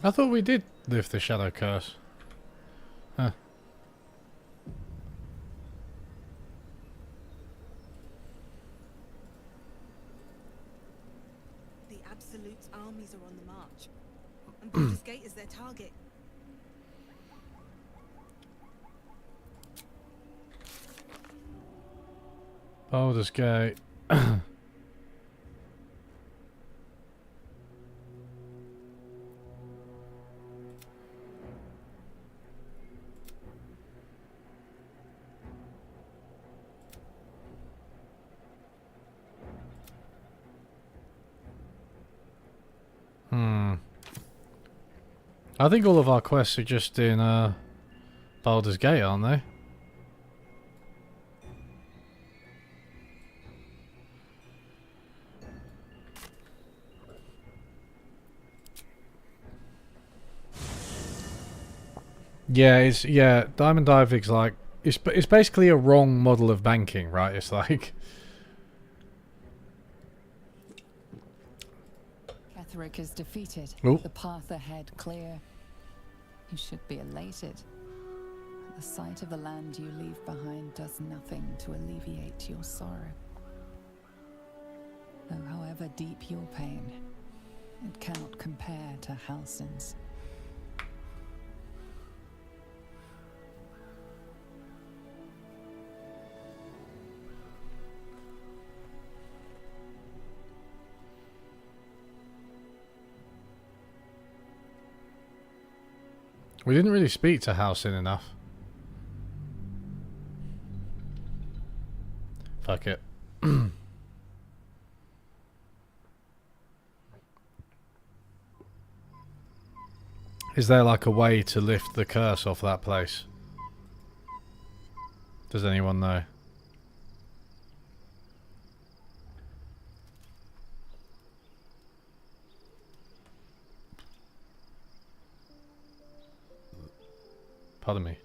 I thought we did lift the shadow curse. Huh. The Absolute's armies are on the march, and Baldur's Gate is their target. Baldur's Gate. I think all of our quests are just in Baldur's Gate, aren't they? Yeah, Diamond Diving's like it's basically a wrong model of banking, right? It's like Ketheric is defeated. Ooh. The path ahead clear. You should be elated. The sight of the land you leave behind does nothing to alleviate your sorrow. Though however deep your pain, it cannot compare to Halsin's. we didn't really speak to Halsin enough. Fuck it. Is there like a way to lift the curse off that place? Does anyone know? Pardon me.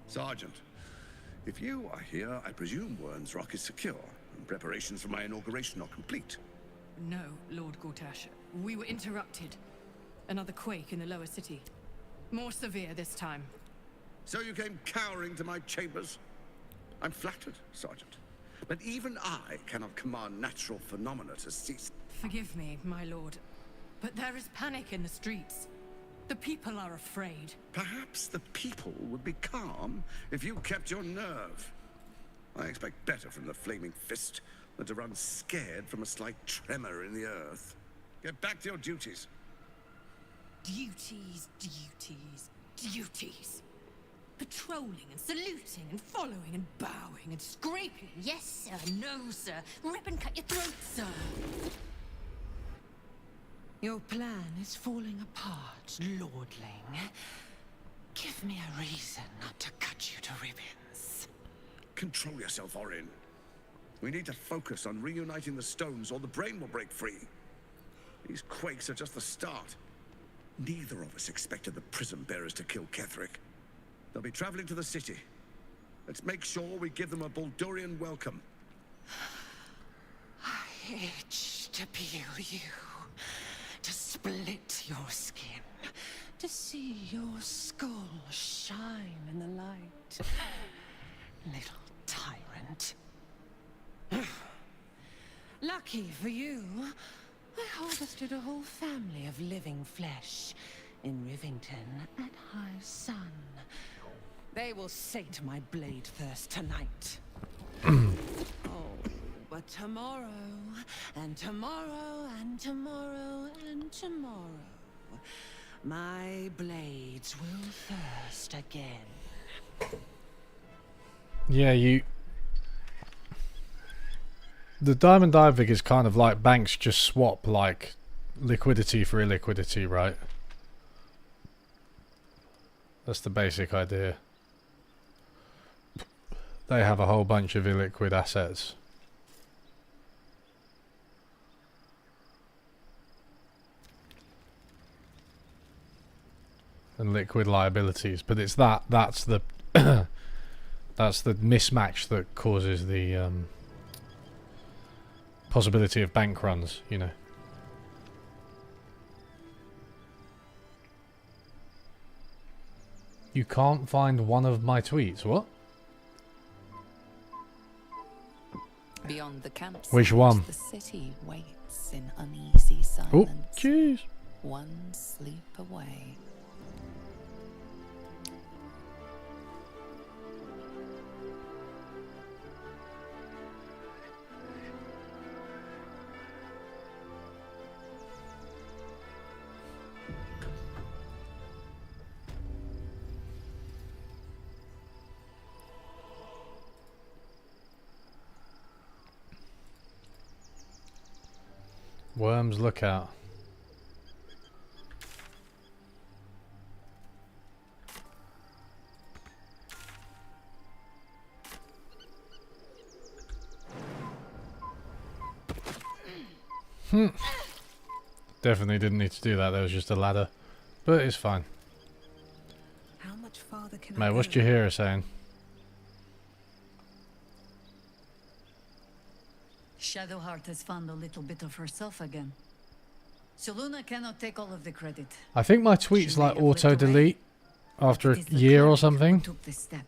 Sergeant, if you are here, I presume Wern's Rock is secure, and preparations for my inauguration are complete. No, Lord Gortash. We were interrupted. Another quake in the lower city. More severe this time. So you came cowering to my chambers? I'm flattered, Sergeant. But even I cannot command natural phenomena to cease. Forgive me, my lord, but there is panic in the streets. The people are afraid. Perhaps the people would be calm if you kept your nerve. I expect better from the Flaming Fist than to run scared from a slight tremor in the earth. Get back to your duties. Duties, duties, duties. Patrolling and saluting and following and bowing and scraping. Yes, sir. No, sir. Rip and cut your throat, sir. Your plan is falling apart, lordling. Give me a reason not to cut you to ribbons. Control yourself, Orin. We need to focus on reuniting the stones or the brain will break free. These quakes are just the start. Neither of us expected the Prism Bearers to kill Ketheric. They'll be traveling to the city. Let's make sure we give them a Baldurian welcome. I itch to peel you, to split your skin, to see your skull shine in the light. Little tyrant. Lucky for you, I harvested a whole family of living flesh in Rivington at high sun. They will sate my blade thirst tonight. Oh, but tomorrow, and tomorrow, and tomorrow, and tomorrow, my blades will thirst again. Yeah, the Diamond Diving is kind of like banks just swap like liquidity for illiquidity, right? That's the basic idea. They have a whole bunch of illiquid assets. And liquid liabilities, but it's that's the That's the mismatch that causes the possibility of bank runs, you know. You can't find one of my tweets. What? Beyond the campsite, Which one? the city waits in uneasy silence. Oh, jeez. One sleep away. Worms lookout. Definitely didn't need to do that. There was just a ladder, but it's fine. How much farther can Mate, I what's go? Jaheira saying? Shadowheart has found a little bit of herself again. Selûne cannot take all of the credit. I think my tweets like have lived auto delete after It a is the year or cleric who something. took this step.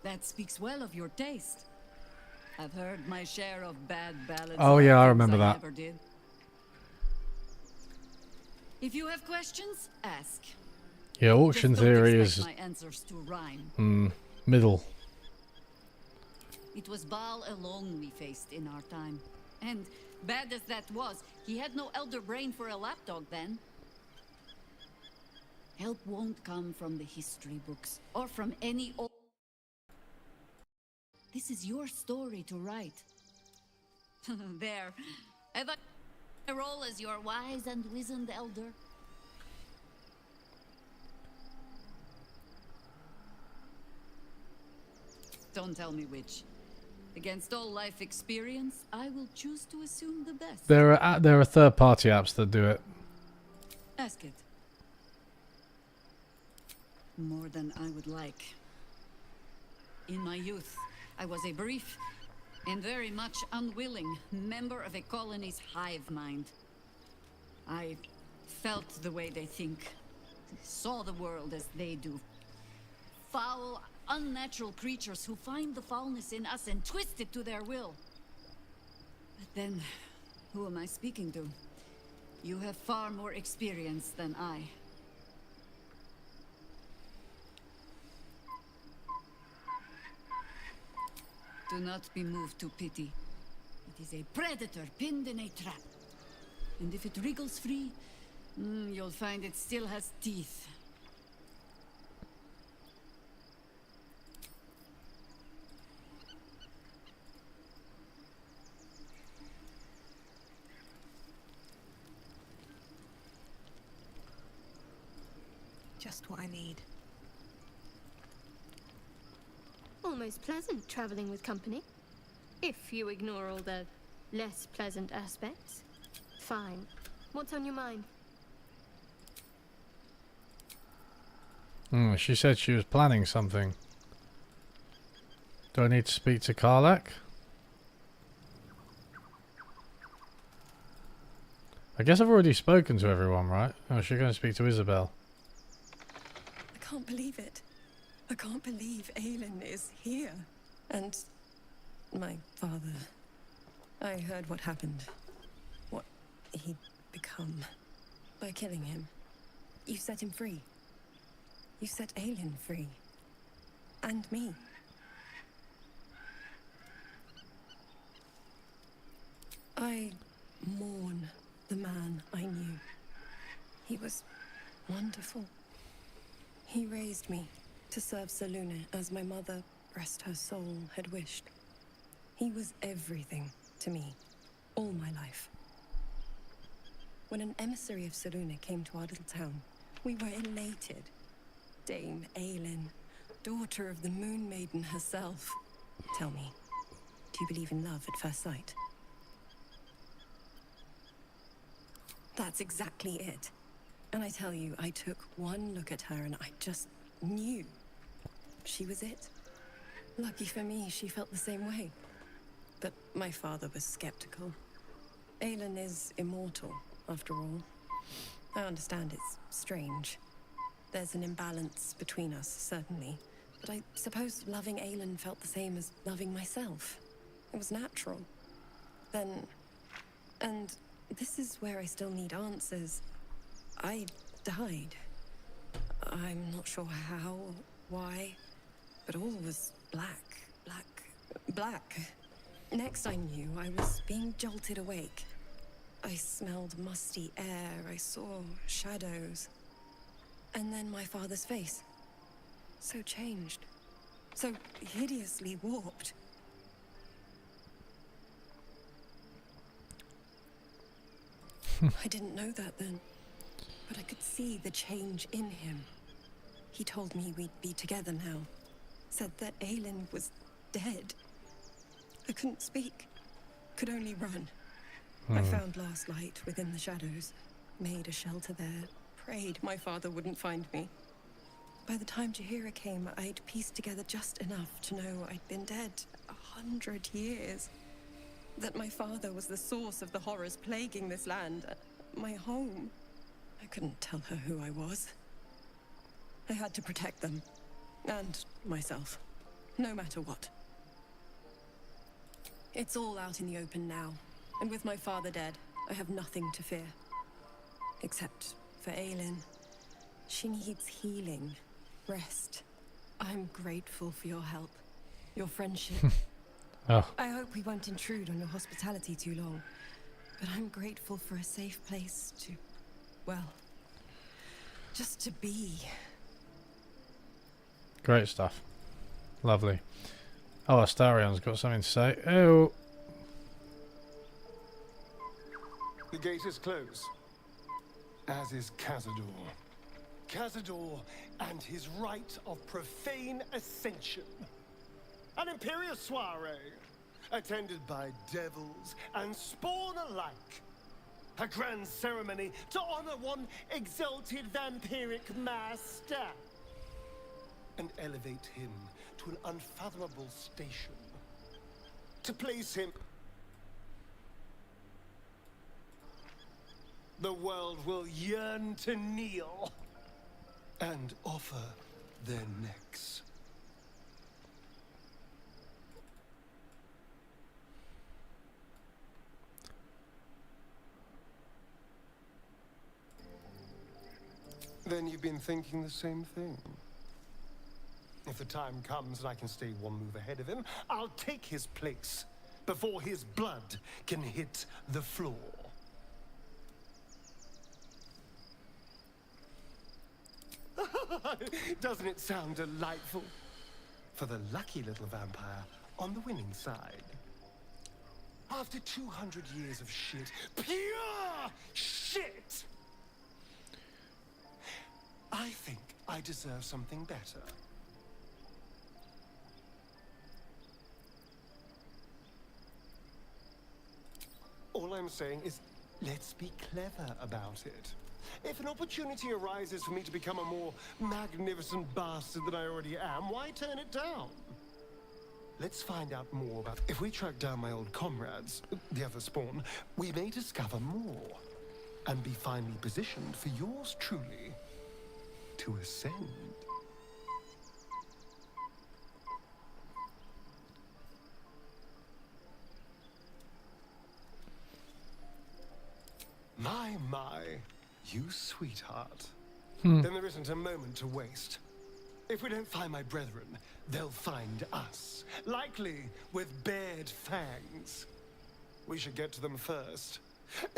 That speaks well of your taste. I've heard my share of bad ballads. Oh, about yeah, I things remember that. Never did. If you have questions, ask. Yeah, auction Just don't theory expect is my answers to rhyme. middle. It was Baal alone we faced in our time. And bad as that was, he had no elder brain for a lapdog then. Help won't come from the history books or from any old. This is your story to write. There. Have I a role as your wise and wizened elder? Don't tell me which. Against all life experience, I will choose to assume the best. There are third-party apps that do it. Ask it. More than I would like. In my youth, I was a brief and very much unwilling member of a colony's hive mind. I felt the way they think, saw the world as they do. Foul, unnatural creatures who find the foulness in us and twist it to their will. But then, who am I speaking to? You have far more experience than I. Do not be moved to pity. It is a predator pinned in a trap. And if it wriggles free, you'll find it still has teeth. Just what I need. Almost pleasant traveling with company. If you ignore all the less pleasant aspects. Fine. What's on your mind? She said she was planning something. Do I need to speak to Karlach? I guess I've already spoken to everyone, right? Oh, she's going to speak to Isabel. I can't believe it. I can't believe Aelin is here. And my father. I heard what happened. What he'd become. By killing him. You set him free. You set Aelin free. And me. I mourn the man I knew. He was wonderful. He raised me to serve Selûne as my mother, rest her soul, had wished. He was everything to me, all my life. When an emissary of Selûne came to our little town, we were elated. Dame Aelin, daughter of the Moon Maiden herself. Tell me, do you believe in love at first sight? That's exactly it. And I tell you, I took one look at her and I just knew she was it. Lucky for me, she felt the same way. But my father was skeptical. Aelin is immortal, after all. I understand it's strange. There's an imbalance between us, certainly. But I suppose loving Aelin felt the same as loving myself. It was natural. Then... And this is where I still need answers. I died. I'm not sure how, why, but all was black. Next I knew, I was being jolted awake. I smelled musty air, I saw shadows. And then my father's face. So changed. So hideously warped. I didn't know that then, but I could see the change in him. He told me we'd be together now. Said that Aelin was dead. I couldn't speak. Could only run. I found last light within the shadows. Made a shelter there. Prayed my father wouldn't find me. By the time Jaheira came, I'd pieced together just enough to know I'd been dead 100 years. That my father was the source of the horrors plaguing this land. My home. I couldn't tell her who I was. I had to protect them. And myself. No matter what. It's all out in the open now. And with my father dead, I have nothing to fear. Except for Aelin. She needs healing. Rest. I'm grateful for your help. Your friendship. Oh. I hope we won't intrude on your hospitality too long. But I'm grateful for a safe place to... well... just to be. Great stuff. Lovely. Oh, Astarion's got something to say. Oh. The gate is closed, as is Cazador. Cazador and his rite of profane ascension. An imperial soiree, attended by devils and spawn alike. A grand ceremony to honor one exalted vampiric master. And elevate him to an unfathomable station. To place him... the world will yearn to kneel and offer their necks. Then you've been thinking the same thing. If the time comes and I can stay one move ahead of him, I'll take his place before his blood can hit the floor. Doesn't it sound delightful? For the lucky little vampire on the winning side. After 200 years of shit, pure shit! I think I deserve something better. All I'm saying is, let's be clever about it. If an opportunity arises for me to become a more magnificent bastard than I already am, why turn it down? Let's find out more about... If we track down my old comrades, the other spawn, we may discover more. And be finely positioned for yours truly to ascend. My, you sweetheart. Then there isn't a moment to waste. If we don't find my brethren, they'll find us. Likely with bared fangs. We should get to them first.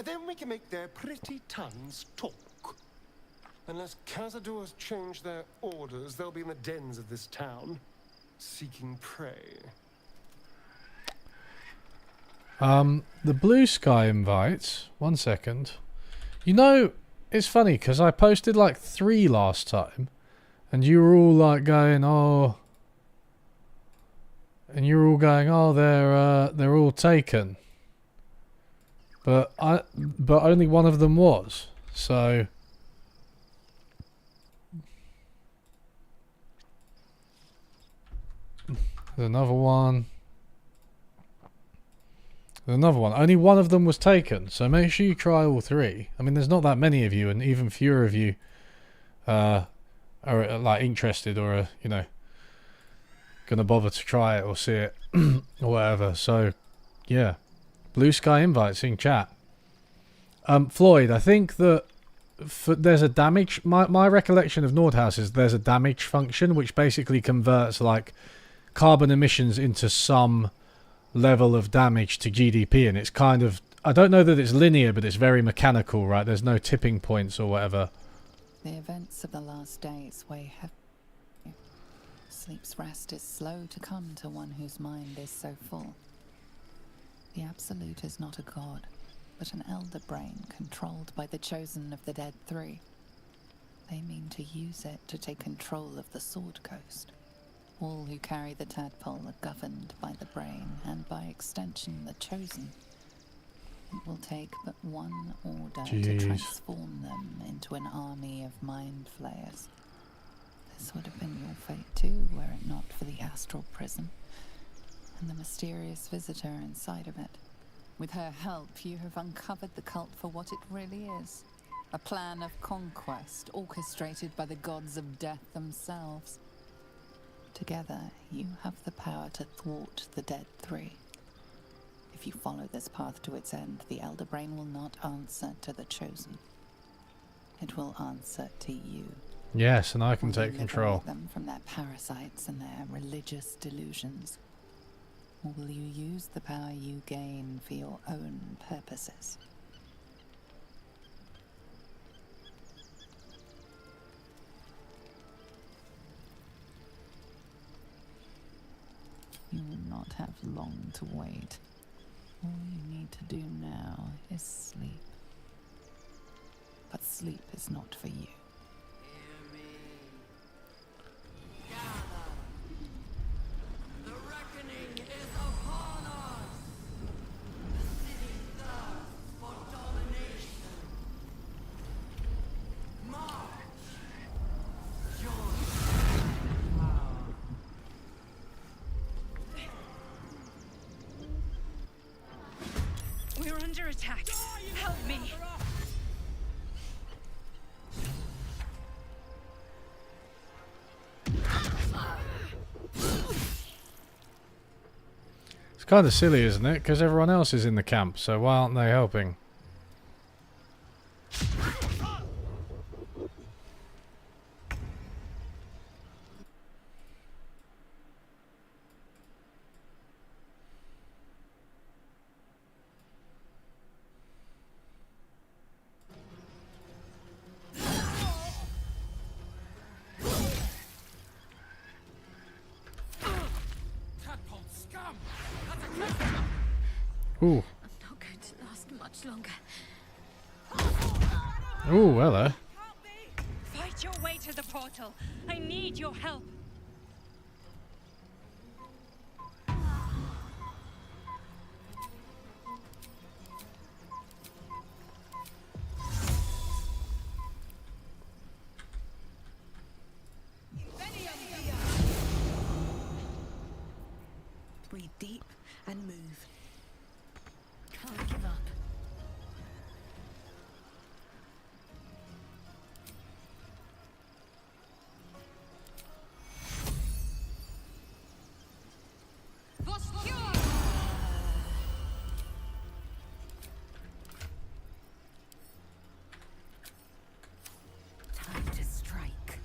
Then we can make their pretty tongues talk. Unless Cazadors change their orders, they'll be in the dens of this town, seeking prey. The Blue Sky invites. 1 second. You know, it's funny because I posted like 3 last time, and you were all like going, "Oh," and you were all going, "Oh, they're all taken." But only one of them was. So There's another one. There's another one. Only one of them was taken, so make sure you try all three. I mean, there's not that many of you, and even fewer of you are like interested or you know, gonna bother to try it or see it or whatever. So yeah, blue sky invites in chat. Floyd, I think that there's a damage. My recollection of Nordhaus is there's a damage function which basically converts like carbon emissions into some level of damage to GDP, and it's kind of, I don't know that it's linear, but it's very mechanical, right? There's no tipping points or whatever. The events of the last days weigh heavy. Sleep's rest is slow to come to one whose mind is so full. The Absolute is not a god, but an elder brain controlled by the chosen of the Dead Three. They mean to use it to take control of the Sword Coast. All who carry the tadpole are governed by the brain, and by extension the chosen. It will take but one order to transform them into an army of mind flayers. This would have been your fate too, were it not for the astral prism, and the mysterious visitor inside of it. With her help, you have uncovered the cult for what it really is. A plan of conquest, orchestrated by the gods of death themselves. Together, you have the power to thwart the Dead Three. If you follow this path to its end, the Elder Brain will not answer to the Chosen. It will answer to you. Yes, and I can take control. Them from their parasites and their religious delusions. Or will you use the power you gain for your own purposes? You will not have long to wait. All you need to do now is sleep. But sleep is not for you. We're under attack. Help me. It's kind of silly, isn't it? Because everyone else is in the camp, so why aren't they helping? Ooh. I'm not going to last much longer. Ooh, hello. Fight your way to the portal. I need your help. Breathe deep and move. Can't give up. Time to strike.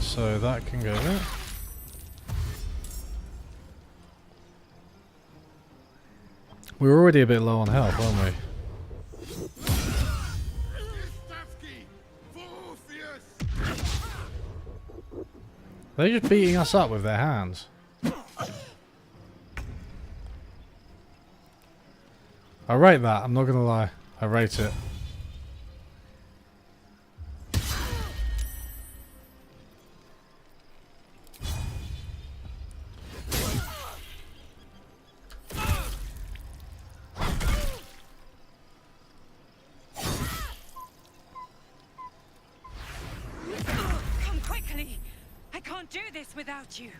So that can go there. We were already a bit low on health, weren't we? They're just beating us up with their hands. I rate that, I'm not gonna lie. I rate it. this without you.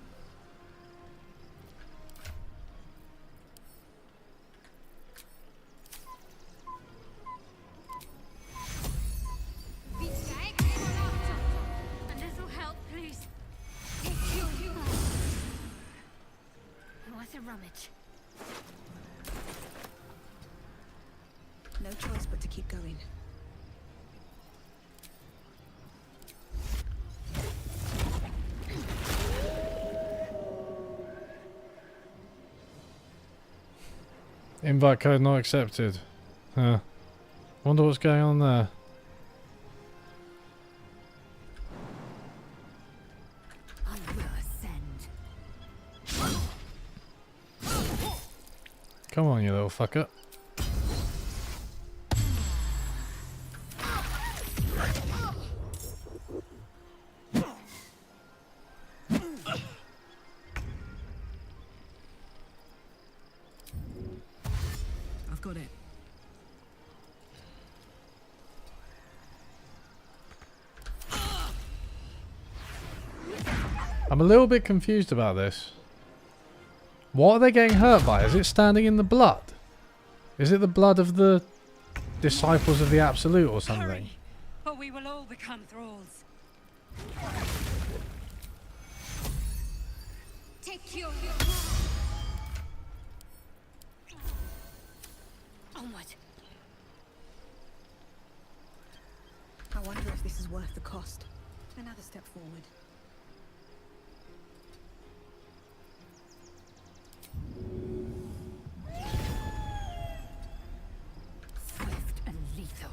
A little help, please. What's a rummage? No choice but to keep going. Invite code not accepted. Huh. Wonder what's going on there. I will ascend. Come on, you little fucker. I've got it. I'm a little bit confused about this. What are they getting hurt by? Is it standing in the blood? Is it the blood of the disciples of the Absolute or something? Hurry, or we will all become thralls. Take your onward. I wonder if this is worth the cost. Another step forward. Swift and lethal.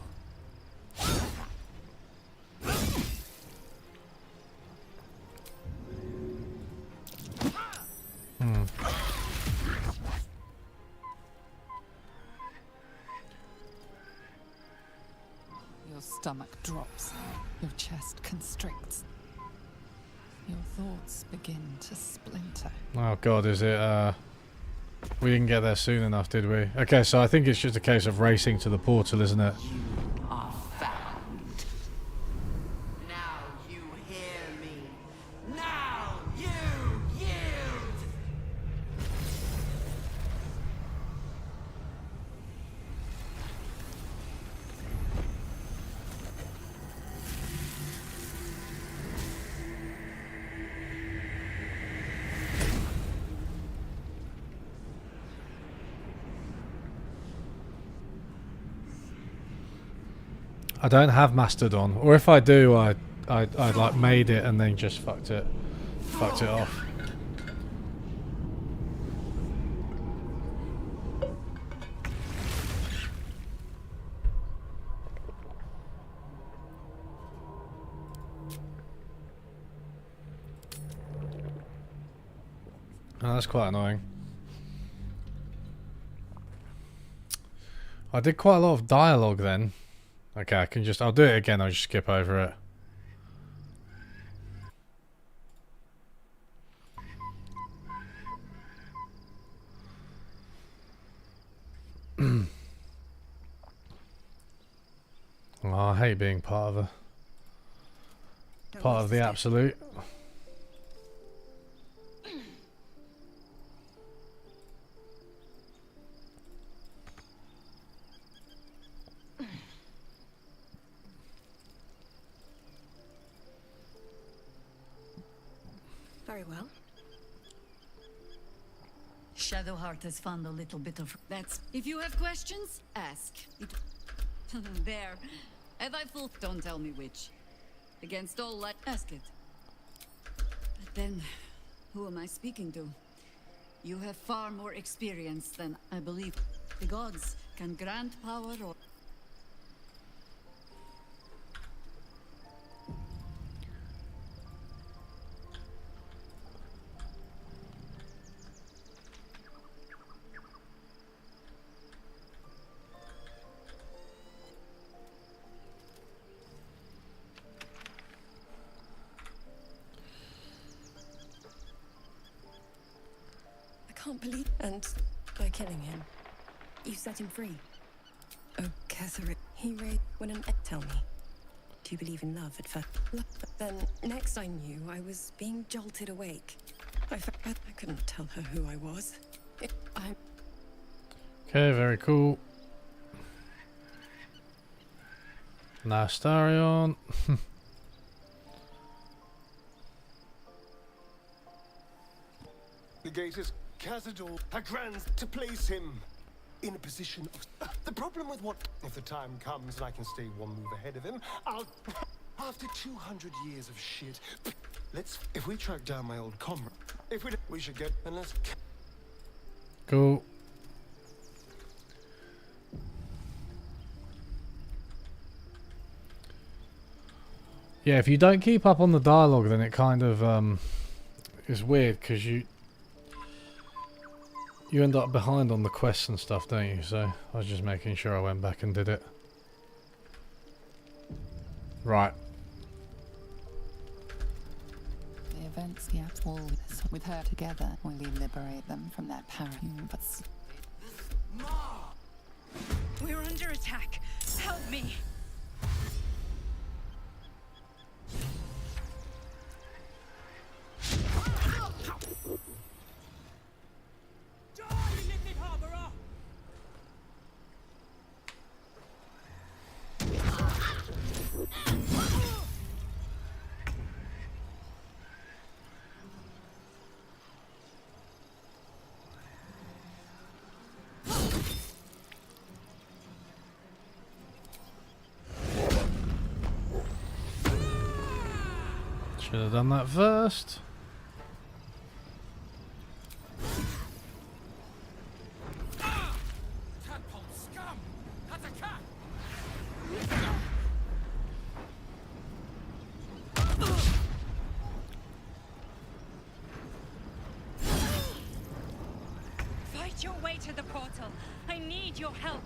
Your stomach drops. Your chest constricts. Your thoughts begin to splinter. Oh god, is it we didn't get there soon enough, did we? Okay, so I think it's just a case of racing to the portal, isn't it? You are found. Now you hear me. Now you yield. I don't have Mastodon, or if I do, I like made it and then just fucked it off. Oh, that's quite annoying. I did quite a lot of dialogue then. Okay, I'll do it again, I'll just skip over it. Oh, I hate being part of the Absolute. Very well. Shadowheart has found a little bit of... That's... If you have questions, ask. There. Have I full... Don't tell me which. Against all light... Ask it. But then, who am I speaking to? You have far more experience than I believe. The gods can grant power or... Can't believe... And by killing him, you set him free. Oh, Catherine. He raised... When an... Tell me. Do you believe in love at first? Love... Then, next I knew, I was being jolted awake. I couldn't tell her who I was. Okay, very cool. Nastarion. The gate is Cazador Hagrans to place him in a position of... The problem with what... If the time comes and I can stay one move ahead of him, I'll... After 200 years of shit... Let's... If we track down my old comrade... If we should get... Unless... Cool. Yeah, if you don't keep up on the dialogue, then it kind of is weird, because you end up behind on the quests and stuff, don't you? So I was just making sure I went back and did it. Right. The events the Apple with her together will liberate them from that paradigm. But We're under attack. Help me. Should have done that first. Fight your way to the portal. I need your help.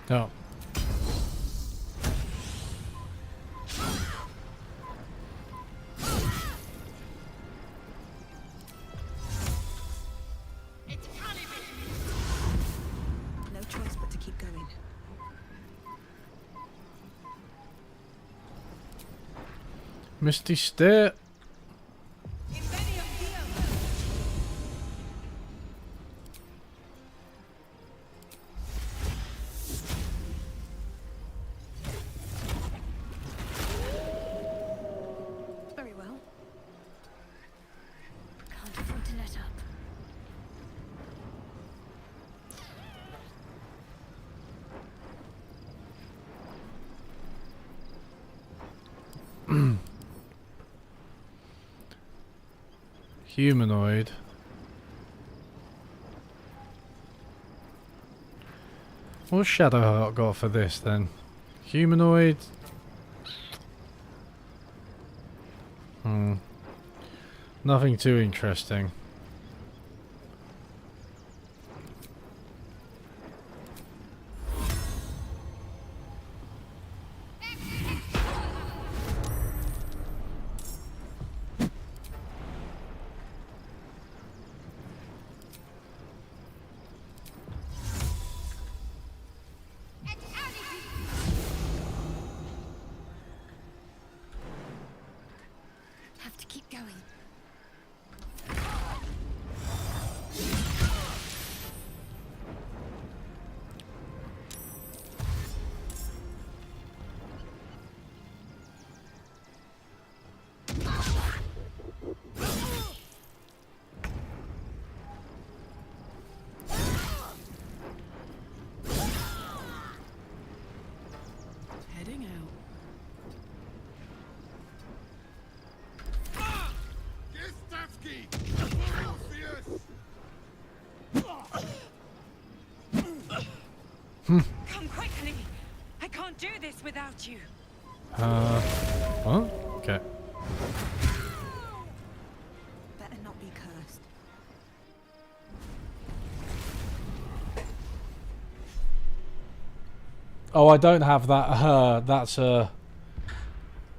No. No choice but to keep going. Misty Stare. Very well. Can't afford to let up. Humanoid. What's Shadowheart got for this then? Humanoid. Nothing too interesting. Have to keep going. Heading out. Come quickly. I can't do this without you. What? Okay. Better not be cursed. Oh, I don't have that.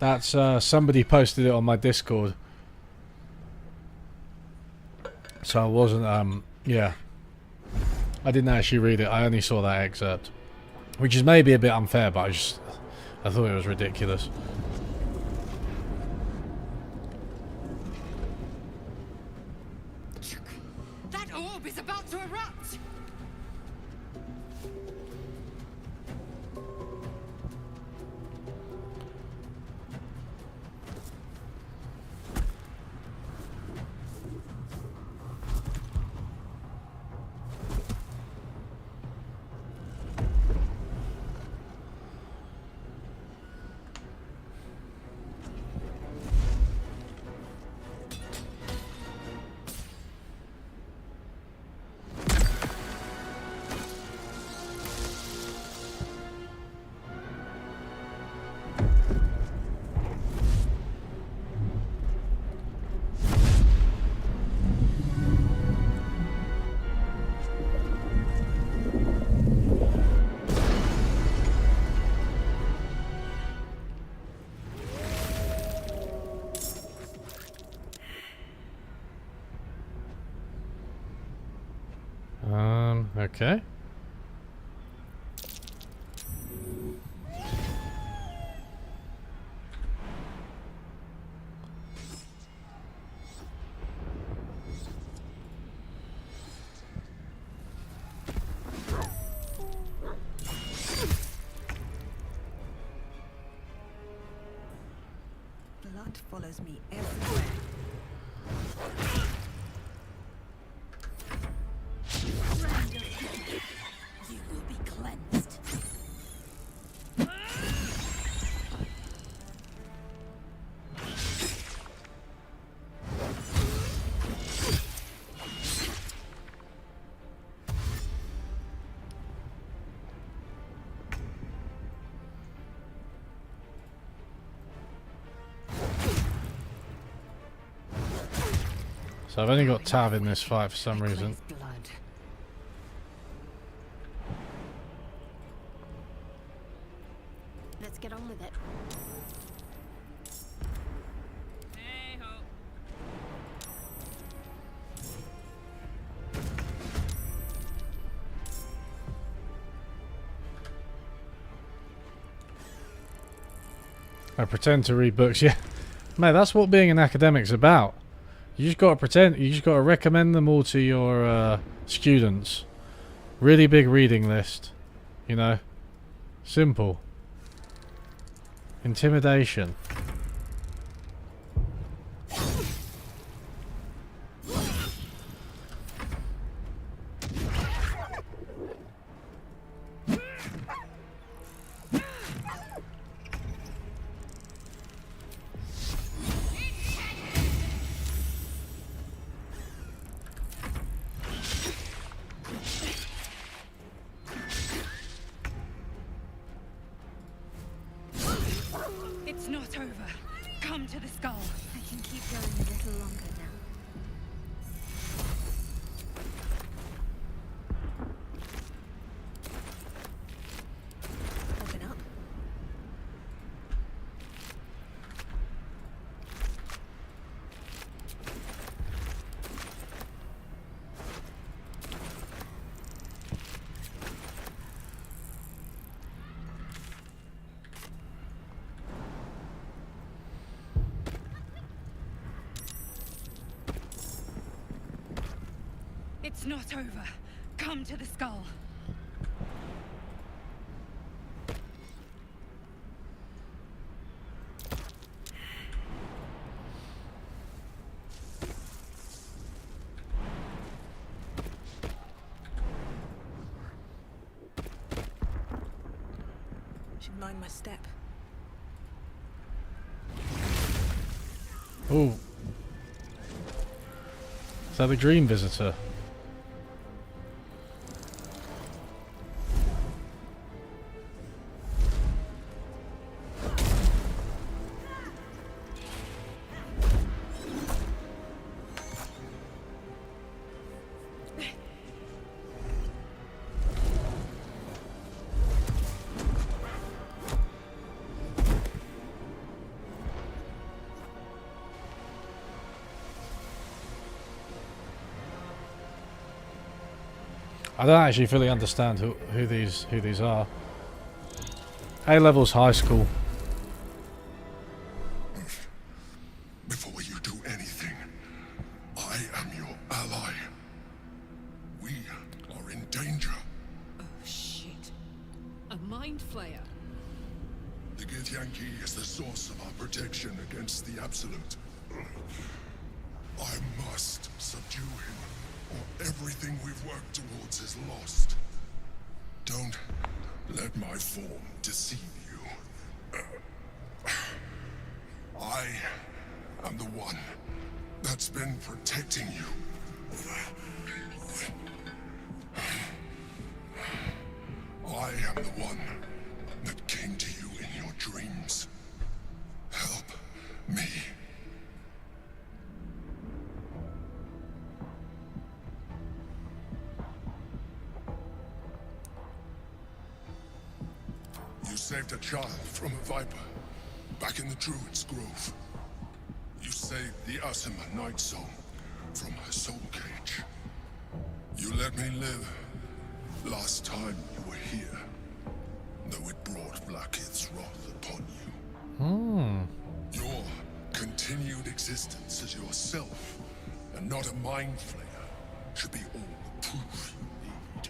That's somebody posted it on my Discord. So I wasn't, yeah. I didn't actually read it. I only saw that excerpt. Which is maybe a bit unfair, but I thought it was ridiculous. That orb is about to erupt! Okay. Blood follows me everywhere. You will be cleansed. So I've only got Tav in this fight for some reason. Blood. Let's get on with it. I pretend to read books, yeah. Mate, that's what being an academic's about. You just gotta pretend, you just gotta recommend them all to your students. Really big reading list. You know? Simple. Intimidation. It's not over. Come to the skull. I can keep going a little longer now. Open up. It's not over. Come to the skull. Should mind my step. Ooh. Is that the Dream Visitor? I don't actually fully understand who these are. A levels high school. Before you do anything, I am your ally. We are in danger. Oh, shit. A mind flayer. The Githyanki is the source of our protection against the Absolute. I must subdue him, or everything we've worked towards is lost. Don't let my form deceive you. I am the one that's been protecting you. I am the one that came to you in your dreams. Help me. You saved a child from a viper, back in the Druid's Grove. You saved the Asima Night Soul from her soul cage. You let me live last time you were here, though it brought Blackheath's wrath upon you. Your continued existence as yourself, and not a mind flayer, should be all the proof you need.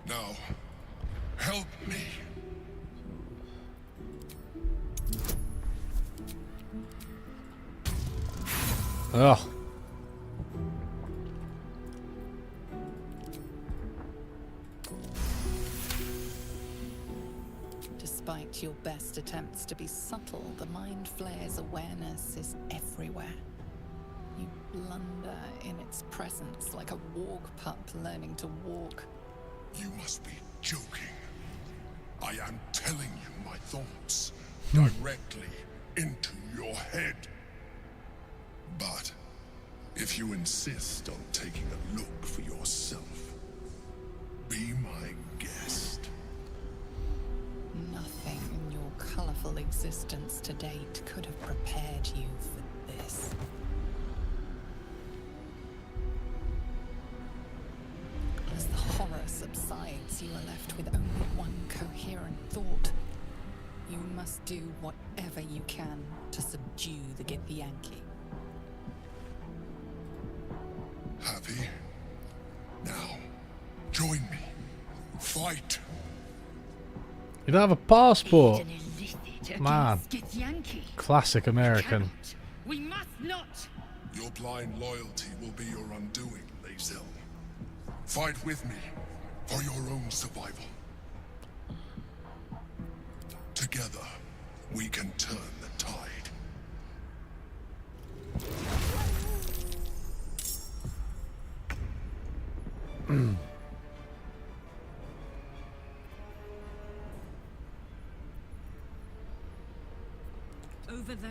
Now, help me. Ugh. Despite your best attempts to be subtle, the Mind Flayer's awareness is everywhere. You blunder in its presence like a walk pup learning to walk. You must be joking. I am telling you my thoughts directly into your head. But if you insist on taking a look for yourself, be my guest. Nothing in your colorful existence to date could have prepared you for this. As the horror subsides, you are left with only one coherent thought. You must do whatever you can to subdue the Githyanki. Happy? Now, join me. Fight! You don't have a passport. Man. Classic American. We must not! Your blind loyalty will be your undoing, Lae'zel. Fight with me for your own survival. Together, we can turn the tide. Over there.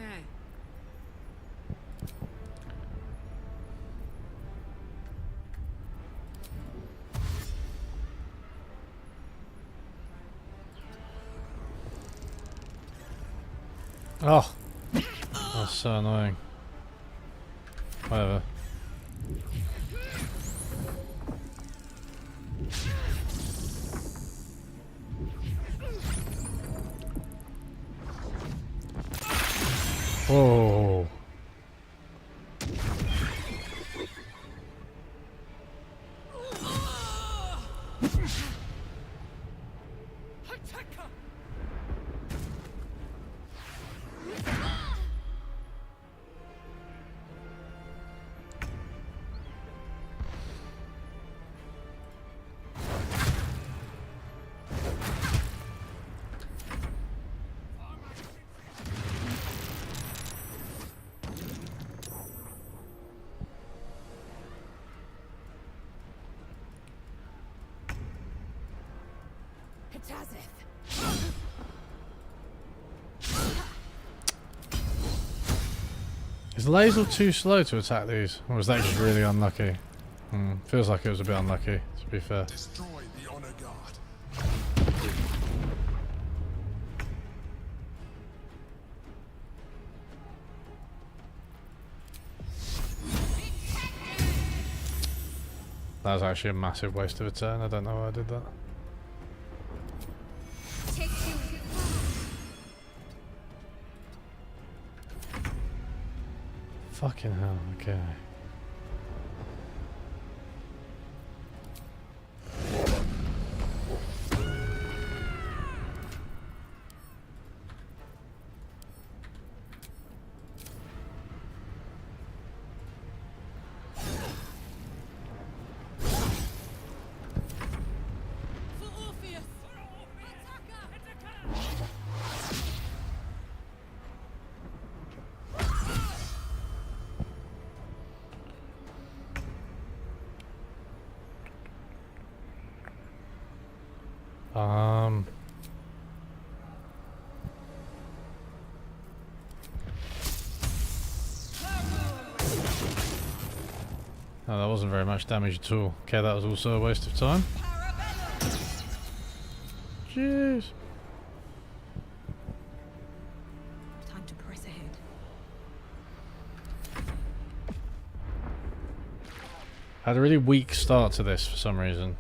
Oh, that's so annoying. Whatever. Whoa. Is Lae'zel too slow to attack these? Or was that just really unlucky? Feels like it was a bit unlucky, to be fair. Destroy the honor guard. That was actually a massive waste of a turn. I don't know why I did that. Fucking hell, okay. Oh, that wasn't very much damage at all. Okay, that was also a waste of time. Jeez. Time to press ahead. Had a really weak start to this for some reason.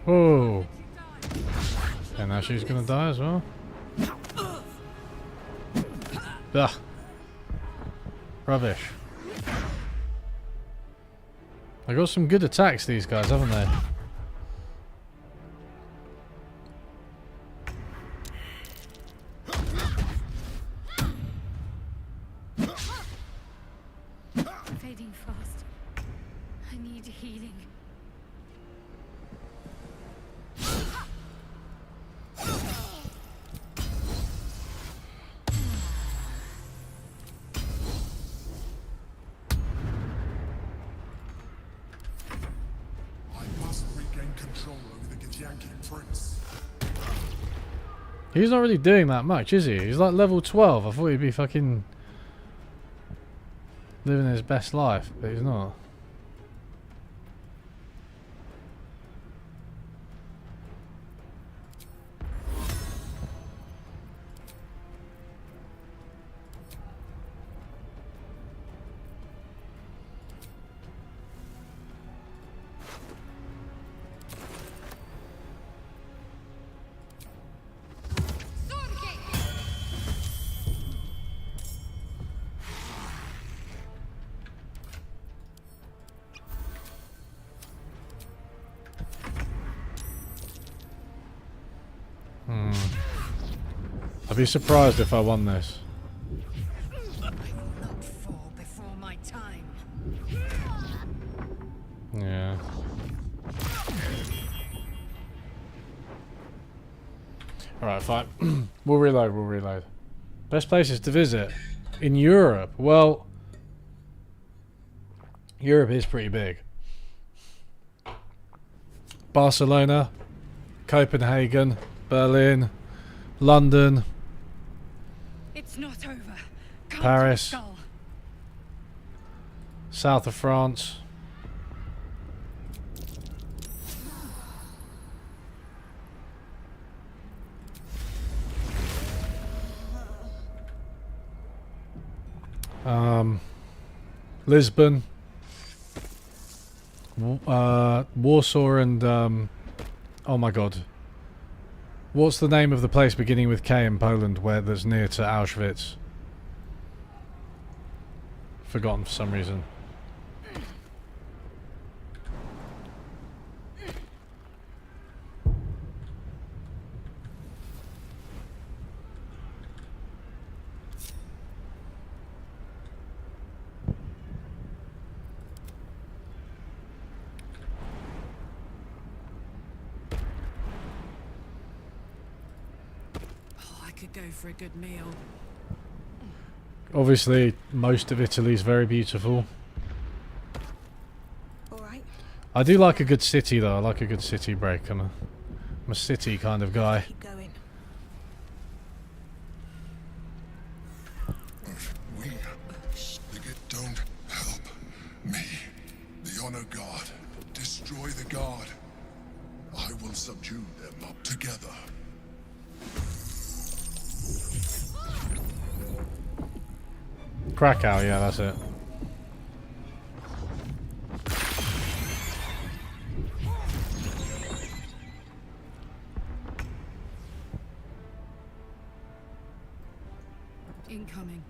Whoa. And now she's gonna die as well. Ugh. Rubbish. They got some good attacks, these guys, haven't they? I'm fading fast. I need healing. He's not really doing that much, is he? He's like level 12. I thought he'd be fucking living his best life, but he's not. I'd be surprised if I won this. Before my time. Yeah. Alright, fine. We'll reload. Best places to visit in Europe. Well, Europe is pretty big. Barcelona, Copenhagen, Berlin, London, It's not over. Come Paris, to the skull. south of France. Lisbon. Warsaw and oh my god, what's the name of the place beginning with K in Poland where that's near to Auschwitz? Forgotten for some reason. Could go for a good meal. Obviously, most of Italy's very beautiful. Alright. I do like a good city though. I like a good city break. I'm a city kind of guy. Keep going. Don't help me. The honor god. Destroy the god. I will subdue them up together. Krakow, yeah, that's it. Incoming.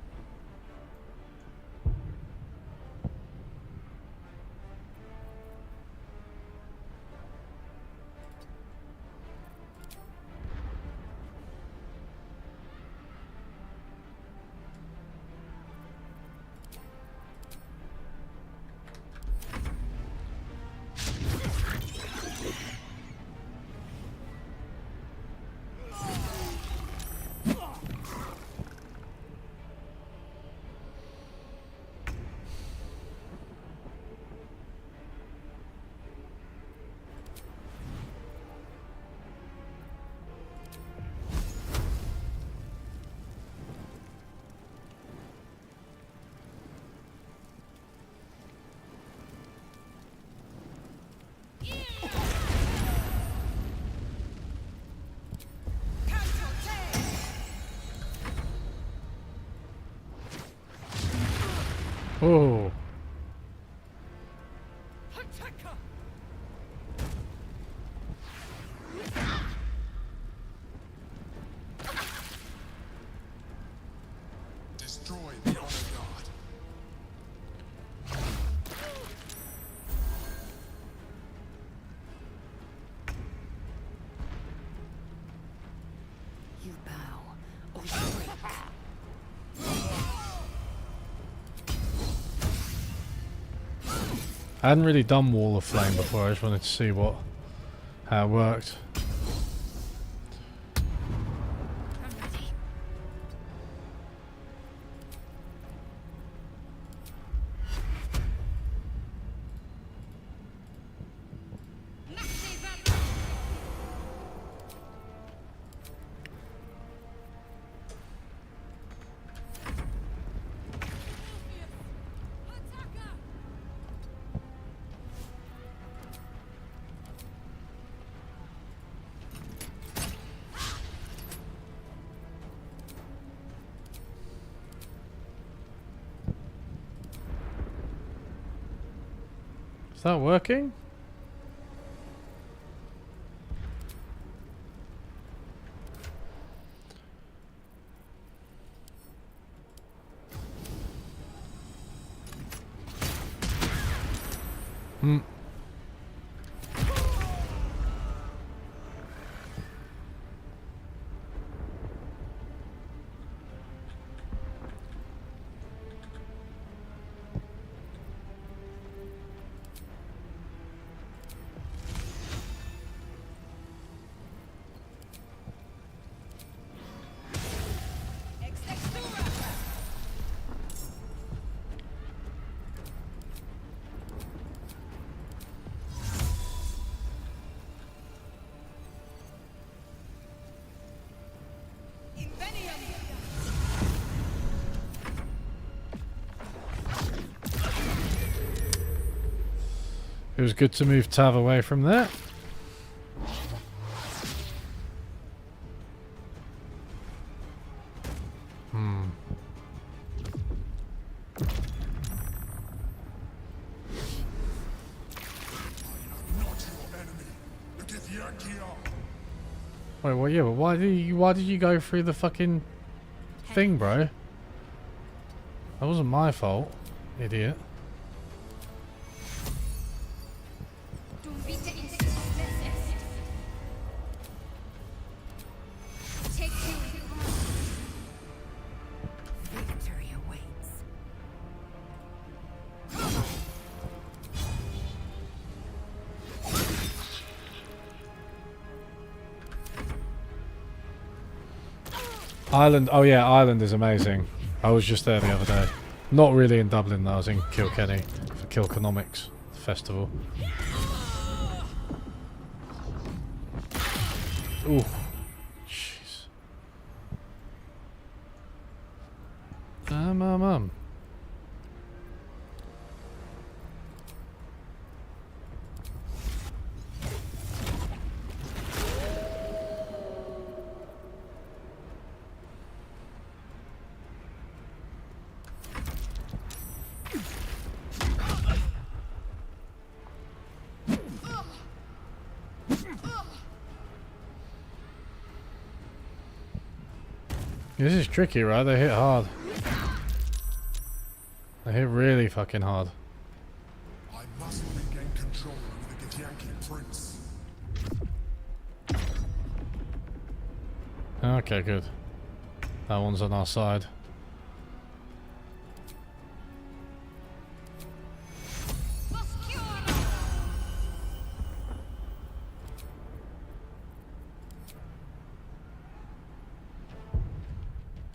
Oh. Destroy the honor god. You bow, or you break. I hadn't really done Wall of Flame before. I just wanted to see how it worked. Is that working? Hmm. It was good to move Tav away from there. Wait, well, yeah, but why did you go through the fucking thing, bro? That wasn't my fault, idiot. Victory awaits. Ireland, oh yeah, Ireland is amazing. I was just there the other day. Not really in Dublin though, I was in Kilkenny for Kilconomics festival. Ooh. Jeez. This is tricky, right? They hit hard. They hit really fucking hard. I must regain control over the Githyanki prince. Okay, good. That one's on our side.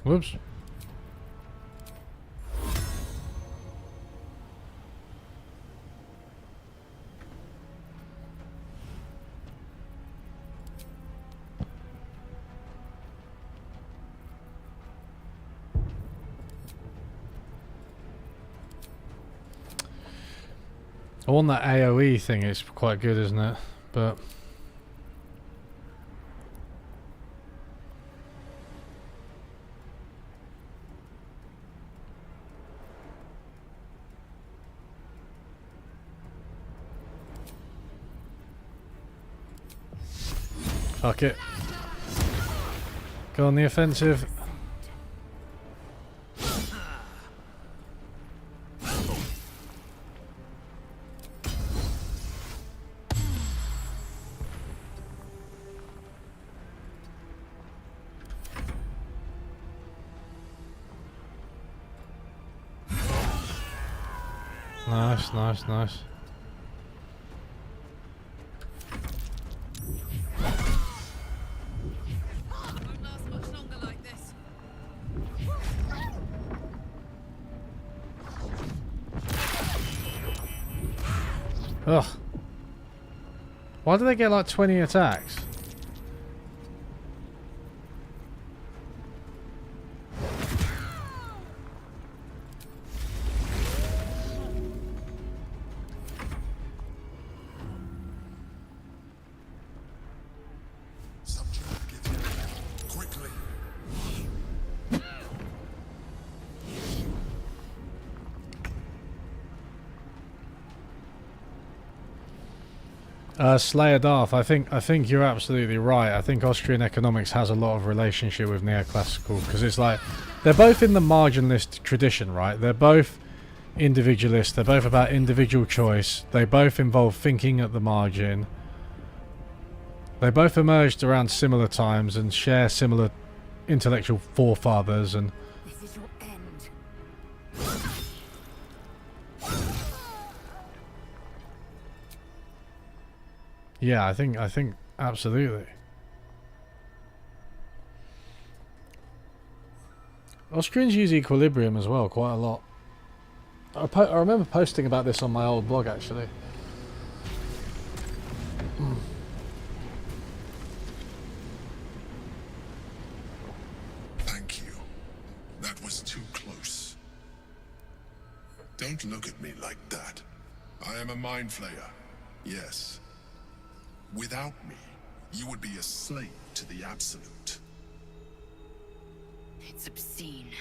Whoops. I want that AoE thing, it's quite good, isn't it? But fuck it. Go on the offensive. Nice, nice, nice. Ugh. Why do they get like 20 attacks? Slayer Darth, I think you're absolutely right. I think Austrian economics has a lot of relationship with neoclassical because it's like they're both in the marginalist tradition, right? They're both individualist. They're both about individual choice. They both involve thinking at the margin. They both emerged around similar times and share similar intellectual forefathers. And This is your end. yeah, I think absolutely. Austrians use equilibrium as well quite a lot. I remember posting about this on my old blog actually. Thank you. That was too close. Don't look at me like that. I am a mind flayer. Yes. Without me, you would be a slave to the Absolute. It's obscene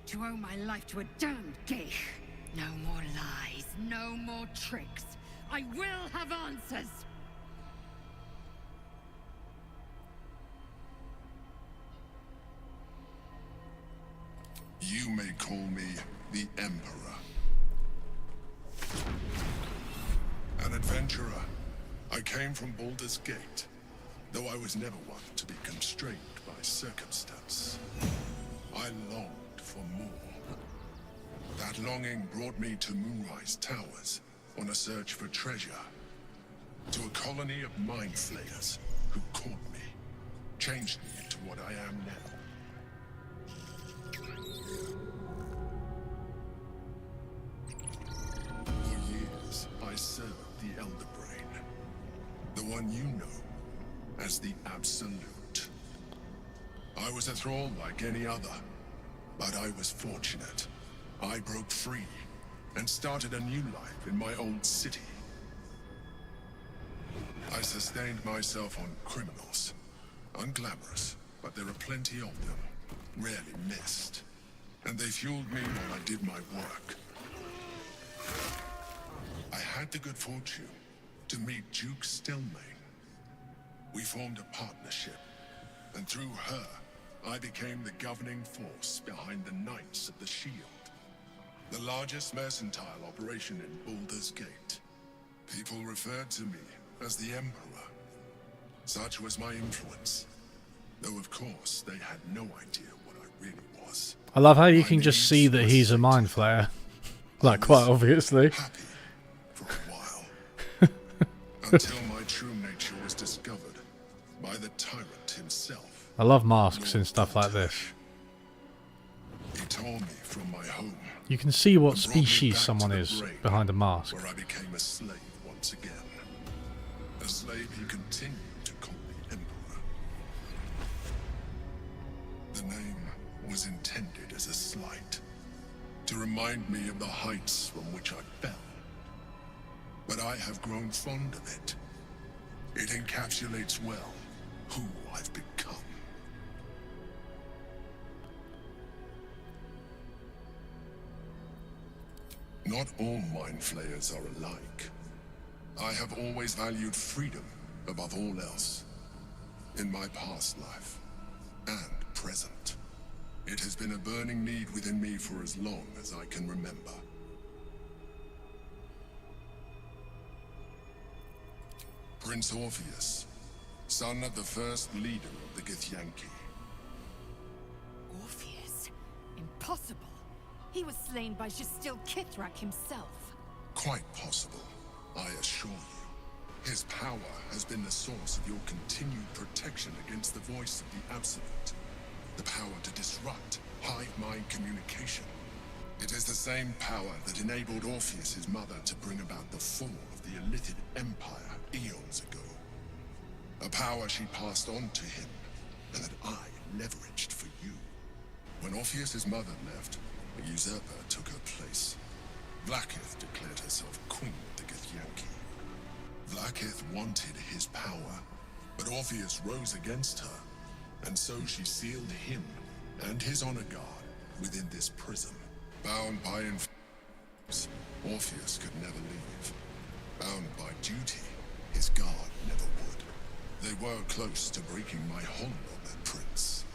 to owe my life to a damned geich. No more lies, no more tricks. I will have answers. You may call me the Emperor. An adventurer. I came from Baldur's Gate, though I was never one to be constrained by circumstance. I longed for more. That longing brought me to Moonrise Towers on a search for treasure. To a colony of mind flayers who caught me, changed me into what I am now. For years, I served the Elder Brain. The one you know as the Absolute. I was a thrall like any other, but I was fortunate. I broke free and started a new life in my old city. I sustained myself on criminals. Unglamorous, but there are plenty of them, rarely missed. And they fueled me while I did my work. I had the good fortune to meet Duke Stelmane. We formed a partnership, and through her, I became the governing force behind the Knights of the Shield, the largest mercantile operation in Baldur's Gate. People referred to me as the Emperor. Such was my influence, though of course they had no idea what I really was. I love how you can just see that he's a mind flayer, like quite obviously. Happy for a while, until my true nature was discovered by the tyrant himself. I love masks in stuff like this. He tore me from my home. You can see what and brought me species back someone to the is brain, behind a mask. where I became a slave once again. A slave he continued to call the Emperor. The name was intended as a slight, to remind me of the heights from which I fell. But I have grown fond of it. It encapsulates well who I've become. Not all mind flayers are alike. I have always valued freedom above all else. In my past life and present. It has been a burning need within me for as long as I can remember. Prince Orpheus, son of the first leader of the Githyanki. Orpheus? Impossible. He was slain by Justil Kithrak himself. Quite possible, I assure you. His power has been the source of your continued protection against the voice of the Absolute. The power to disrupt hive mind communication. It is the same power that enabled Orpheus's mother to bring about the fall of the Illithid Empire eons ago. A power she passed on to him, and that I leveraged for you. When Orpheus's mother left, a usurper took her place. Vlaakith declared herself queen of the Githyanki. Vlaakith wanted his power, but Orpheus rose against her, and so she sealed him and his honor guard within this prison. Bound by Orpheus could never leave. Bound by duty, his guard never would. They were close to breaking my hold on that prince.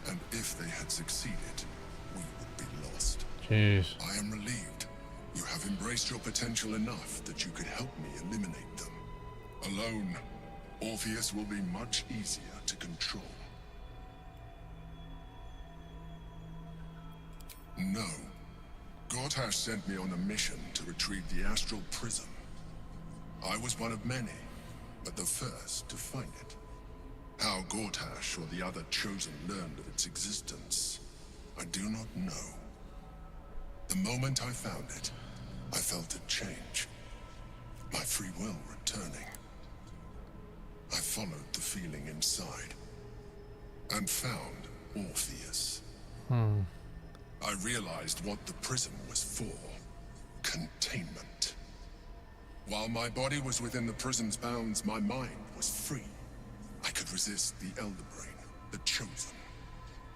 And if they had succeeded, we would be lost. Jeez. I am relieved. You have embraced your potential enough that you could help me eliminate them. Alone, Orpheus will be much easier to control. No. Gortash sent me on a mission to retrieve the Astral Prism. I was one of many, but the first to find it. How Gortash or the other Chosen learned of its existence, I do not know. The moment I found it, I felt it change. My free will returning. I followed the feeling inside, and found Orpheus. I realized what the prism was for. Containment. While my body was within the prism's bounds, my mind was free. I could resist the Elder Brain, the Chosen.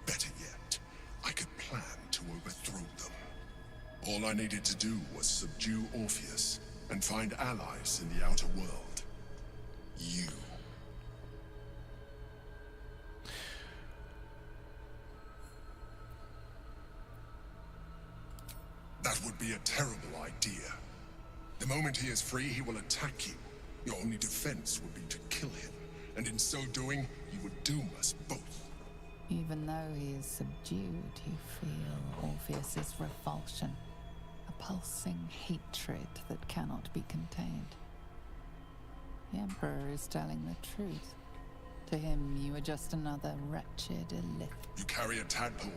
Better yet, I could plan to overthrow them. All I needed to do was subdue Orpheus and find allies in the outer world. You. be a terrible idea. The moment he is free, he will attack you. Your only defense would be to kill him, and in so doing, he would doom us both. Even though he is subdued, you feel Orpheus's revulsion, a pulsing hatred that cannot be contained. The Emperor is telling the truth. To him, you are just another wretched illithid. You carry a tadpole.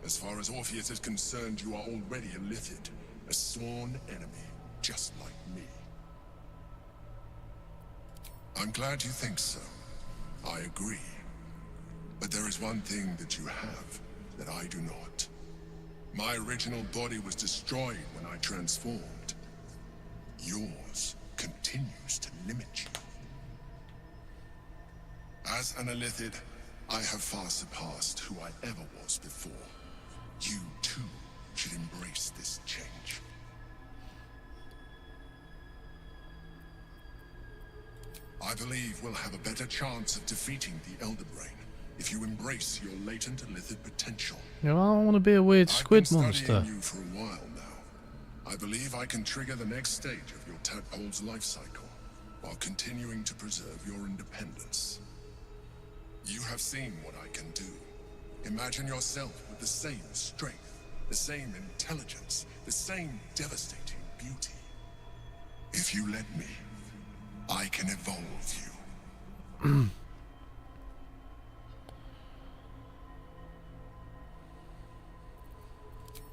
As far as Orpheus is concerned, you are already a illithid, a sworn enemy, just like me. I'm glad you think so. I agree. But there is one thing that you have that I do not. My original body was destroyed when I transformed. Yours continues to limit you. As an illithid, I have far surpassed who I ever was before. You, too, should embrace this change. I believe we'll have a better chance of defeating the Elder Brain if you embrace your latent illithid potential. You know, I don't want to be a weird squid I've been monster. studying you for a while now. I believe I can trigger the next stage of your tadpole's life cycle while continuing to preserve your independence. You have seen what I can do. Imagine yourself with the same strength, the same intelligence, the same devastating beauty. If you let me, I can evolve you.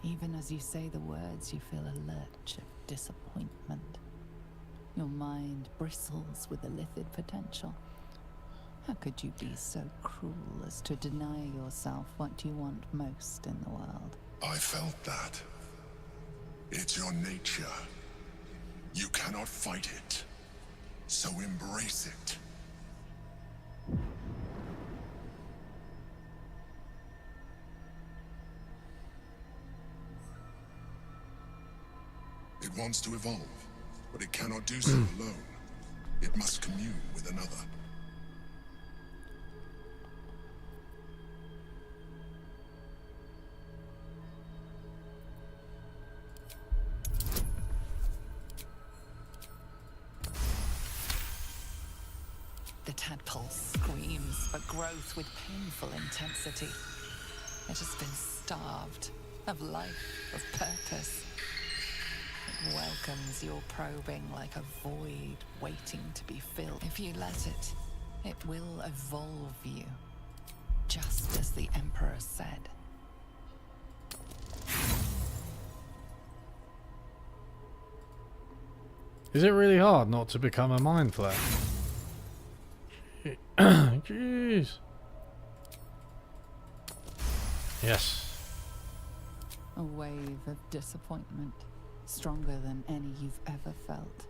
Even as you say the words, you feel a lurch of disappointment. Your mind bristles with illithid potential. How could you be so cruel as to deny yourself what you want most in the world? I felt that. It's your nature. You cannot fight it. So embrace it. It wants to evolve, but it cannot do so alone. It must commune with another. The tadpole screams for growth with painful intensity. It has been starved of life, of purpose. It welcomes your probing like a void waiting to be filled. If you let it, it will evolve you, just as the Emperor said. Is it really hard not to become a mind flayer? Jeez. Yes. A wave of disappointment, stronger than any you've ever felt.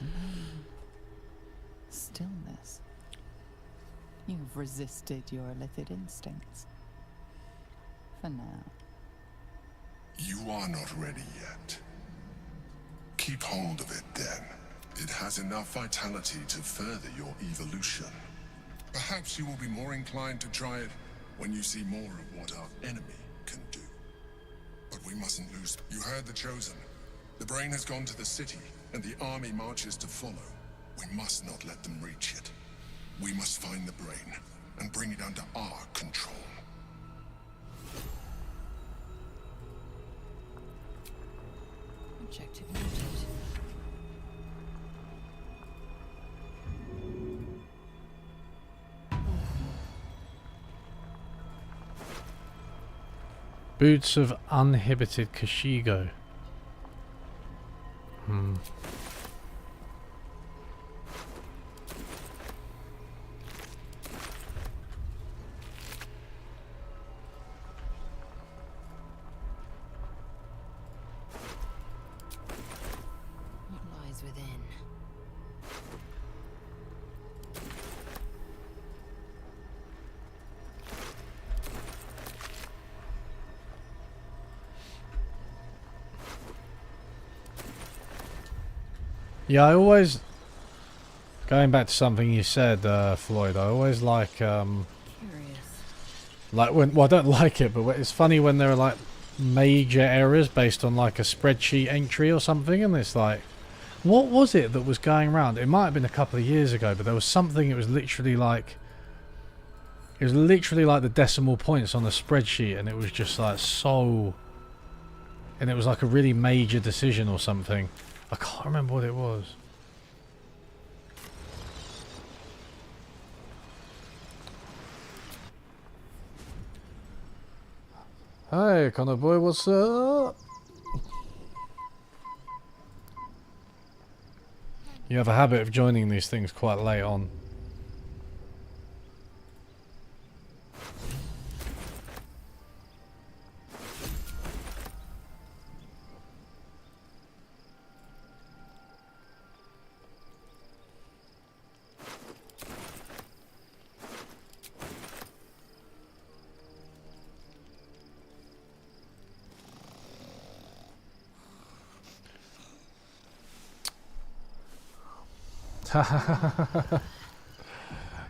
And then stillness. You've resisted your illithid instincts. For now. You are not ready yet. Keep hold of it then. It has enough vitality to further your evolution. Perhaps you will be more inclined to try it when you see more of what our enemy can do. But we mustn't lose. You heard the Chosen. The brain has gone to the city, and the army marches to follow. We must not let them reach it. We must find the brain and bring it under our control. Objective noted. Boots of uninhibited Kashigo. What lies within? Yeah, I always, going back to something you said, Floyd, I always like when, well, I don't like it, but it's funny when there are like major errors based on like a spreadsheet entry or something, and it's like, what was it that was going around? It might have been a couple of years ago, but there was something. It was literally like the decimal points on the spreadsheet, and it was just like so. And it was like a really major decision or something. I can't remember what it was. Hey, Connor boy, what's up? You have a habit of joining these things quite late on.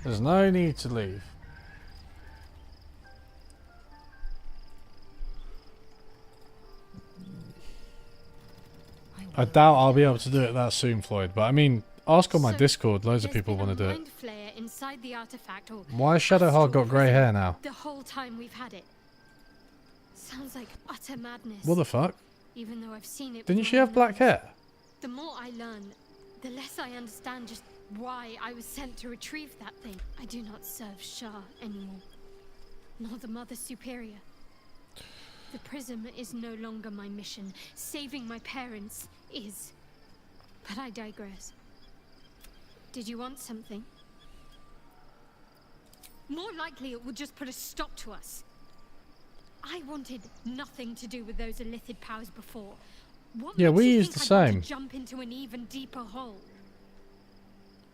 There's no need to leave. I doubt I'll be able to do it that soon, Floyd. But I mean, ask on my Discord. Loads of people want to do it. Inside the artifact, or Why has Shadowheart got grey hair now? the whole time we've had it. Sounds like utter madness. What the fuck? Even though I've seen it. Didn't she have black hair? The more I learn, the less I understand just why I was sent to retrieve that thing. I do not serve Shah anymore, nor the Mother Superior. The prism is no longer my mission. Saving my parents is. But I digress. Did you want something? More likely it would just put a stop to us. I wanted nothing to do with those illithid powers before. What Yeah, makes we you use think the I'd want same. to jump into an even deeper hole?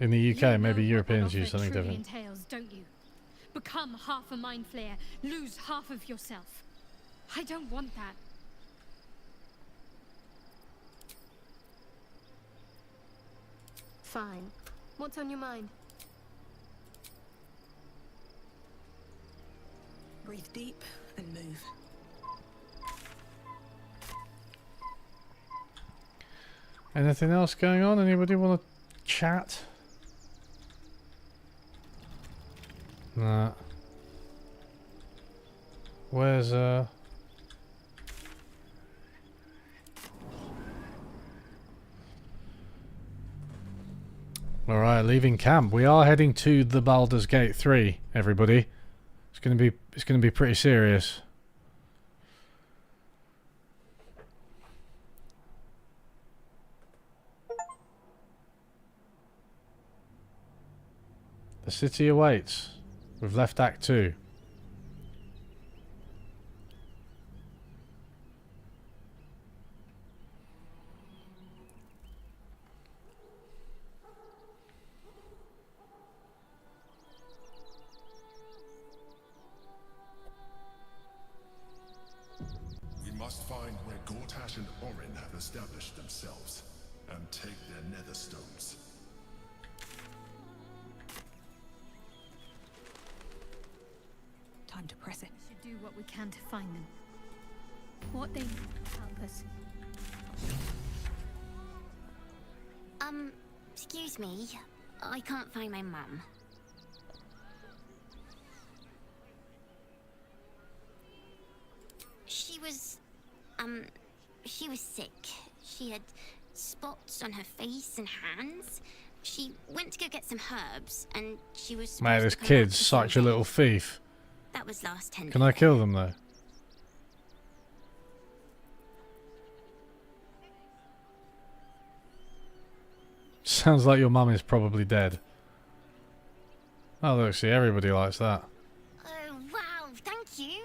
In the UK, maybe Europeans use What something truly different. entails, don't you? Become half a mind flayer, lose half of yourself. I don't want that. Fine. What's on your mind? Breathe deep and move. Anything else going on? Anybody want to chat? Nah. Where's Alright, leaving camp. We are heading to the Baldur's Gate 3, everybody. It's gonna be pretty serious. The city awaits. We've left Act 2. We must find where Gortash and Orin have established themselves, and take their nether stones. Time to press it. We should do what we can to find them. What they help us. Excuse me. I can't find my mum. She was sick. She had spots on her face and hands. She went to go get some herbs, and she was Mate, supposed this to come kid's back the such a same little day. thief. That was last 10 Can I kill them though? Sounds like your mum is probably dead. Oh look, see, everybody likes that. Oh, wow, thank you.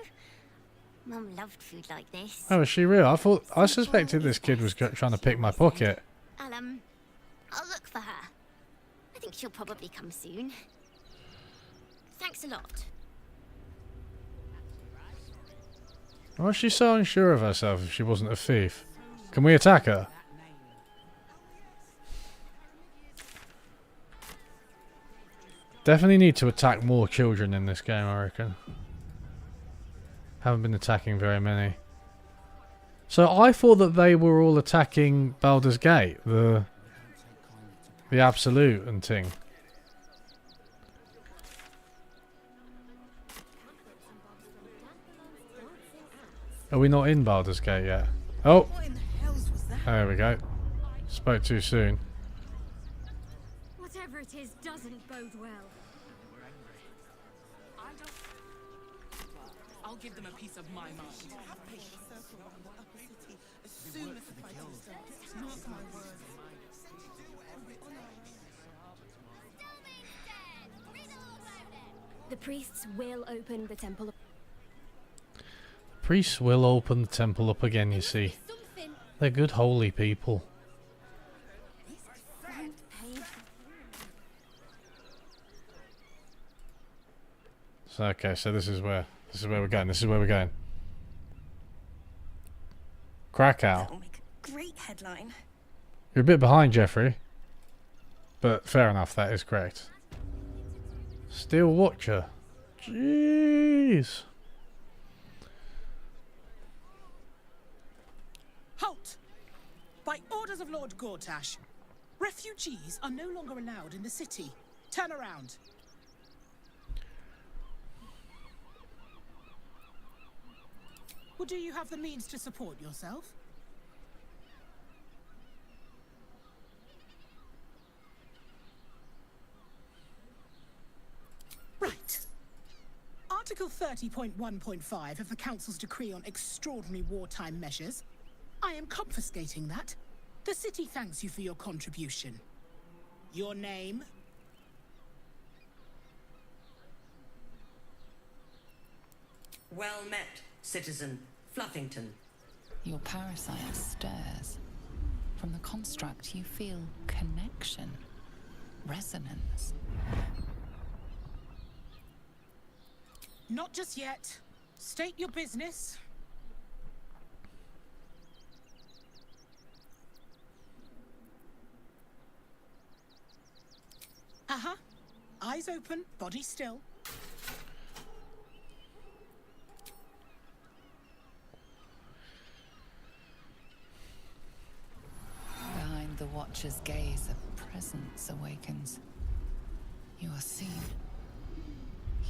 Mum loved food like this. Oh, is she real? I suspected this kid was trying to pick my pocket. I'll look for her. I think she'll probably come soon. Thanks a lot. Why was she so unsure of herself if she wasn't a thief? Can we attack her? Definitely need to attack more children in this game, I reckon. Haven't been attacking very many. So I thought that they were all attacking Baldur's Gate, the Absolute and thing. Are we not in Baldur's Gate yet? Oh! There we go. Spoke too soon. Whatever it is doesn't bode well. I'll give them a piece of my mind. As soon as the fight starts, mark my words. The priests will open the temple. Priests will open the temple up again, you see. They're good holy people. So okay, so this is where we're going. Krakow. That'll make a great headline. You're a bit behind, Jeffrey. But fair enough, that is correct. Steel Watcher. Jeez. Halt! By orders of Lord Gortash, refugees are no longer allowed in the city. Turn around. Or do you have the means to support yourself? Right. Article 30.1.5 of the Council's Decree on Extraordinary Wartime Measures. I am confiscating that. The city thanks you for your contribution. Your name? Well met, citizen Fluffington. Your parasite stirs. From the construct, you feel connection, resonance. Not just yet. State your business. Uh-huh. Eyes open, body still. Behind the Watcher's gaze, a presence awakens. You are seen.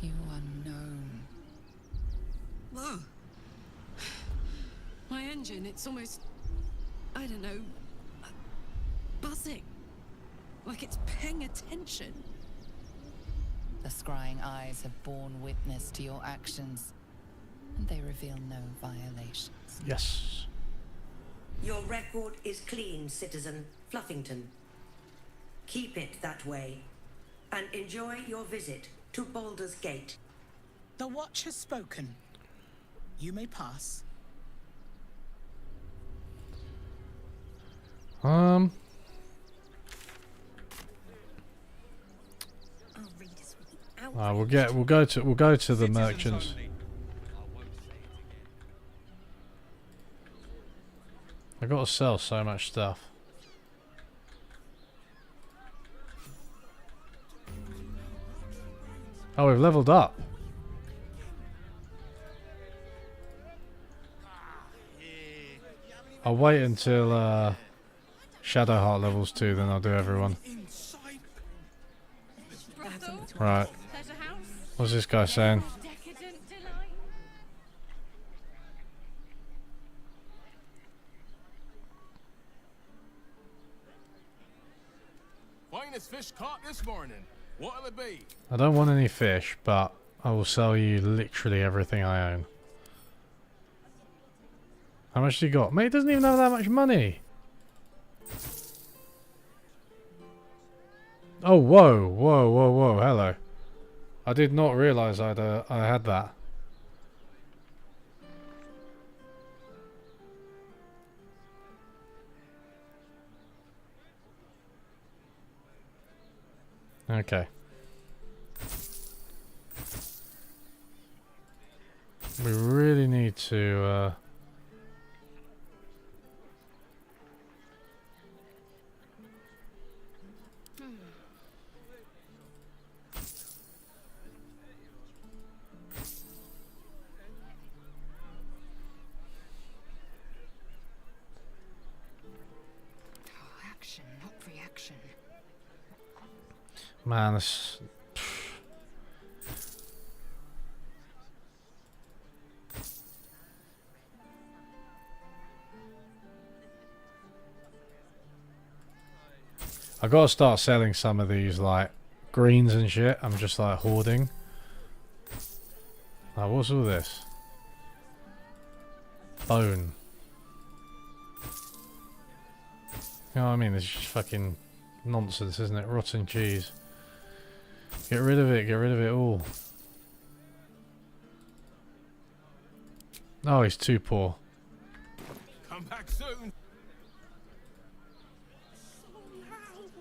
You are known. Whoa. My engine, it's almost, I don't know, buzzing. Like it's paying attention. The scrying eyes have borne witness to your actions, and they reveal no violations. Yes. Your record is clean, citizen Fluffington. Keep it that way, and enjoy your visit to Baldur's Gate. The watch has spoken. You may pass. We'll go to the merchants. I gotta sell so much stuff. Oh, we've leveled up. I'll wait until Shadowheart levels 2, then I'll do everyone. Right. What's this guy saying? Finest fish caught this morning. What'll it be? I don't want any fish, but I will sell you literally everything I own. How much do you got? Mate, he doesn't even have that much money. Oh, whoa, whoa, whoa, whoa, hello. I did not realise I had that. Okay. We really need to Man, this... I gotta start selling some of these, like, greens and shit. I'm just, like, hoarding. Like, what's all this? Bone. You know what I mean? It's just fucking nonsense, isn't it? Rotten cheese. Get rid of it. Get rid of it all. Oh, he's too poor. Come back soon.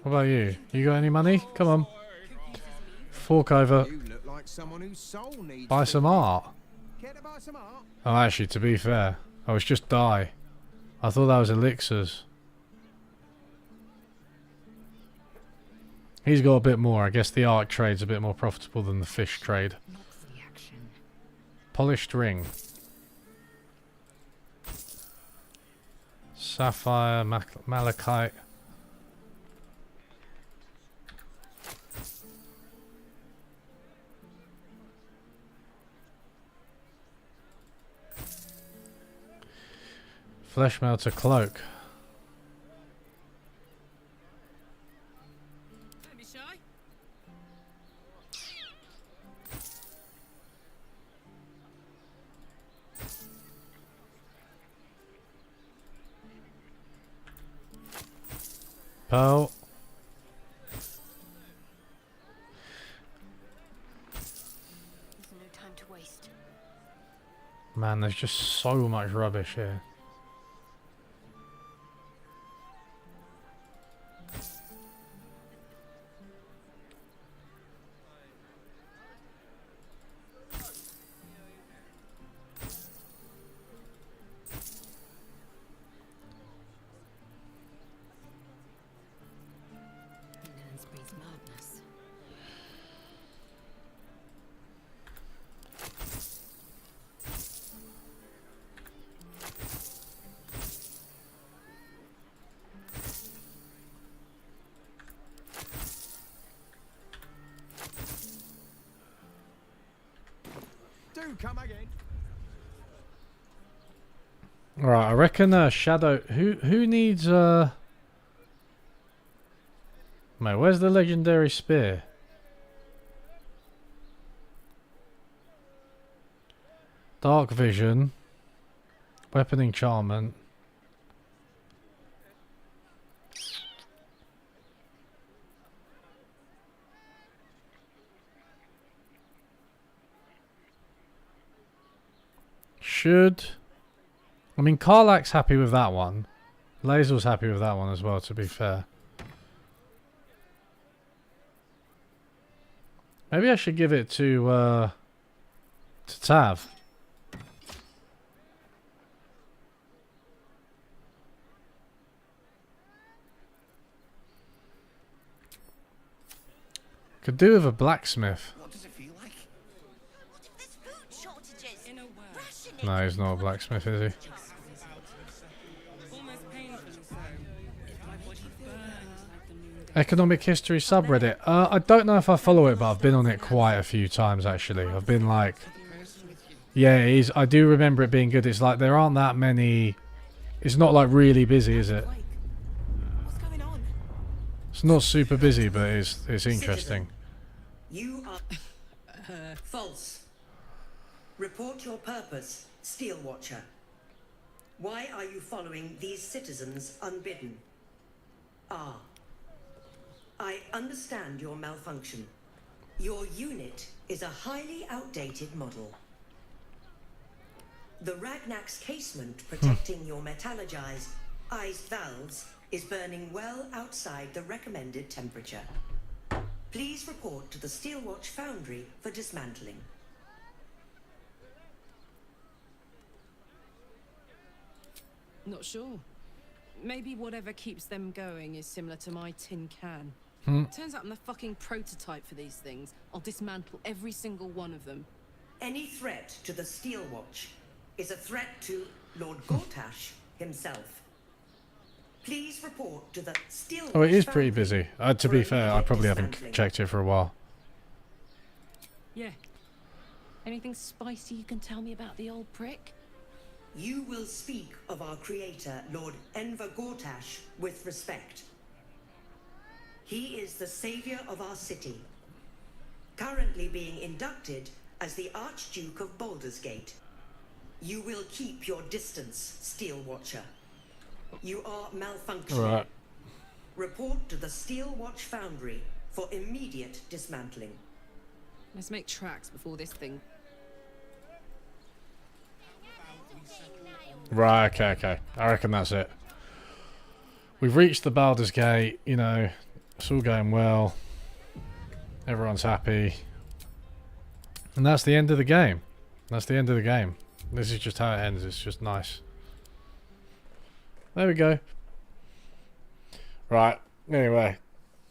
What about you? You got any money? Come on. Fork over. You look like someone whose soul needs Buy some art. Care to buy some art? Oh, actually, to be fair, I was just dye. I thought that was elixirs. He's got a bit more. I guess the art trade's a bit more profitable than the fish trade. Polished ring. Sapphire, malachite. Flesh melter cloak. Don't be shy. Pearl. There's no time to waste. Man, there's just so much rubbish here. Lansbury's madness. Do come again. Alright, I reckon Shadow... Who needs... Mate, where's the legendary spear? Dark vision. Weapon enchantment. Should... I mean, Karlak's happy with that one. Lazel's happy with that one as well, to be fair. Maybe I should give it to Tav. Could do with a blacksmith. What does it feel like? What if there's food shortages? In a word. Rationing. No, he's not a blacksmith, is he? Almost painfully so. My body burns like the noonday. Economic history subreddit. I don't know if I follow it, but I've been on it quite a few times actually. I've been like, yeah, it is. I do remember it being good. It's like there aren't that many. It's not like really busy, is it? What's going on? It's not super busy, but it's interesting. You are false. Report your purpose, Steel Watcher. Why are you following these citizens unbidden? Ah. I understand your malfunction. Your unit is a highly outdated model. The Ragnak's casement protecting your metallogized iced valves is burning well outside the recommended temperature. Please report to the Steelwatch Foundry for dismantling. Not sure. Maybe whatever keeps them going is similar to my tin can. Turns out I'm the fucking prototype for these things. I'll dismantle every single one of them. Any threat to the Steelwatch is a threat to Lord Gortash himself. Please report to the Steel Oh, it is Watch pretty Foundry busy. To for be fair, I immediate probably haven't dismantling. checked it for a while. Yeah. Anything spicy you can tell me about the old prick? You will speak of our creator, Lord Enver Gortash, with respect. He is the savior of our city, currently being inducted as the Archduke of Baldur's Gate. You will keep your distance, Steel Watcher. You are malfunctioning. Right. Report to the Steel Watch Foundry for immediate dismantling. Let's make tracks before this thing. Right, okay. I reckon that's it. We've reached the Baldur's Gate, you know, it's all going well. Everyone's happy. And that's the end of the game. That's the end of the game. This is just how it ends. It's just nice. There we go. Right, anyway.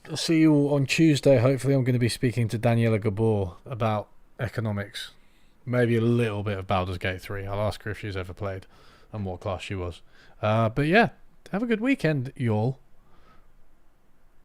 I'll see you all on Tuesday. Hopefully I'm going to be speaking to Daniela Gabor about economics. Maybe a little bit of Baldur's Gate 3. I'll ask her if she's ever played and what class she was. But yeah, have a good weekend, y'all.